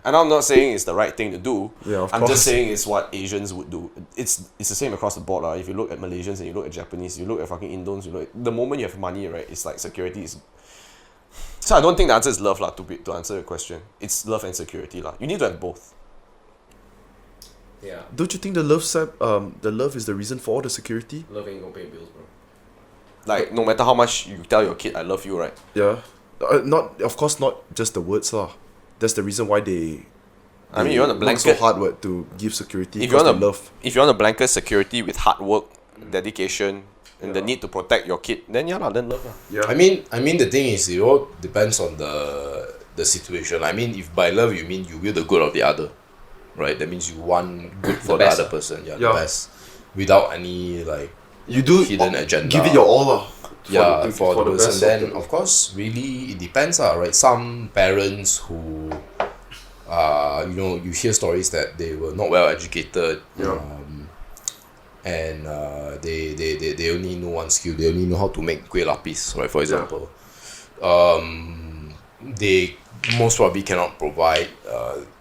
And I'm not saying it's the right thing to do. Yeah, of I'm course. just saying it's what Asians would do. It's the same across the board. If you look at Malaysians and you look at Japanese, you look at fucking Indons, you look at, the moment you have money, right, it's like security is. So I don't think the answer is love, to answer your question. It's love and security, You need to have both. Yeah. Don't you think the love is the reason for all the security? Love ain't gonna pay bills, bro. Like, no matter how much you tell your kid, I love you, right? Yeah. Not, of course, not just the words, lah. That's the reason why they. I mean, you want to work blanket. so hard to give security. If you because want they to love. if you want to blanket security with hard work, dedication, and the need to protect your kid, then then love. Yeah. I mean, the thing is, it all depends on the situation. I mean, if by love you mean you will the good of the other, right? That means you want good for the best, other person. Yeah, Yeah. the best, without any like you do hidden agenda. Give it your all, lah. For the person. best Then of the- of course, really it depends, right? Some parents who, you hear stories that they were not well educated, Yeah. and they only know one skill. They only know how to make kueh lapis, right? For example, they most probably cannot provide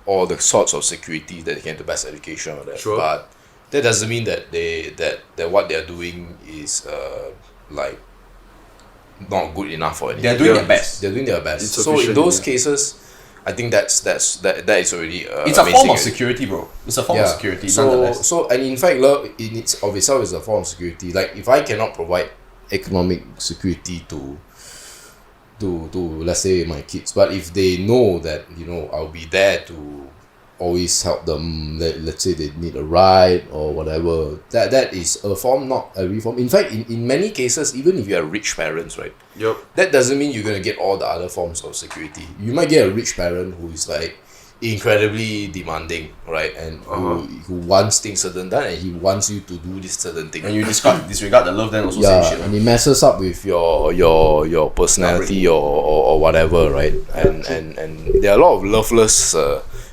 all the sorts of security that they can to best education or that. Sure. But that doesn't mean that that what they are doing is like not good enough for anything. They're doing Yeah. their best. They're doing their best. It's So in sufficient, those yeah. cases, I think that is already It's a form amazing of already. security, bro. It's a form of security, So nonetheless. and in fact, love in its of itself is a form of security. Like if I cannot provide economic security to let's say my kids, but if they know that I'll be there to always help them. Let's say they need a ride or whatever. That is a form, not every form. In fact, in many cases, even if you are rich parents, right, Yep. that doesn't mean you're gonna get all the other forms of security. You might get a rich parent who is like incredibly demanding, right, and who wants things certain done, and he wants you to do this certain thing. And you disregard the love, then also Yeah, say shit. and it messes up with your personality or whatever, right? And there are a lot of loveless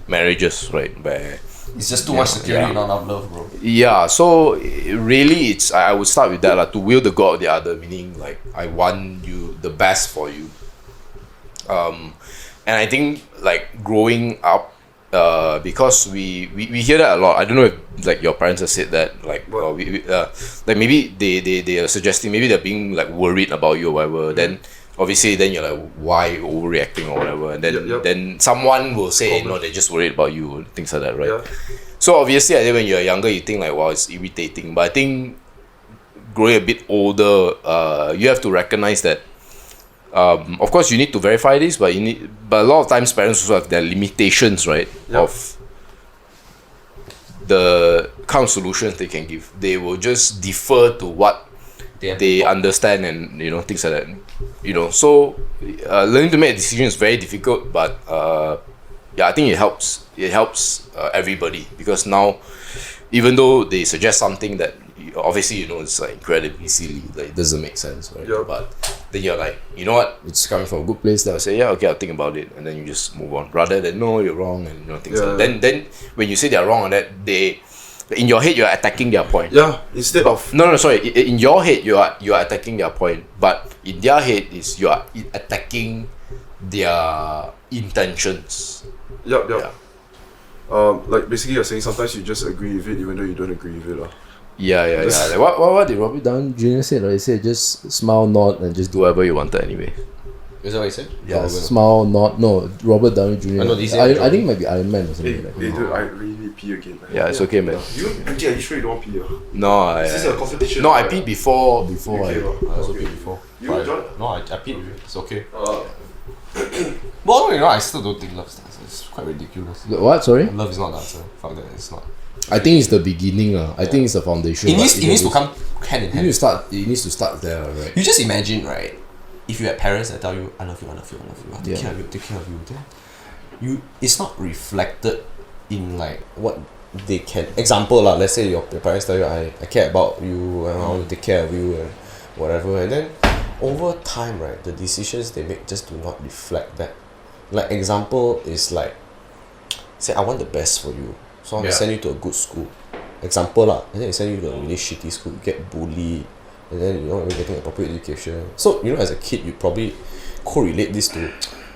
marriages, right, where It's just too much security, yeah. not enough love, bro. yeah, so really it's I would start with that, like, to will the God of the other, meaning like I want you the best for you. And I think like growing up, because we hear that a lot. I don't know if like your parents have said that, like like maybe they are suggesting, maybe they're being like worried about you or whatever. Then obviously then you're like, why overreacting or whatever, and then Yep. then someone will say, no, they're just worried about you, things like that, right? Yeah. So obviously, I think when you're younger, you think like, wow, it's irritating. But I think growing a bit older, you have to recognize that. Of course, you need to verify this, but a lot of times parents also have their limitations, right? Yeah. Of the kind of solutions they can give. They will just defer to what they understand, and things like that. So learning to make a decision is very difficult, but I think it helps. It helps everybody, because now, even though they suggest something that obviously it's like incredibly silly, like it doesn't make sense, right? Yeah. But then you're like, you know what? It's coming from a good place. Then I'll say, yeah, okay, I'll think about it, and then you just move on. Rather than no, you're wrong, and things like that. Then when you say they're wrong on that, in your head you're attacking their point. Yeah. Instead of No, sorry. In your head, you are attacking their point, but in their head is you are attacking their intentions. Yep. Yeah. Like basically you're saying sometimes you just agree with it even though you don't agree with it, lah. Yeah. Like, what did Robert Downey Jr. say? Like, he said just smile, nod, and just do whatever you wanted anyway. Is that what he said? Yeah, smile, nod. No, Robert Downey Jr. I know, these are I think it might be Iron Man or Hey, something like that. dude, I really need pee again. Yeah, it's okay, man. You, MJ, are you sure you don't want pee? No, Is this a competition? no, I peed before Okay, I. I also peed before. You, John? No, I peed with it. It's okay. Well, I still don't think love's the answer. It's quite ridiculous. What? Sorry? Love is not the answer. Fuck that, it's not. I think it's the beginning. I think it's the foundation. It but needs to come hand in It hand. needs to start there, right? You just imagine, right? If you had parents that tell you, I love you, I love you, I love you, I'll take care of you, take care of you, then it's not reflected in like what they can. Example, let's say your parents tell you, I care about you and I want to take care of you and whatever, and then over time, right, the decisions they make just do not reflect that. Like example is like, say I want the best for you, so I'm gonna send you to a good school. Example and then they send you to a really shitty school, you get bullied, and then you're not even getting appropriate education. So as a kid you probably correlate this to,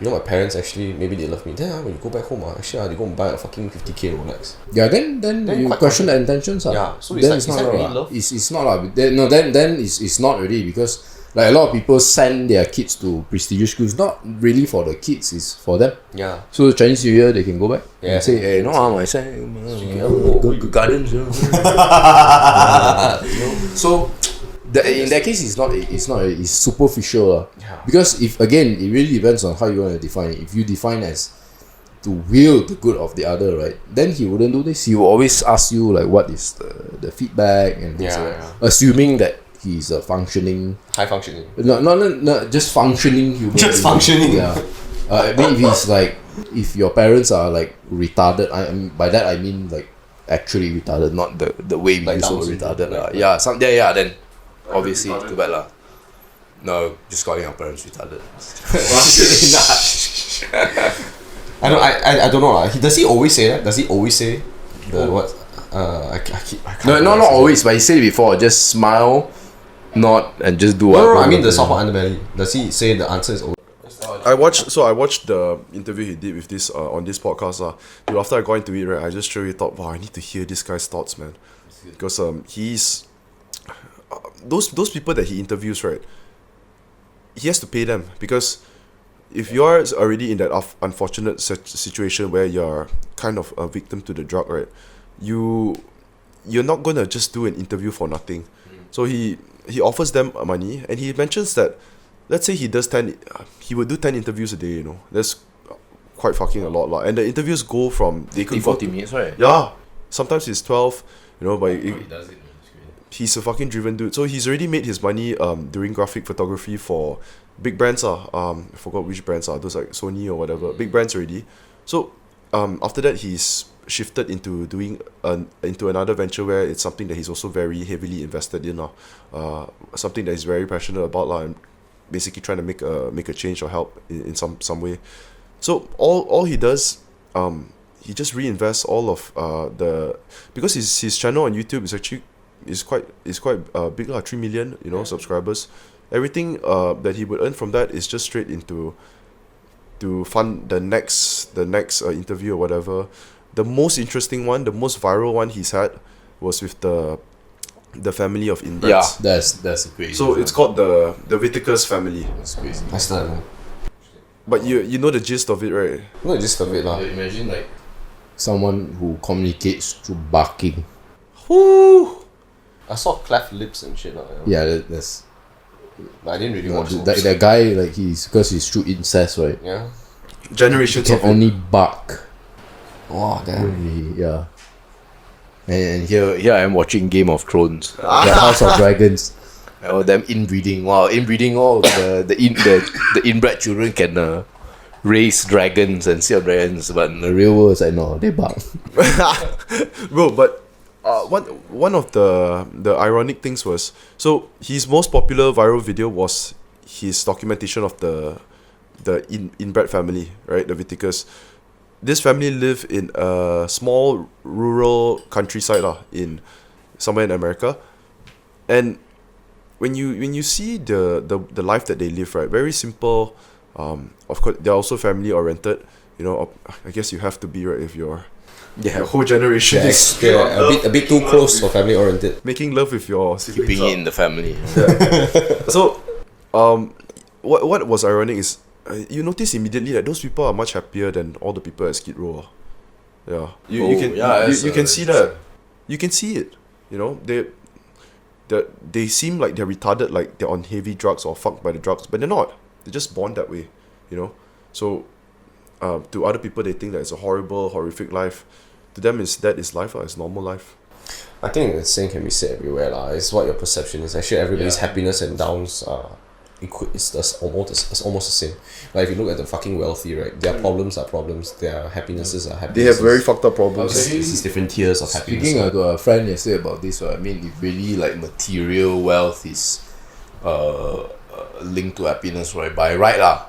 You know, my parents actually, maybe they love me. Then when you go back home, actually they go and buy a fucking 50k Rolex. Yeah, then you quite question the intentions. Yeah, so then it's like really love? It's not lah. Then it's not really, because like a lot of people send their kids to prestigious schools, not really for the kids, it's for them. Yeah. So Chinese New Year they can go back Yeah. and say, hey, my son, go gardens. So in that case, it's superficial. Yeah. Because if again, it really depends on how you want to define it. If you define as to will the good of the other, right, then he wouldn't do this. He will always ask you like what is the feedback and things like that. Assuming that he's a functioning, High functioning. not just functioning human. Just being. functioning. Yeah. I mean, if he's like, if your parents are like retarded, by that I mean like actually retarded, not the way we Like use Down the syndrome. retarded. Yeah, then obviously too bad lah. No, just calling our parents retarded. I don't know lah. Does he always say that? Does he always say the what? I can't No, not always, but he said it before. Just smile, nod, and just do what. No, I mean the soft underbelly. Does he say the answer is always? I watched the interview he did with this on this podcast Dude, after I got into it, right, I just really thought, wow, I need to hear this guy's thoughts, man, because he's those people that he interviews, right, he has to pay them, because if you are already in that unfortunate situation where you're kind of a victim to the drug, right, you're not gonna just do an interview for nothing. So he offers them money, and he mentions that, let's say he would do 10 interviews a day, you know. That's quite fucking a lot. And the interviews go from... They could 40 minutes, right? Yeah. Sometimes it's 12, you know, but He does it, man. It's great. he's a fucking driven dude. So he's already made his money doing graphic photography for big brands. I forgot which brands are. Those like Sony or whatever. Big brands already. So after that, he's shifted into doing into another venture where it's something that he's also very heavily invested in. Something that he's very passionate about. And basically trying to make a change or help in some way. So all he does, he just reinvests all of because his channel on YouTube is quite big, 3 million, you know, subscribers. Everything that he would earn from that is just straight into to fund the next interview or whatever. The most interesting one, the most viral one he's had was with the family of inbreds. Yeah, that's crazy. So it's called the Whitakers family. That's crazy. I still don't know. But you know the gist of it, right? Not just of it lah. Imagine like Someone who communicates through barking. Whoo! I saw cleft lips and shit lah. Yeah, that's But I didn't really watch it. that guy, like because he's through incest, right? Yeah. Generations Can of it. only bark. Wow, damn. Really, yeah. And here I am watching Game of Thrones, the House of Dragons. Oh, them inbreeding! Wow, inbreeding! Oh, the inbred children can raise dragons and seal dragons, but in the real world, it's like no, they bark. Bro, but one of the ironic things was, so his most popular viral video was his documentation of the inbred family, right? The Whitakers. This family live in a small rural countryside in somewhere in America, and when you see the life that they live, right, very simple. Of course, they're also family oriented. You know, I guess you have to be, right, if your whole generation is A bit too close for family oriented. making love with your siblings. Keeping in the family. So, what was ironic is you notice immediately that those people are much happier than all the people at Skid Row. Yeah, you can see that. You can see it. You know, they seem like they're retarded, like they're on heavy drugs or fucked by the drugs, but they're not. They're just born that way. You know, so to other people they think that it's a horrible, horrific life. To them, that is life. It's normal life. I think the same can be said everywhere lah. It's what your perception is. Actually, everybody's happiness and downs are it's almost the same. Like if you look at the fucking wealthy, right, their problems are problems, their happinesses are happinesses. They have very fucked up problems. This is different tiers of happiness. Speaking to a friend yesterday about this, I mean, if really like material wealth is linked to happiness, right? By right lah,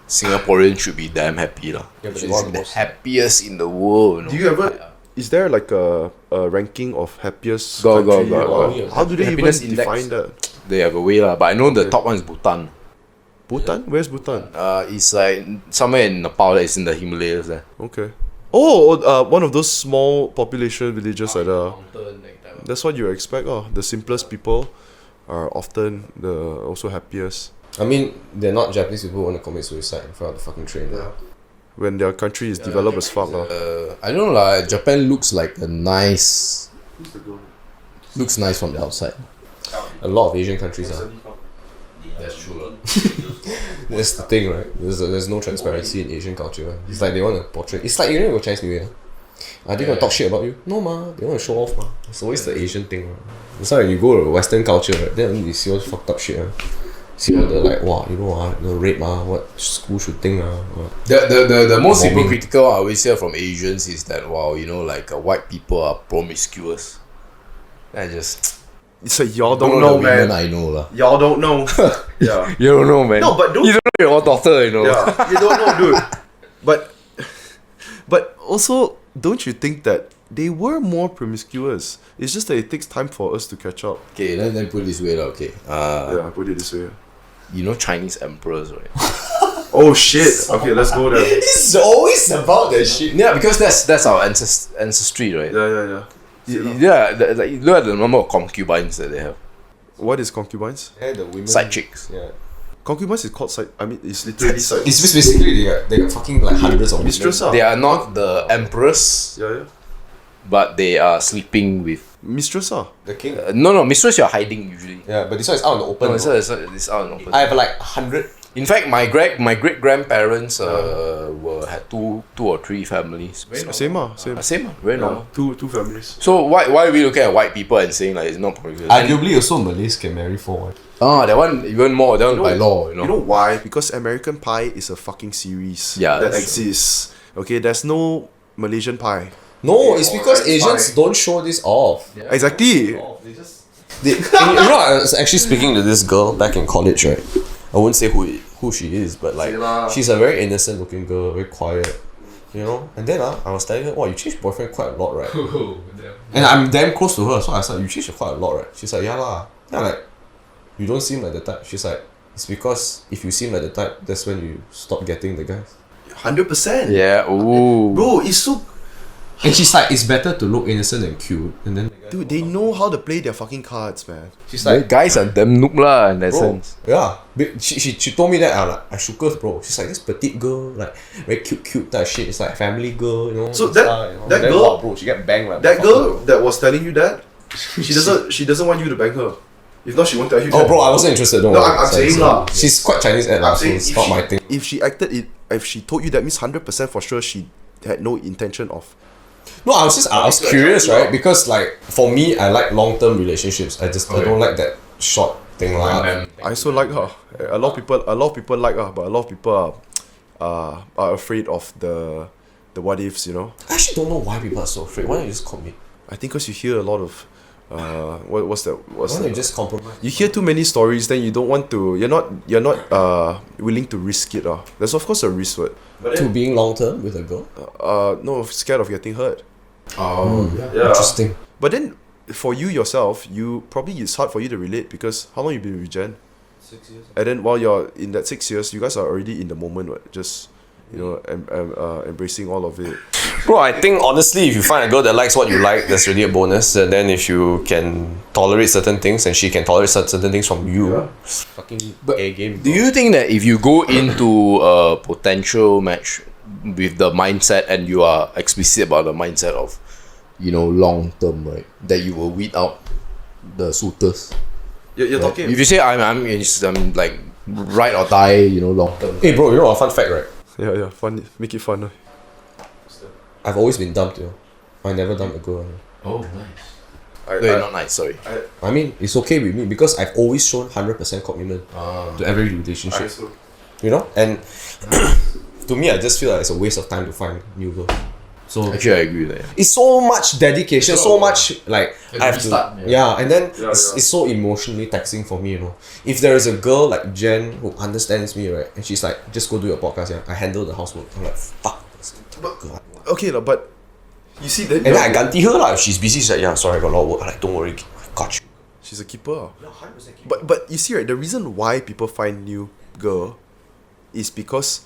Singaporeans should be damn happy lah. Yeah, but Should it's be the the most- happiest in the world. Do you ever? Is there like a ranking of happiest Go. country? How do they even Happiness index. define that? They have a way lah, but I know the top one is Bhutan. Bhutan? Where's Bhutan? It's like somewhere in Nepal. It's in the Himalayas there. Okay. Oh, one of those small population villages like that. That's what you expect. The simplest people are often the also happiest. I mean, they're not Japanese people who want to commit suicide in front of the fucking train. Yeah. When their country is developed as fuck. I don't know lah. Japan looks like a nice. Looks nice from the outside. A lot of Asian countries are. That's true. That's the thing, right? There's no transparency in Asian culture. It's like they want to portray. It's like, you know, Chinese New Year. Are they gonna talk shit about you? No ma, they want to show off ma. It's always the Asian thing. It's like when you go to Western culture, right? Then you see all this fucked up shit. See all the like, wow, you know, the rape what school should think. The most Bombing. hypocritical I always hear from Asians is that, wow, you know, like white people are promiscuous. I just It's like y'all don't don't know, the women man. I know lah. Y'all don't know. Yeah. You don't know, man. No, but don't. You don't know your daughter, you know. Yeah, you don't know, dude. But also, don't you think that they were more promiscuous? It's just that it takes time for us to catch up. Okay, let me put it this way lah. Okay, Yeah, put it this way. you know Chinese emperors, right? Oh shit. Okay, let's go there. It's always about that shit. Yeah, because that's our ancestry, right? Yeah. Yeah, like you look at the number of concubines that they have. What is concubines? Yeah, the women. Side chicks. Yeah. Concubines is called side. I mean, it's literally side. It's just basically they got fucking like hundreds of Mistress. women. They are not the empress, Yeah. but they are sleeping with. Mistress. The king. No, mistress, you're hiding usually. Yeah, but this one is out in the open. No, bro. it's out in open. I have like 100. In fact, my great grandparents had two or three families. Same. Same, very normal. Two families. So why are we looking at white people and saying like it's not promiscuous? Arguably, also Malays can marry four. That one even more. That one by law, you know. You know why? Because American Pie is a fucking series. Yeah, that that's exists. Okay, there's no Malaysian Pie. No, it's because Asians don't show this off. Exactly. You know, I was actually speaking to this girl back in college, right? I won't say who she is, but like she's a very innocent looking girl, very quiet, you know. And then I was telling her, "Wow, you changed boyfriend quite a lot, right?" And I'm damn close to her, so I said, "You changed quite a lot, right?" She's like, "Yeah lah." Then I'm like, "You don't seem like the type." She's like, "It's because if you seem like the type, that's when you stop getting the guys." 100%. Yeah. Ooh. Bro, it's so. And she's like, "It's better to look innocent than cute." And then, Dude, they know how to play their fucking cards, man. she's Like, like, guys are damn noob lah in that "Bro, sense. yeah." She told me that I shook her, bro. She's like this petite girl, like very cute type shit. It's like family girl, you know. So and that- stuff, you know. that Then girl- what, bro, she get banged like That girl that was telling you that, she doesn't want you to bang her. If not, she won't tell you. Oh, that. bro, I wasn't interested. Don't No, worry. I'm saying lah. She's quite Chinese at I'm so saying it's if not she- my thing. If she acted it, if she told you that, means 100% for sure she had no intention of. No, I was curious, right? Because like for me, I like long term relationships. I don't like that short thing lah. I also like her. A lot of people like her, but a lot of people are afraid of the what ifs, you know. I actually don't know why people are so afraid. Why don't you just commit? I think because you hear a lot of what's that? Why don't you just compromise? You hear too many stories, then you don't want to. You're not willing to risk it. There's of course a risk word. To being long term with a girl? No, scared of getting hurt. Oh, Interesting. But then for you yourself, it's hard for you to relate because how long you been with Jen? 6 years. And then while you're in that 6 years, you guys are already in the moment, what? Just embracing all of it. Bro, I think honestly, if you find a girl that likes what you like, that's really a bonus. And then if you can tolerate certain things and she can tolerate certain things from you, Fucking A game. do you think that if you go into a potential match with the mindset and you are explicit about the mindset of, you know, long term, right, that you will weed out the suitors? You're talking. If you say I'm like ride or die, you know, long term. Hey bro, you know a fun fact, right? Yeah, fun. Make it fun. I've always been dumped, you know. I never dumped a girl. Oh, nice. Wait, not nice. Sorry. I mean, it's okay with me because I've always shown 100% commitment to every relationship. You know? And to me, I just feel like it's a waste of time to find new girl. So Actually, I agree with that. it's so much dedication, so much like I have to, restart, and then it's so emotionally taxing for me, you know. If there is a girl like Jen who understands me, right, and she's like, just go do your podcast, I handle the housework. I'm like, fuck this girl. Okay, but you see that. And then I ganti her lah. If she's busy, she's like, yeah, sorry, I got a lot of work. I'm like, don't worry, I got you. She's a keeper. But you see, right, the reason why people find new girl is because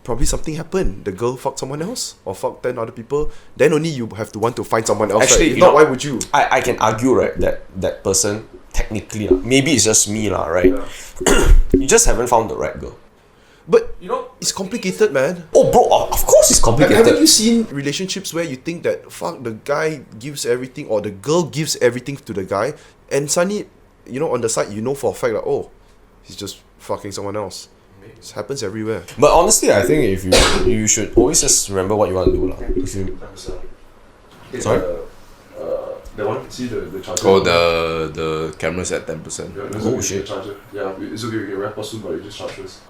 probably something happened. The girl fucked someone else or fucked 10 other people. Then only you have to want to find someone else. Actually, right? If you not, know, why would you? I can argue, right, that person, technically, maybe it's just me, right? You just haven't found the right girl. But you know, it's complicated, man. Oh, bro, of course it's complicated. Haven't you seen relationships where you think that fuck the guy gives everything or the girl gives everything to the guy, and suddenly, you know, on the side you know for a fact that he's just fucking someone else. It happens everywhere. But honestly, I think if you should always just remember what you want to do, lah. If you sorry. The one, see the charger. Oh, the camera's at 10%. Oh shit. Yeah, it's okay. We can wrap up soon, but you just charge first.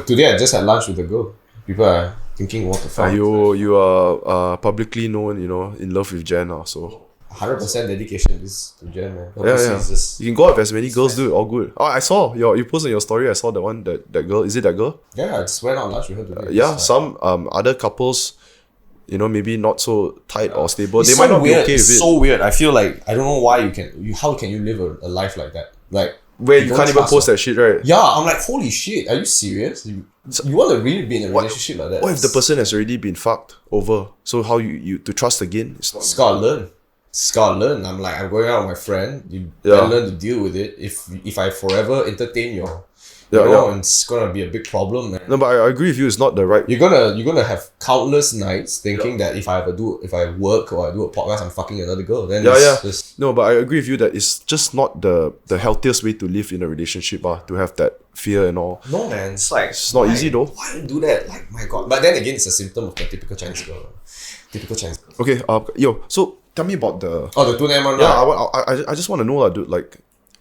Today I just had lunch with a girl. People are thinking, what the fuck? You are publicly known, you know, in love with Jen, so 100% dedication is to Jen, man. yeah. It's just, You can go out with as many girls, dude. All good. Oh, I saw you posted on your story. I saw that one. That girl. Is it that girl? yeah, I just went out lunch with her today. Yeah. It's Some other couples, you know, maybe not so tight or stable. It's They might so not weird. be okay It's with it. so weird. I feel like I don't know why how can you live a life like that? Like, Where you don't can't even trust post her. that shit, right? Yeah, I'm like, holy shit, are you serious? You want to really be in a relationship like that? What if the person has already been fucked over? So how you to trust again? It's not. It's gotta learn. It's gotta learn. I'm like, I'm going out with my friend. You Yeah. better learn to deal with it. If I forever entertain you Yeah, know, yeah. and it's gonna be a big problem, man. No, but I agree with you. It's not the right. You're gonna have countless nights thinking that if I work or I do a podcast, I'm fucking another girl. Then Yeah, it's yeah. just No, but I agree with you that it's just not the healthiest way to live in a relationship, to have that fear and all. no, man. it's like It's not easy though. Why do that? Like, my god. But then again, it's a symptom of the typical Chinese girl. Typical Chinese girl. Okay, so tell me about the. Oh, the 2 one, Yeah, right? I just want to know, dude. Like,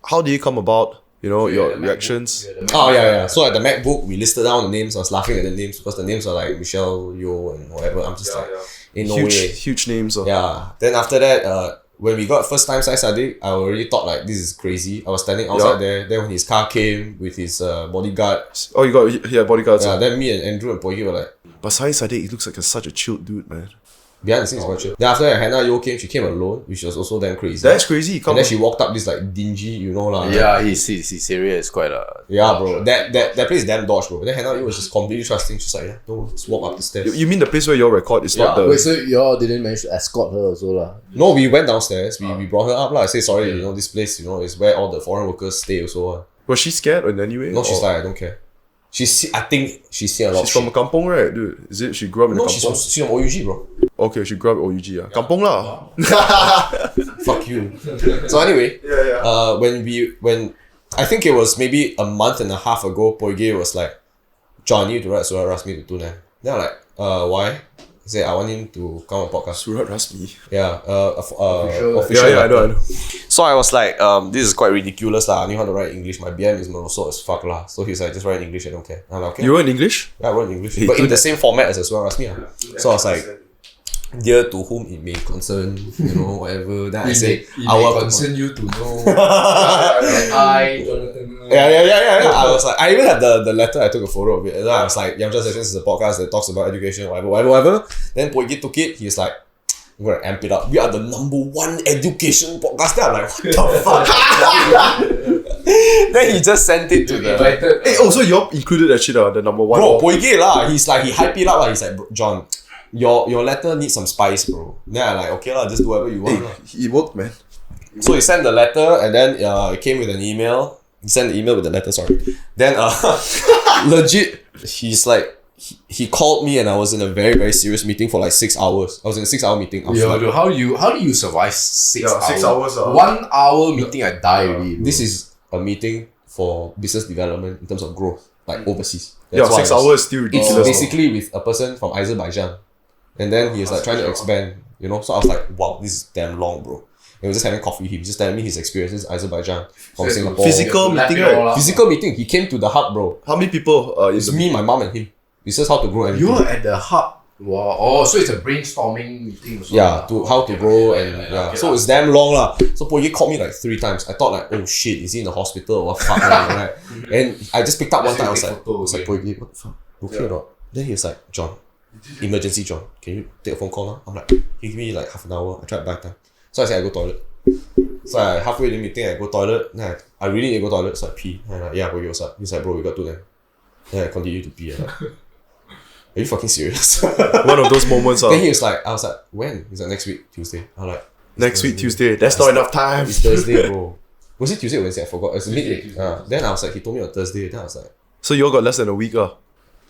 how did it come about? You know, your reactions. Oh, yeah. So at the MacBook, we listed down the names. I was laughing at the names because the names are like Michelle, Yo, and whatever. I'm just in no way. Huge names. Yeah. Then after that, when we got first time Sai Sadiq, I already thought like this is crazy. I was standing outside there. Then when his car came with his bodyguard, Oh, you got bodyguards. then me and Andrew and Poigi were like, But Sai Sadiq, he looks like such a chilled dude, man. behind the scenes, quite chill. Then after that, Hannah Yo came. She came alone, which was also damn crazy. That's crazy. Come And on. then she walked up this like dingy, you know lah. Yeah, his area is quite Yeah, bro. That place is damn dodge, bro. Then Hannah Yo was just completely trusting. She's like, yeah, no, just walk up the stairs. You mean the place where you record is not the. Wait, so y'all didn't manage to escort her also lah? No, we went downstairs. We brought her up lah. I say sorry, you know, this place, you know, is where all the foreign workers stay also. Was she scared in any way? No, she's Or- like, I don't care. I think she's seen a lot. She's from a kampong, right, dude? Is it she grew up in a No, kampong? she's from OUG, bro. Okay, she grew up in OUG, Kampong lah. Fuck you. So anyway, when I think it was maybe a month and a half ago, Poige was like, John, you need to write Surah Rasmi to Tuna. Then I'm like, why? He said, I want him to come on podcast. Surat Rasmi. Yeah, official. Yeah, I know. so I was like, this is quite ridiculous lah. I knew how to write English. My BM is Moroso as fuck lah. So he's like, just write in English. I don't care. I'm like, okay. You were in English? Yeah, I wrote in English, Hey, but do in the that. same format as Surah Rasmi. So I was like, dear to whom it may concern, you know, whatever. Then I say, our concern. you to know. Yeah. I was like, I even had the letter. I took a photo of it. And then I was like, Yamcha Sessions is a podcast that talks about education, whatever. Then Poigi took it. He's like, I'm gonna amp it up. We are the #1 education podcast. Then I'm like, what the fuck? Then he just sent it to the Hey, so you all included that shit, the number one. bro. Poigi lah. He's like, he hype it up lah. He's like, John, your letter needs some spice, bro. Then I'm like, okay lah, just do whatever you want. lah. It worked, man. So he sent the letter, and then it came with an email. He sent the email with the letter, sorry. Then legit, he's like, he called me, and I was in a very, very serious meeting for like 6 hours. I was in a 6-hour meeting. I was like, Dude, how do you survive 6 hours? 6 hours, 1 hour meeting, I die already. this is a meeting for business development in terms of growth, like overseas. Yeah, That's why 6 I was- hours is still It's ridiculous. basically with a person from Azerbaijan. And then he was like trying to expand, you know? So I was like, wow, this is damn long, bro. He was just having coffee. He was just telling me his experiences in Azerbaijan from Singapore. Physical meeting, right? Physical meeting. He came to the hub, bro. How many people It's me, my mom, and him. It's just how to grow everything. You're at the hub. Wow. Oh, so it's a brainstorming meeting also. Yeah, to how to grow and yeah. okay So lah. it's damn long lah. So Poigi called me like 3 times. I thought like, oh shit, is he in the hospital or what fuck, right? And I just picked up one time. I was like, Poigi, what the fuck? Okay or not? Then he was like, John, emergency John, can you take a phone call now? I'm like, he give me like half an hour. I tried back time. So I said I go toilet. So I halfway in the meeting, I go toilet. Then I really need to go toilet, so I pee. And I'm like, yeah, bro, what's up? He's like, bro, we got to them. Then I continue to pee. I'm like, are you fucking serious? One of those moments. Then he was like, I was like, when? He's like, next week, Tuesday. I'm like, Next week, Tuesday. That's not enough time. it's Thursday, bro. Was it Tuesday or Wednesday? I forgot. It's midweek. Then I was like, he told me on Thursday. Then I was like, So you all got less than a week.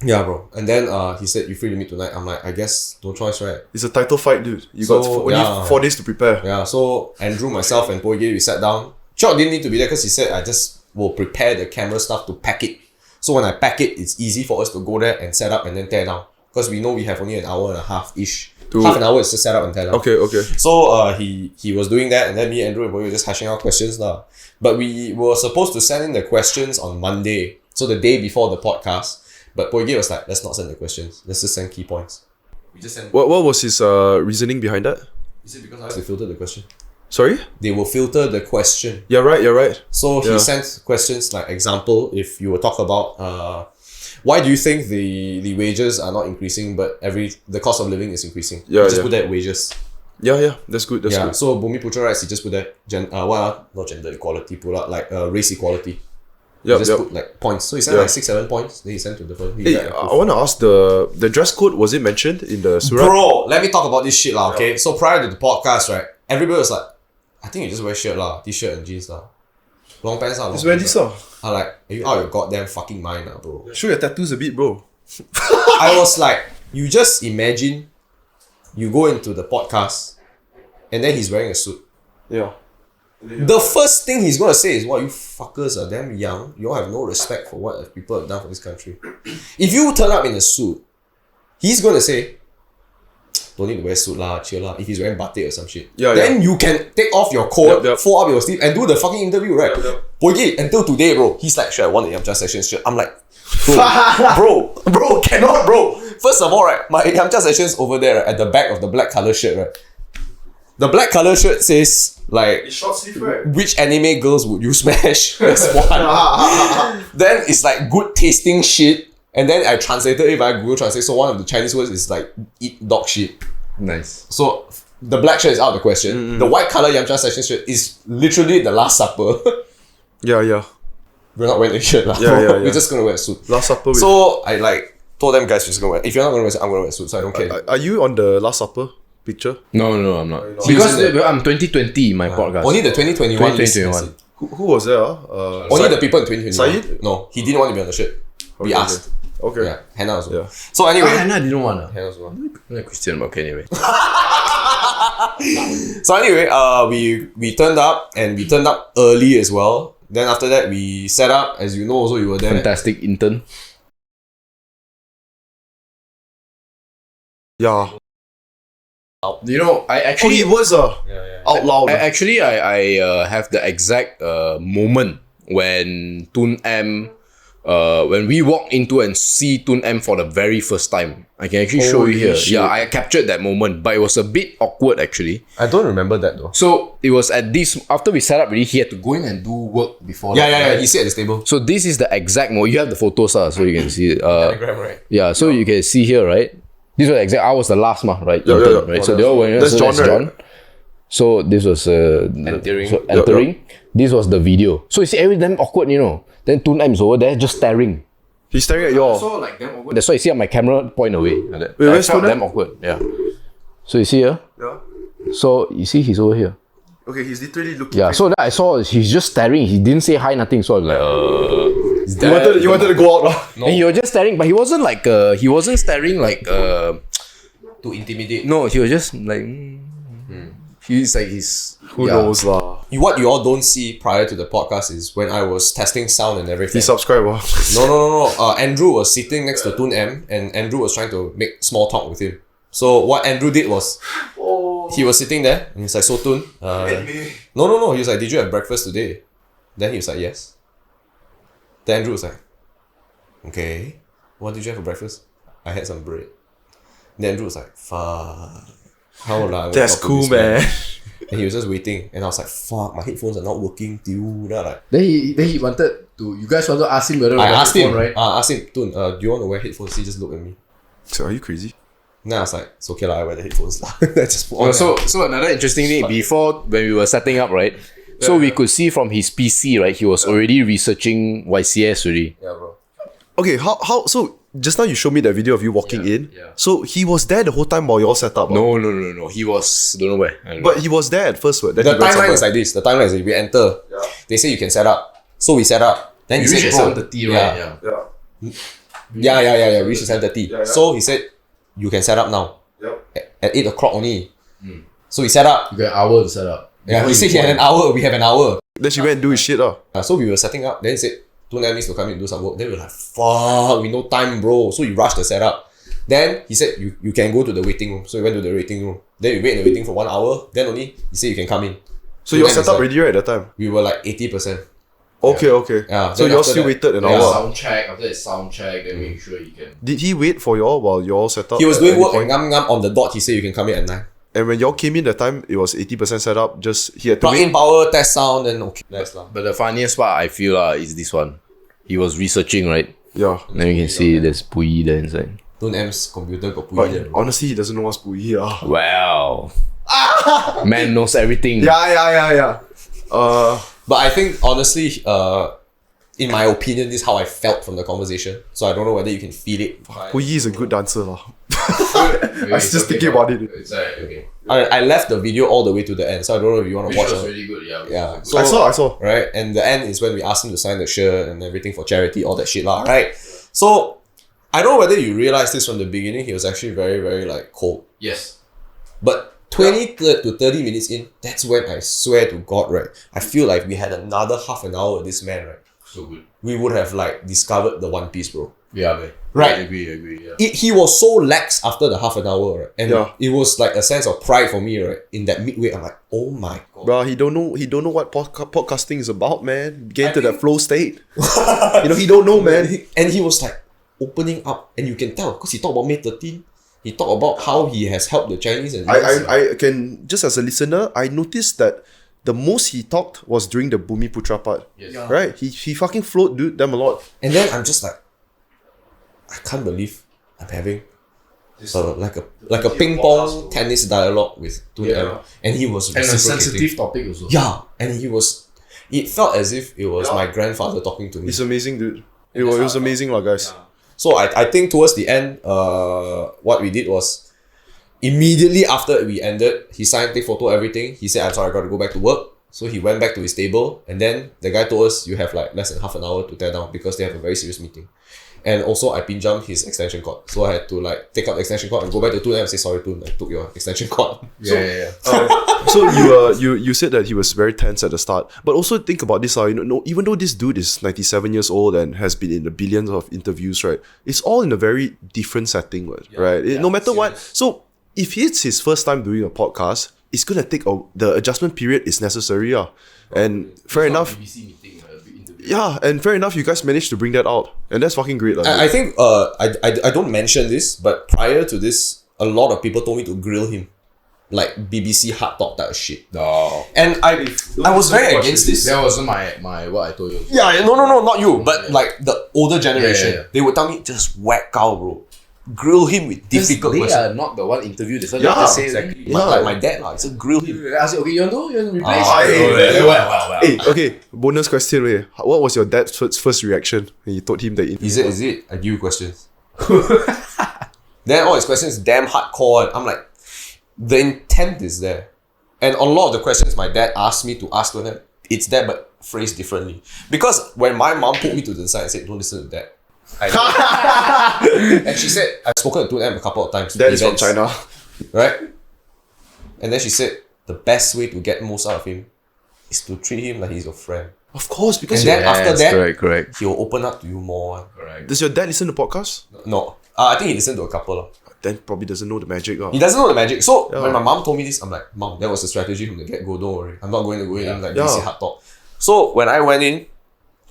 yeah, bro. And then he said, you free to meet tonight. I'm like, I guess, no choice, right? It's a title fight, dude. You So, got only yeah. 4 days to prepare. Yeah, so Andrew, myself, and Boy Gay, we sat down. Chok didn't need to be there because he said, I just will prepare the camera stuff to pack it. So when I pack it, it's easy for us to go there and set up and then tear down. Because we know we have only an hour and a half-ish. Half an hour is to set up and tear down. Okay. So he was doing that, and then me, Andrew, and Boy were just hashing out questions lah. But we were supposed to send in the questions on Monday, so the day before the podcast. But Boy Gay was like, let's not send the questions. Let's just send key points. We just send. What was his reasoning behind that? Is it because I have to filter the question? Sorry? They will filter the question. You're right. So he Yeah. sent questions like, example, if you were talk about why do you think the wages are not increasing but the cost of living is increasing? Yeah, He just yeah. put that wages. Yeah. That's good. That's Yeah. good. So Bumiputera rights, he just put that not gender equality, put out like race equality. He Yep, just yep. put like points. So he sent Yeah. like 6-7 points. Then he sent to the first. Hey, I want to ask the dress code, was it mentioned in the surah? Bro, let me talk about this shit lah, okay? So prior to the podcast, right, everybody was like, I think you just wear shirt lah, t-shirt and jeans lah. Long pants lah. Just wear this lah. I'm like, are you out of your goddamn fucking mind lah, bro? Show your tattoos a bit, bro. I was like, you just imagine you go into the podcast and then he's wearing a suit. Yeah. The first thing he's gonna say is, "What, you fuckers are damn young. You all have no respect for what people have done for this country." If you turn up in a suit, he's gonna say, "Don't need to wear suit lah, chill lah." If he's wearing batik or some shit, Yeah, then you can take off your coat, Yep. fold up your sleeve, and do the fucking interview, right? Boy, until today, bro, he's like, "Sure, I want the Yamcha sessions shirt." I'm like, bro, cannot, bro. First of all, right, my Yamcha sessions over there right, at the back of the black color shirt, right. The black color shirt says like, short sleeve, right? which anime girls would you smash? That's one. Then it's like good tasting shit. And then I translated it via Google Translate. So one of the Chinese words is like eat dog shit. Nice. So the black shirt is out of the question. The white color Yamcha session shirt is literally the Last Supper. Yeah. We're not wearing a shirt lah. Yeah. We're just gonna wear a suit. Last Supper. So I like told them guys we're just gonna wear. If you're not gonna wear a suit, I'm gonna wear a suit. So I don't care. Are you on the Last Supper picture? No, I'm not. He Because was in I'm 2020 in my podcast. Only the 2021. 2021. Who was there? Only the people in 2021. Syed? No, he didn't want to be on the shirt. We Okay, asked. Okay. Yeah, Hannah also. Yeah. So anyway, Hannah didn't want to. Hannah also. I'm not Christian, but okay, anyway. So anyway, we turned up and we turned up early as well. Then after that, we set up. As you know, also you were there. Fantastic intern. Yeah. You know, I actually it was out loud. I have the exact moment when Tun M, when we walk into and see Tun M for the very first time. I can actually show you here. shit. Yeah, I captured that moment, but it was a bit awkward actually. I don't remember that though. So it was at this, after we set up already, he had to go in and do work before that, Yeah. right? He sit at this table. So this is the exact moment. You have the photos, so you can see it. Telegram, right? Yeah, so you can see here, right? This was exact. I was the last right? Yeah. Right? So they all went. That's So John, right? So this was entering. This was the video. So you see, every damn awkward, you know. Then Tun M is over there just staring. He's staring at you all. So like damn awkward. That's why you see my camera point away. Like that. Wait, I where's felt Tun M? damn awkward. Yeah. So you see here. Yeah. So you see he's over here. Okay, he's literally looking. Yeah. So then I saw he's just staring. He didn't say hi, nothing. So I was like, You wanted to go out lah. And he was just staring, but he wasn't like he wasn't staring like To intimidate. no, he was just like he's like Who knows lah? What you all don't see prior to the podcast is when I was testing sound and everything. Please subscribe. No. Andrew was sitting next to Tun M, and Andrew was trying to make small talk with him. So what Andrew did was, he was sitting there and he's like, "So Tun, no. He was like, "Did you have breakfast today?" Then he was like, "Yes." Then Andrew was like, "Okay, what did you have for breakfast?" "I had some bread." Then Andrew was like, "Fuck, how lah?" That's cool, man. And he was just waiting, and I was like, "Fuck, my headphones are not working, dude." Then I like, Then he wanted to. You guys wanted to ask him whether I asked him, right? I asked him, "Tun, do you want to wear headphones?" He just looked at me. So are you crazy? Then I was like, "It's okay lah, I wear the headphones lah." I just put on. So another interesting thing before when we were setting up, right? So we could see from his PC, right? He was already researching YCS already. Yeah, bro. Okay, how so just now you showed me that video of you walking in. yeah. So he was there the whole time while you all set up. No. He was don't know where. I don't know. But he was there at first. Then The he went timeline is somewhere. like this. The timeline is like we enter. They say you can set up. So we set up. Then he we said, reached bro, at 7:30, right? Yeah. Yeah. We reached at 7:30. So he said, you can set up now. At 8 o'clock only. So we set up. You got an hour to set up. Yeah, he said he had an hour. We have an hour. Then she went and do his shit. So we were setting up. Then he said, Tun needs to come in and do some work. Then we were like, fuck, we no time, bro. So we rushed the setup. Then he said, you can go to the waiting room. So we went to the waiting room. Then we wait in the waiting for 1 hour. Then only he said you can come in. So you all then set up it's already right at that time? We were like 80%. Okay. Yeah, So then you all after still that- waited an yeah. hour. Sound check, after that sound check, then make sure you can. Did he wait for you all while you all set up? He was at doing any work point? and ngam on the dot. He said you can come in at 9. And when y'all came in that time, it was 80% set up. Just he had to Plug wait. in power, test sound, then okay. That's lah. But the funniest part I feel is this one. He was researching, right? Yeah. Then you can see there's Pui there inside. Tun M's computer got But put in. honestly, he doesn't know what's Pui. Wow. Man knows everything. Yeah. But I think honestly, in my opinion, this is how I felt from the conversation. So I don't know whether you can feel it. Pui is a good dancer. I was just thinking about it. It's like, okay. I left the video all the way to the end, so I don't know if you want to Which watch was it. really good, yeah. Yeah. I saw. Right, and the end is when we asked him to sign the shirt and everything for charity, all that shit lah. Right. So I don't know whether you realized this from the beginning. He was actually very, very like cold. Yes. But 20 to 30 minutes in, that's when I swear to God, right? I feel like we had another half an hour with this man, right? So good. We would have like discovered the One Piece, bro. Yeah, man. Right. I agree, yeah. He was so lax after the half an hour, right? And Yeah. it was like a sense of pride for me, right? In that midway, I'm like, oh my God. Bruh, he don't know what podcasting is about, man. Get into that flow state. He don't know, man. And he was like opening up, and you can tell because he talked about May 13. He talked about how he has helped the Chinese and I can, just as a listener, I noticed that the most he talked was during the Bumiputera part. Yes. Yeah. Right? He fucking flowed them a lot. And then I'm just like, I can't believe I'm having like a ping pong tennis dialogue with Tun M. And he was And a reciprocating. sensitive topic also. Yeah, and it felt as if it was my grandfather talking to me. It's amazing, dude. It was amazing, lah, guys. So I think towards the end, what we did was immediately after we ended, he signed, take photo, everything. He said, I'm sorry, I got to go back to work. So he went back to his table, and then the guy told us you have like less than half an hour to tear down because they have a very serious meeting. And also I pinjam his extension cord. So I had to like take out the extension cord and go back to Tun and say, sorry Tun, I took your extension cord. Yeah. So you said that he was very tense at the start, but also think about this, even though this dude is 97 years old and has been in the billions of interviews, right? It's all in a very different setting, right? No matter what. So if it's his first time doing a podcast, it's gonna take the adjustment period is necessary, and fair enough. BBC meeting, big interview. Yeah, and fair enough, you guys managed to bring that out, and that's fucking great. I think I don't mention this, but prior to this, a lot of people told me to grill him, like BBC hard talk type of shit. No. And I was very against this. That wasn't my what I told you. Yeah, no, not you, but like the older generation, Yeah. they would tell me just whack out, bro. Grill him with difficult They questions. are not the one interviewed. That's what Yeah, they have to say. Exactly. Yeah. Like my dad, it's a grill him. I said, okay, you want to replace? well. Hey, okay, bonus question. Wait. What was your dad's first reaction when you told him that? Is it? I give you questions. Then all his questions damn hardcore. And I'm like, the intent is there. And a lot of the questions my dad asked me to ask to him, it's there but phrased differently. Because when my mom put me to the side and said, don't listen to that. And she said, I've spoken to them a couple of times. Dad is from events, China. right? And then she said, the best way to get most out of him is to treat him like he's your friend. Of course, because And then after that, correct. he'll open up to you more. does your dad listen to podcasts? No. I think he listened to a couple. Then probably doesn't know the magic. He doesn't know the magic. So Yeah. when my mom told me this, I'm like, Mom, that was the strategy from the get-go. Don't worry. I'm not going to go in like Yeah. DC hard talk. So when I went in,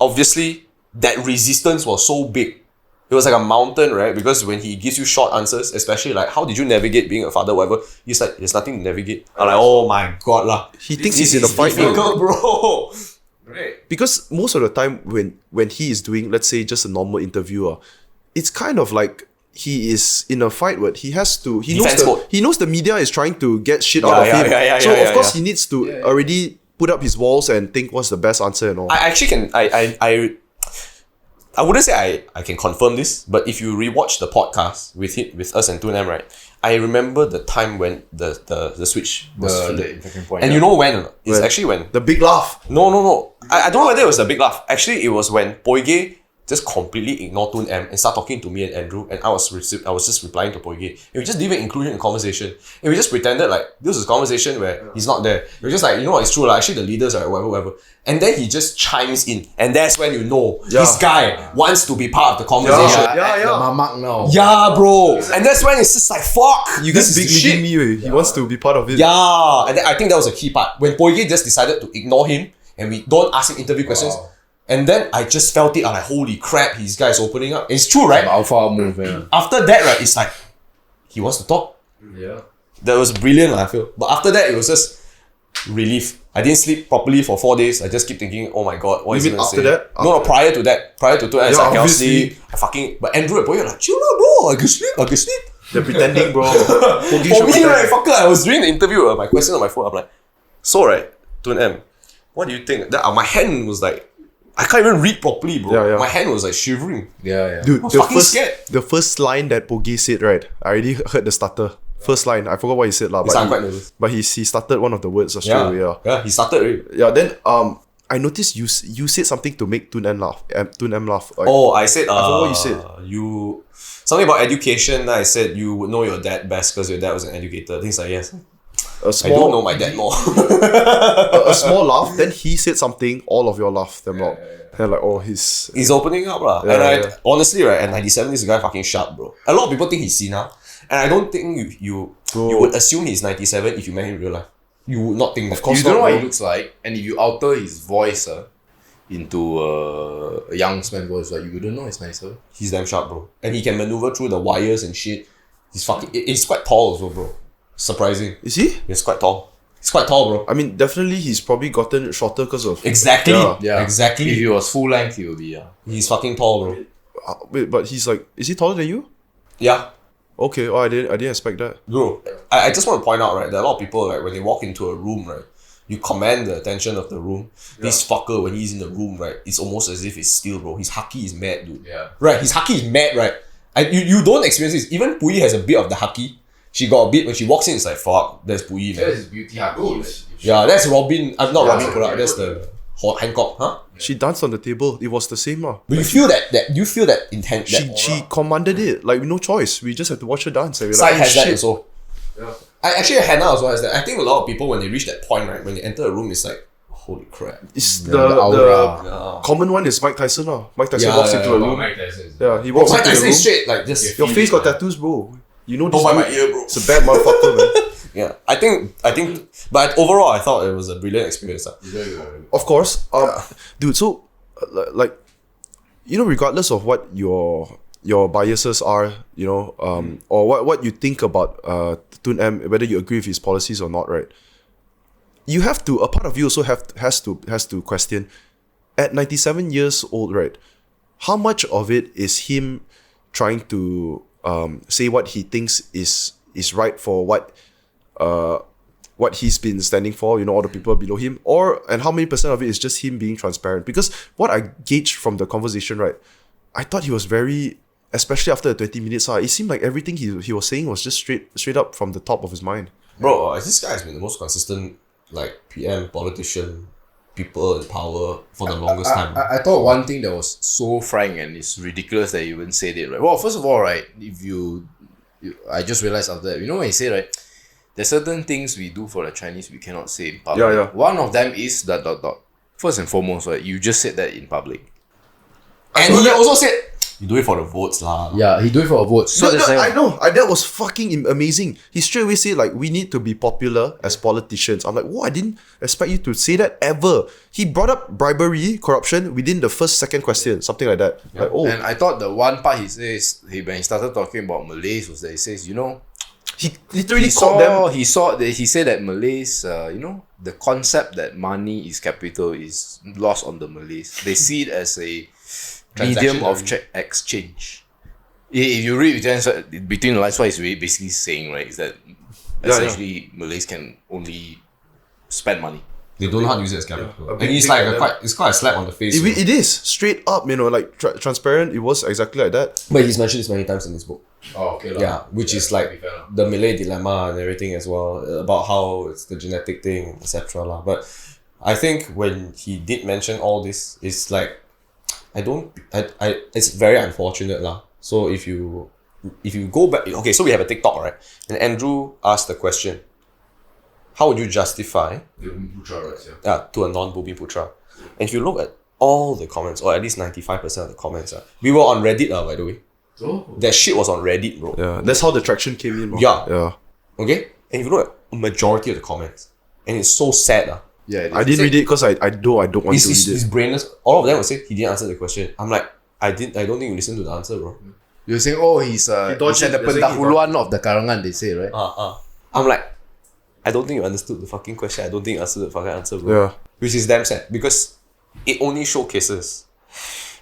obviously that resistance was so big. It was like a mountain, right? Because when he gives you short answers, especially like, how did you navigate being a father, whatever, he's like, there's nothing to navigate. I'm like, oh my God lah. He thinks This he's in a is fight. difficult, bro. Right. Because most of the time when he is doing, let's say, just a normal interview, it's kind of like he is in a fight where he has to Defense mode. he knows the media is trying to get shit out Yeah, of him. yeah, So of course yeah. he needs to already put up his walls and think what's the best answer and all. I actually can I wouldn't say I can confirm this, but if you rewatch the podcast with us and 2M, right? I remember the time when the switch was The flipped. inflection point. And you know when? It's actually when The big laugh. No. I don't know whether it was a big laugh. Actually, it was when Poige just completely ignored Toon M and started talking to me and Andrew, and I was just replying to Poige. And we just didn't even include him in the conversation. And we just pretended like this was a conversation where he's not there. We're just like, you know what, it's true, like, actually the leaders are whatever. And then he just chimes in. And that's when you know this guy wants to be part of the conversation. Yeah. The mamak now. Yeah, bro. And that's when it's just like, fuck, You this guys is big shit. leaguing me. He wants to be part of it. Yeah, and then I think that was a key part. When Poige just decided to ignore him and we don't ask him interview questions. And then I just felt it. I'm like, holy crap, his guy is opening up. It's true, right? Alpha move, yeah. After that, right, it's like, he wants to talk. Yeah. That was brilliant, I feel. But after that, it was just relief. I didn't sleep properly for 4 days. I just keep thinking, oh my god, what is he mean gonna after say? that? No, prior to that. Prior to 2, I cannot obviously. sleep. I fucking... But Andrew and Poige are like, chill out, bro. I can sleep. They're pretending, bro. For me, right, fucker, I was doing the interview, my question on my phone, I'm like, so right, 2M, what do you think? That, my hand was like, I can't even read properly, bro. Yeah. My hand was like shivering. Yeah. Dude, was fucking scared. the first line that Pogi said, right? I already heard the stutter. First line, I forgot what he said, lah. I'm quite nervous. But he started one of the words straight away. Yeah, he started already. Yeah, then I noticed you said something to make Toon M laugh. Like, I said, I forgot what you said. You something about education. I said you would know your dad best because your dad was an educator. Things like, yes. a I small, don't know my dad more. a small laugh. Then he said something. All of your laugh them out. And like, oh, he's He's opening up, lah. And honestly, right, at 97, this guy fucking sharp, bro. A lot of people think he's Cena, and I don't think you would assume he's 97 if you met him in real life. You would not think that. Of course You don't know not, what bro. he looks like, and if you alter his voice into a young man's voice, like, you wouldn't know it's nicer. He's damn sharp, bro. And he can maneuver through the wires and shit. He's fucking... He's quite tall also, bro. Surprising. Is he? He's quite tall. He's quite tall, bro. I mean, definitely he's probably gotten shorter because of Exactly. Yeah. Exactly. If he was full length, he would be, He's fucking tall, bro. Wait, but he's like, is he taller than you? Yeah. Okay, I didn't expect that. Bro, I just want to point out, right, that a lot of people, like, when they walk into a room, right, you command the attention of the room. This fucker, when he's in the room, right, it's almost as if it's still, bro. His haki is mad, dude. Yeah. Right, his haki is mad, right? You don't experience this. Even Pui has a bit of the haki. She got a bit, when she walks in, it's like, fuck, that's Pui, man. is beauty haki. Yeah, that's Robin. I'm not Robin Korak, that's the Hancock, huh? She danced on the table. It was the same, lah. But you feel that intent, that She commanded it. Like, no choice. We just had to watch her dance. And we're Side like, has oh, that shit. also. Actually, Hannah also has that. I think a lot of people, when they reach that point, right, when they enter a room, it's like, holy crap. It's the the aura. common one is Mike Tyson, lah. Mike Tyson Yeah, walks yeah, into yeah. a room. Tyson. He walks Mike into the Tyson room. is straight, like, just... Your face got tattoos, bro. You know this Don't bite dude. my ear, bro. It's a bad motherfucker, man. Yeah, I think, but overall, I thought it was a brilliant experience. Of course, dude. So, like, you know, regardless of what your biases are, you know, or what you think about Toon M, whether you agree with his policies or not, right? You have to. A part of you also has to question. At 97 years old, right? How much of it is him trying to say what he thinks is right for what he's been standing for, you know, all the people below him, and how many % of it is just him being transparent? Because what I gauged from the conversation, right, I thought he was very, especially after the 20 minutes, it seemed like everything he was saying was just straight up from the top of his mind. Bro, this guy has been the most consistent, like, PM, politician, people in power for the longest time. I thought one thing that was so frank and it's ridiculous that you even said it, right? Well, first of all, right, I just realized after that, you know what he said, right? There's certain things we do for the Chinese we cannot say in public. Yeah. One of them is ... First and foremost, right, you just said that in public. And he also said, you do it for the votes, lah. Yeah, he do it for a vote. So I know. That was fucking amazing. He straight away said, like, we need to be popular as politicians. I'm like, whoa, I didn't expect you to say that ever. He brought up bribery, corruption within the second question, something like that. Like, oh, And I thought the one part he says, when he started talking about Malays was that he says, you know, he literally called them. He said that Malays, you know, the concept that money is capital is lost on the Malays. They see it as a medium of exchange. If you read between the lines, what he's basically saying, right, is that essentially Malays can only spend money. They don't know how to use it as capital. A And big it's thing like for them. it's quite a slap on the face. you know. It is straight up, like transparent. It was exactly like that. But he's mentioned this many times in his book. Oh, okay. Yeah, which is like the Malay dilemma and everything as well, about how it's the genetic thing, etc. lah. But I think when he did mention all this, it's like it's very unfortunate lah. So if you go back, okay, so we have a TikTok, right? And Andrew asked the question, how would you justify The Bumiputera rights, to a non-Bumiputera? And if you look at all the comments, or at least 95% of the comments, we were on Reddit, by the way. Oh. That shit was on Reddit, bro. Yeah, that's how the traction came in. Bro. Yeah. Yeah. Okay? And if you look at a majority of the comments, and it's so sad. Yeah, I didn't read it because I don't want to read His it. brainless. All of them would say he didn't answer the question. I'm like, I don't think you listened to the answer, bro. You're saying, oh, he's dodged at the it. They're saying he pendahuluan of the karangan, they say, right? I'm like, I don't think you understood the fucking question. I don't think you answered the fucking answer, bro. Yeah. Which is damn sad because it only showcases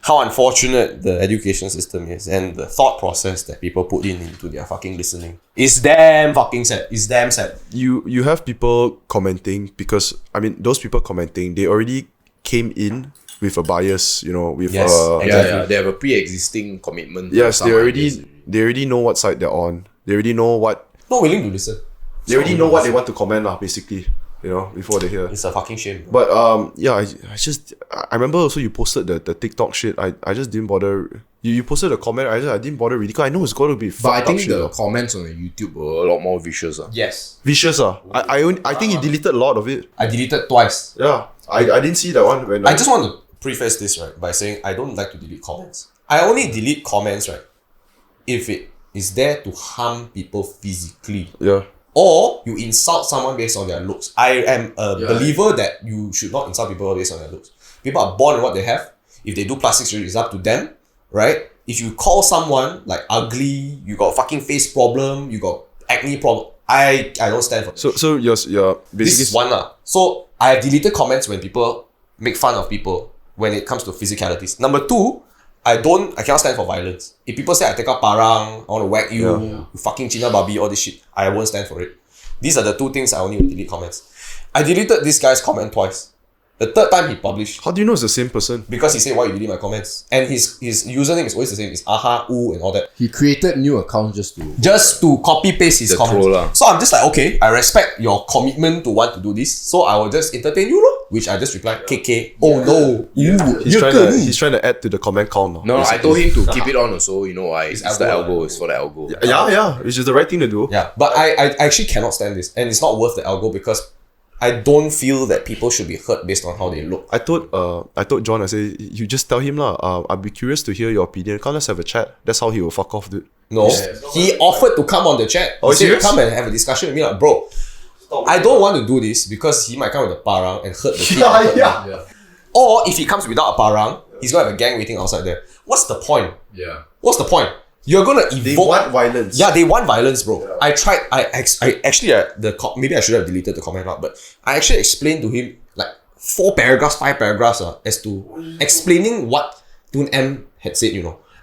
how unfortunate the education system is and the thought process that people put into their fucking listening. It's damn fucking sad. It's damn sad. You have people commenting because those people commenting, they already came in with a bias, with Yes, Yeah, they have a pre-existing commitment. yes, to some ideas. they already know what side they're on. They already know what Not willing to listen. they already know what they want to comment lah, basically. Before they hear. It's a fucking shame. But yeah, I remember also you posted the TikTok shit. I just didn't bother. You posted a comment. I didn't bother reading because I know it's going to be. But I fucked up think shit, the lah. comments on the YouTube were a lot more vicious. Yes. Vicious I think he deleted a lot of it. I deleted twice. Yeah, I didn't see that one when I just want to preface this, right, by saying I don't like to delete comments. I only delete comments, right, if it is there to harm people physically. yeah. Or you insult someone based on their looks. I am a believer that you should not insult people based on their looks. People are born with what they have. If they do plastic surgery, it's up to them, right? If you call someone like ugly, you got fucking face problem, you got acne problem, I don't stand for that. So you're This basically is one lah. So I have deleted comments when people make fun of people when it comes to physicalities. Number two, I cannot stand for violence. If people say I take out parang, I want to whack you, you fucking China babi, all this shit, I won't stand for it. These are the two things I only will delete comments. I deleted this guy's comment twice. The third time he published, How do you know it's the same person? because he said, why you delete my comments? And his username is always the same. It's aha, oo, and all that. He created new accounts just to Copy paste his The comments. troll lah. So I'm just like, okay, I respect your commitment to want to do this, so I will just entertain you, lor. Which I just replied, KK. Oh no, He's trying to add to the comment count. No, I told him to keep it on also. You know why? It's the algo. It's for the algo. Yeah, which is the right thing to do. Yeah, but I actually cannot stand this, and it's not worth the algo because I don't feel that people should be hurt based on how they look. I told John, I said, you just tell him lah. I'd be curious to hear your opinion. Come, let's have a chat. That's how he will fuck off, dude. No, he offered to come on the chat. He said, serious? come and have a discussion with me, like, bro. I don't want to do this because he might come with a parang and hurt the kid. Yeah. Or if he comes without a parang, he's gonna have a gang waiting outside there. What's the point? Yeah. What's the point? You're gonna evoke. They want violence. Yeah, they want violence, bro. Yeah. I tried. I actually maybe I should have deleted the comment out, but I actually explained to him like 5 paragraphs, as to explaining what Toon M had said.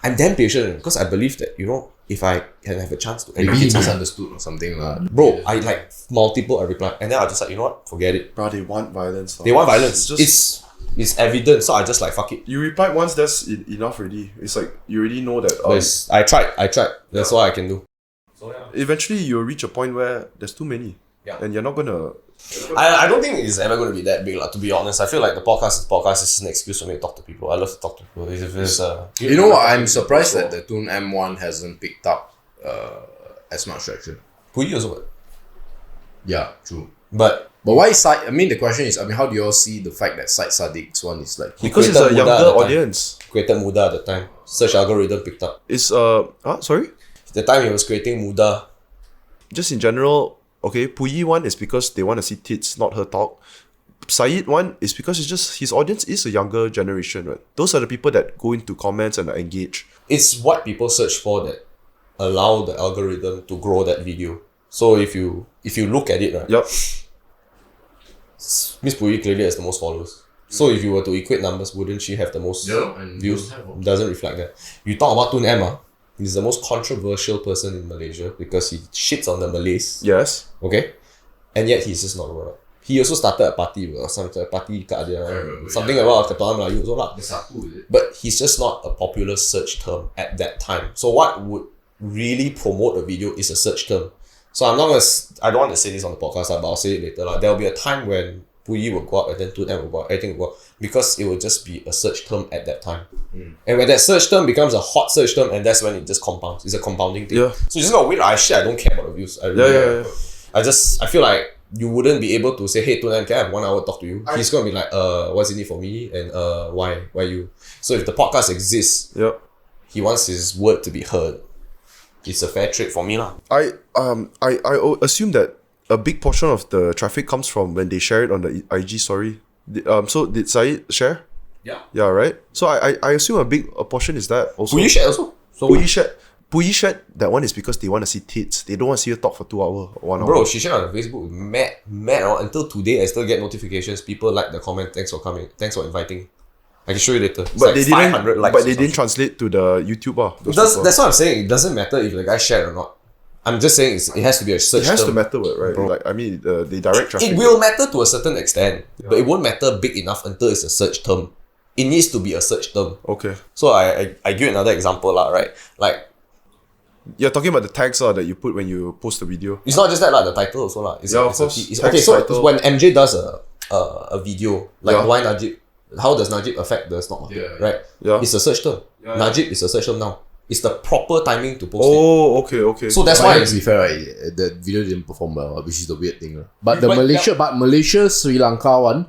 I'm damn patient because I believe that if I can have a chance to Maybe he educate someone, misunderstood or something lah. bro. I like multiple reply, and then I just like forget it. Bro, they want violence. They want violence. It's It's evident, so I just like fuck it. you replied once, that's enough already. It's like you already know that. I tried. That's all I can do. Eventually, you'll reach a point where there's too many. Yeah. And you're not gonna. I don't think it's ever going to be that big, to be honest. I feel like the podcast is just an excuse for me to talk to people. I love to talk to people. If it's, You know what? I'm surprised that the Toon M1 hasn't picked up as much traction. Puyi also what? Yeah, true. But But why side? I mean, the question is, how do you all see the fact that Side Sadiq's one is like? Because it's a created Muda at younger the time. audience. Created Muda at the time. Search algorithm picked up. It's sorry? The time he was creating Muda. Just in general, okay, Puyi one is because they want to see tits, not her talk. Saeed one is because it's just his audience is a younger generation, right? Those are the people that go into comments and engage. It's what people search for that allow the algorithm to grow that video. So if you look at it, right, Yup. Miss Puyi clearly has the most followers. So if you were to equate numbers, wouldn't she have the most views? Doesn't reflect that. You talk about Toon M, he's the most controversial person in Malaysia because he shits on the Malays. Yes. Okay? And yet he's just not growing up. he also started a party, something about Ketua Melayu also lah. But he's just not a popular search term at that time. So what would really promote a video is a search term. So I don't want to say this on the podcast, but I'll say it later. There will be a time when Puyi will go up and then 2M will go up, everything will go up, because it will just be a search term at that time. And when that search term becomes a hot search term, and that's when it just compounds. It's a compounding thing. Yeah. So it's not weird. I don't care about the views. I feel like you wouldn't be able to say, hey, 2M, can I have 1 hour to talk to you? He's going to be like, what's it need for me? And why you? So if the podcast exists, he wants his word to be heard. It's a fair trade for me lah. I assume that a big portion of the traffic comes from when they share it on the IG story. So did Syed share? Yeah. Yeah, right? So I assume a portion is that also. Puyi share also. So Puyi shared that one is because they want to see tits. They don't want to see you talk for 2 hours or 1 hour. Bro, she shared on Facebook. Mad. Until today, I still get notifications. People like the comment. Thanks for coming. Thanks for inviting. I can show you later. It's But like 500 likes. But they didn't translate to the YouTube. That's what I'm saying. It doesn't matter if the guy shared or not. I'm just saying it has to be a search term. It has to matter, right? Bro. Like, I mean, the direct traffic. It will matter to a certain extent, but it won't matter big enough until it's a search term. It needs to be a search term. Okay. So I give you another example lah, right? Like, you're talking about the tags that you put when you post the video. it's not just that lah, the title also lah. Of course. Okay, so Title. when MJ does a video, like why Najib, how does Najib affect the stock market, right? Yeah. It's a search term. Najib is a search term now. It's the proper timing to post it. Oh, okay. So that's why to be fair, right, the video didn't perform well, which is the weird thing. But But Malaysia Sri Lanka one,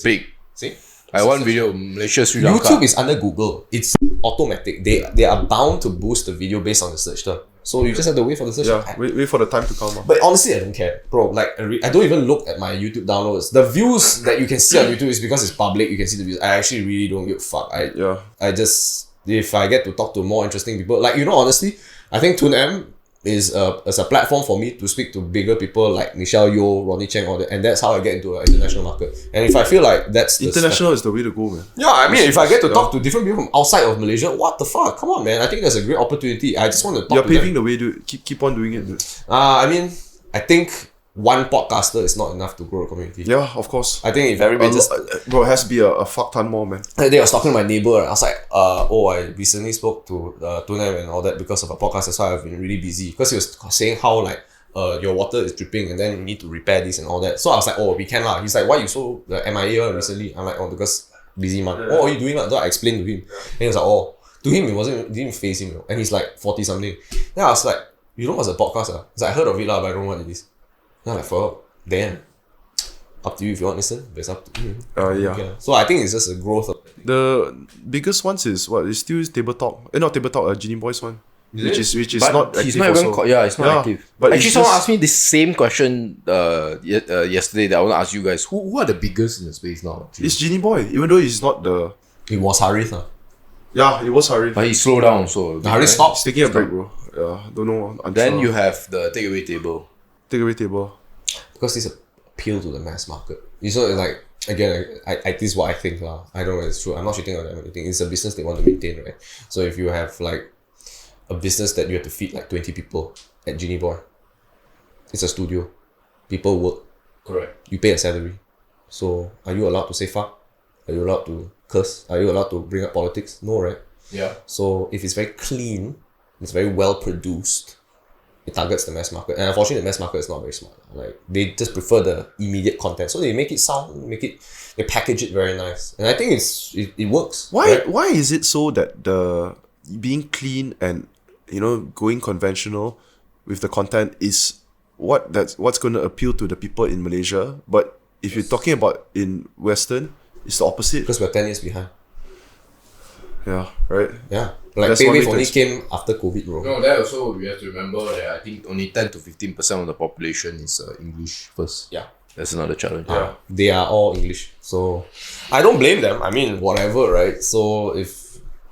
big. See? I one video Malaysia Sri Lanka. YouTube is under Google. It's automatic. They are bound to boost the video based on the search term. So you just have to wait for the search term. Wait for the time to come. But honestly, I don't care, bro. Like, I don't even look at my YouTube downloads. The views that you can see on YouTube is because it's public. You can see the views. I actually really don't give a fuck. I just, if I get to talk to more interesting people, like, honestly, I think Toon M is a platform for me to speak to bigger people like Michelle Yeoh, Ronnie Cheng, all that, and that's how I get into an international market. And if I feel like that's international is the way to go, man. Yeah, I mean, if I get to talk to different people from outside of Malaysia, what the fuck? Come on, man. I think that's a great opportunity. I just want to talk You're to them. paving the way, dude. Keep on doing it, dude. I mean, I think one podcaster is not enough to grow a community. Yeah, of course. I think if everybody just... Bro, it has to be a fuck ton more, man. The other day I was talking to my neighbor, and I was like, I recently spoke to Tunam and all that because of a podcast. That's why I've been really busy. Because he was saying how, like, your water is dripping and then you need to repair this and all that. So I was like, we can lah. He's like, why you so MIA recently? I'm like, because busy man. What are you doing? So I explained to him. And he was like, to him, it didn't face him. And he's like 40 something. Then I was like, you know what's a podcast? He's like, I heard of it lah, but I don't know what it is. Then I'm like, FIRL. Damn. Up to you if you want to listen, but it's up to you. Yeah. So I think it's just a growth of the biggest ones is what? It's still Table Talk. Not Table Talk, Genie Boys one. Which is but not he's active not even also. it's not active. But actually, it's someone just- asked me the same question yesterday that I want to ask you guys. Who are the biggest in the space now? actually? It's Genie Boy, even though he's not the... It was Harith. Yeah, it was Harith. But he slowed down, so Harith stopped. He's taking a break, bro. Yeah, don't know. Then you have the takeaway table. Takeaway table. Because this appeal to the mass market. You know, it's like, again, I this is what I think lah. I don't know if it's true. I'm not shitting on them or anything. It's a business they want to maintain, right? So if you have like a business that you have to feed like 20 people at Genie Boy, it's a studio. People work. Correct. You pay a salary. So are you allowed to say fuck? Are you allowed to curse? Are you allowed to bring up politics? No, right? Yeah. So if it's very clean, it's very well produced, it targets the mass market. And unfortunately, the mass market is not very smart. Like, they just prefer the immediate content. So they make it sound, they package it very nice. And I think it works. Why is it so that the being clean and, going conventional with the content is what's going to appeal to the people in Malaysia, but if you're talking about in Western, it's the opposite. Because we're 10 years behind. Yeah, right? Yeah. Like, That's one PayWave way to only came after COVID, bro. No, that also we have to remember that I think only 10 to 15% of the population is English first. Yeah. That's another challenge. Yeah. They are all English. So I don't blame them. I mean, whatever, right? So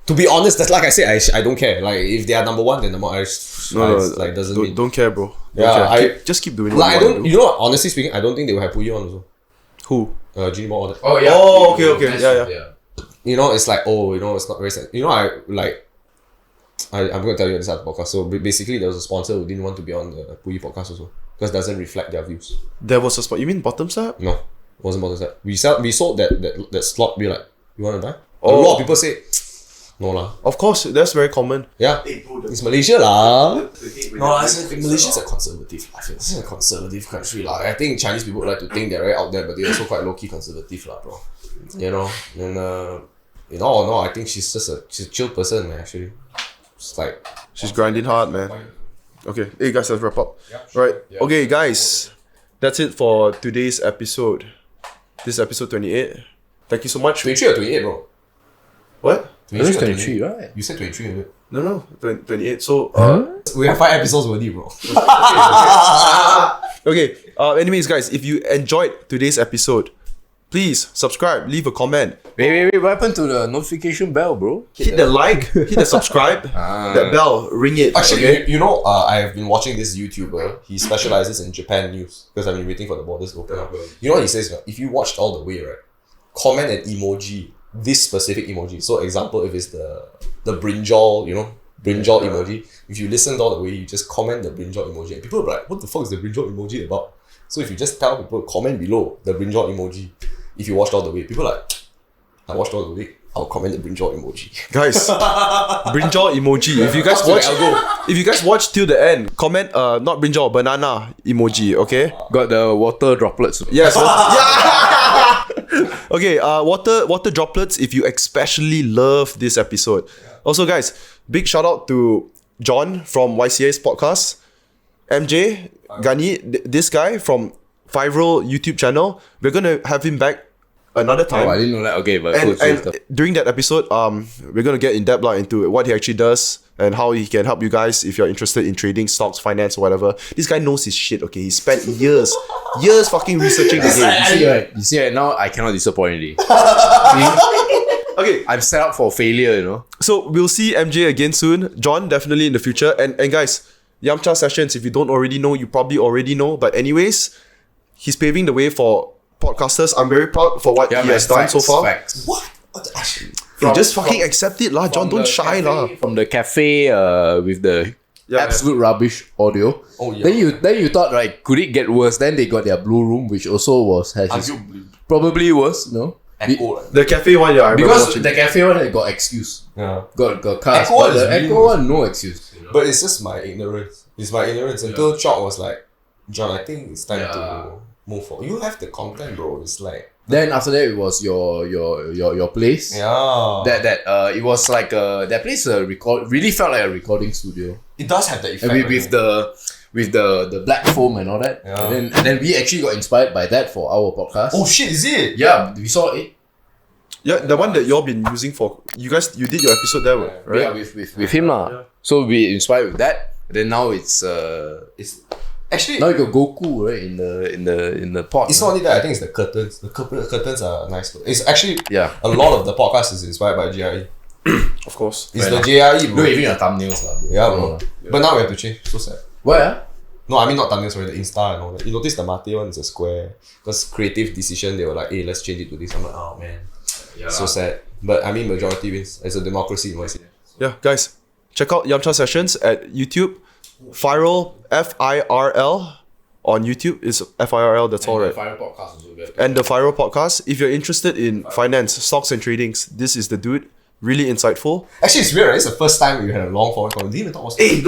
to be honest, that's like I say, I don't care. Like, if they are number one, then number like doesn't mean. Don't care, bro. Yeah, care. Just keep doing Like, what you want to do. honestly speaking, I don't think they will have Puyi on also. Who? Genie Ball, all that. Oh, yeah. Oh, okay. Yeah. It's like, it's not very sad. I'm going to tell you on this other podcast. So basically, there was a sponsor who didn't want to be on the Puyi podcast also. because it doesn't reflect their views. There was a spot. You mean bottom side? No, it wasn't bottom side. We sold that slot. We like, you want to buy? A lot of people say, no lah. Of course, that's very common. Yeah, it's Malaysia lah. No, I think Malaysia's a conservative. I feel this is a conservative country lah. I think Chinese people like to think they're right out there, but they're also quite low key conservative lah, bro. You know, and in all in all, I think she's a chill person, man, actually. It's like She's grinding hard, man. Okay, hey guys, let's wrap up. Right. Okay, guys, that's it for today's episode. This is episode 28. Thank you so much. 23 or 28, bro. What? 23 or 23, right? You said 23, isn't it? No, 28. So, We have 5 episodes already, bro. okay. Anyways, guys, if you enjoyed today's episode, please subscribe, leave a comment, Wait, what happened to the notification bell, bro? hit the like, hit the subscribe, that bell, ring it. Actually, okay? you know, I have been watching this YouTuber. He specializes in Japan news because I've been waiting for the borders to open up. You know what he says? If you watched all the way, right, comment an emoji, this specific emoji. So, example, if it's the brinjal, you know, brinjal emoji. If you listened all the way, you just comment the brinjal emoji, and people are like, "What the fuck is the brinjal emoji about?" So, if you just tell people, comment below the brinjal emoji. If you watched all the way, people are like, "I watched all the way. I'll comment the brinjal emoji." Guys, brinjal emoji. If you guys watch till the end, comment not brinjal, banana emoji. Okay. Got the water droplets. Yes. Okay. Water droplets. If you especially love this episode. Also, guys, big shout out to John from YCS podcast, MJ Ganny, this guy from FIRL YouTube channel. We're gonna have him back another time. Oh, I didn't know that. Okay, but And during that episode, we're gonna get in depth into what he actually does and how he can help you guys if you're interested in trading stocks, finance, or whatever. This guy knows his shit. Okay, he spent years fucking researching the game. You see, right now I cannot disappoint already. Okay, I'm set up for failure, you know. so we'll see MJ again soon. John definitely in the future. And guys, Yamcha sessions. If you don't already know, you probably already know. But anyways, he's paving the way for podcasters. I'm very proud for what he has done so far. Facts. What? Hey, just fucking accept it lah, John. Don't shy lah. From the cafe with the absolute rubbish audio. Oh, yeah. Then you thought, right, could it get worse? Then they got their blue room, which also has probably worse, no? Echo. The cafe one, yeah, I remember Because watching. the cafe one got excuse. Yeah. Got cars. Echo one But the is really Echo one, no excuse. You know? But it's just my ignorance. It's my ignorance until Chalk was like, "John, I think it's time to move forward. You have the content, bro." It's like, Then after that, it was your place. yeah. That it was like that place really felt like a recording studio. It does have the effect. And with the black foam and all that. Yeah. And then we actually got inspired by that for our podcast. Oh shit, is it? Yeah, we saw it. Yeah, the one that y'all been using for you guys. You did your episode there, right? Yeah, with him lah. Yeah. So we inspired with that. Then now it's Actually, now you got Goku right in the pot. it's not only that. I think it's the curtains. The curtains are nice. It's actually Yeah. a lot of the podcast is inspired by JRE. Of course. It's the JRE, bro. Look, even your thumbnails lah. Bro. Yeah, bro. But now we have to change. So sad. What? Ah? No, I mean not thumbnails, sorry, the Insta and all that. You notice the Mahathir one is a square. Because creative decision, they were like, "Hey, let's change it to this." I'm like, "Oh man, so sad." But I mean, majority wins. It's a democracy in YCS. Yeah, guys, check out Yamcha Sessions at YouTube. FIRL, FIRL on YouTube is FIRL. That's all right. Fire podcast also good. And the FIRL podcast. If you're interested in finance, stocks, and tradings, this is the dude. Really insightful. Actually, it's weird, right? It's the first time we had a long form conversation. We didn't even talk about Hey,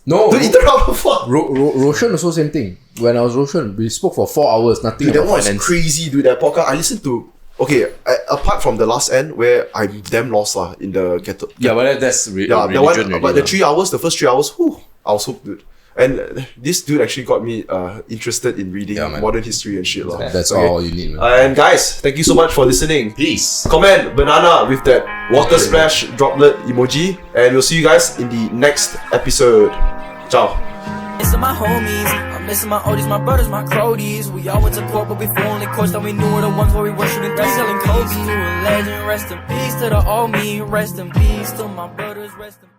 No, don't interrupt the fuck. Roshan also same thing. When I was Roshan, we spoke for 4 hours. Nothing Dude, that about one was finance. crazy, dude. That podcast I listened to. Okay, apart from the last end where I'm damn lost in the ghetto. Yeah, but that's Yeah, that religion one. already But the lah. 3 hours, the first 3 hours, whew, I was hooked, dude. And this dude actually got me interested in reading man. modern history and shit, lah. That's Okay. all you need, man. And guys, thank you so much for listening. Peace. Comment banana with that water splash droplet emoji, and we'll see you guys in the next episode. Ciao. Missing my homies, I'm missing my oldies, my brothers, my cronies. We all went to court, but before only courts that we knew were the ones where we were shooting three, selling Kobe. To a legend, rest in peace to the old me, rest in peace to my brothers, rest in peace.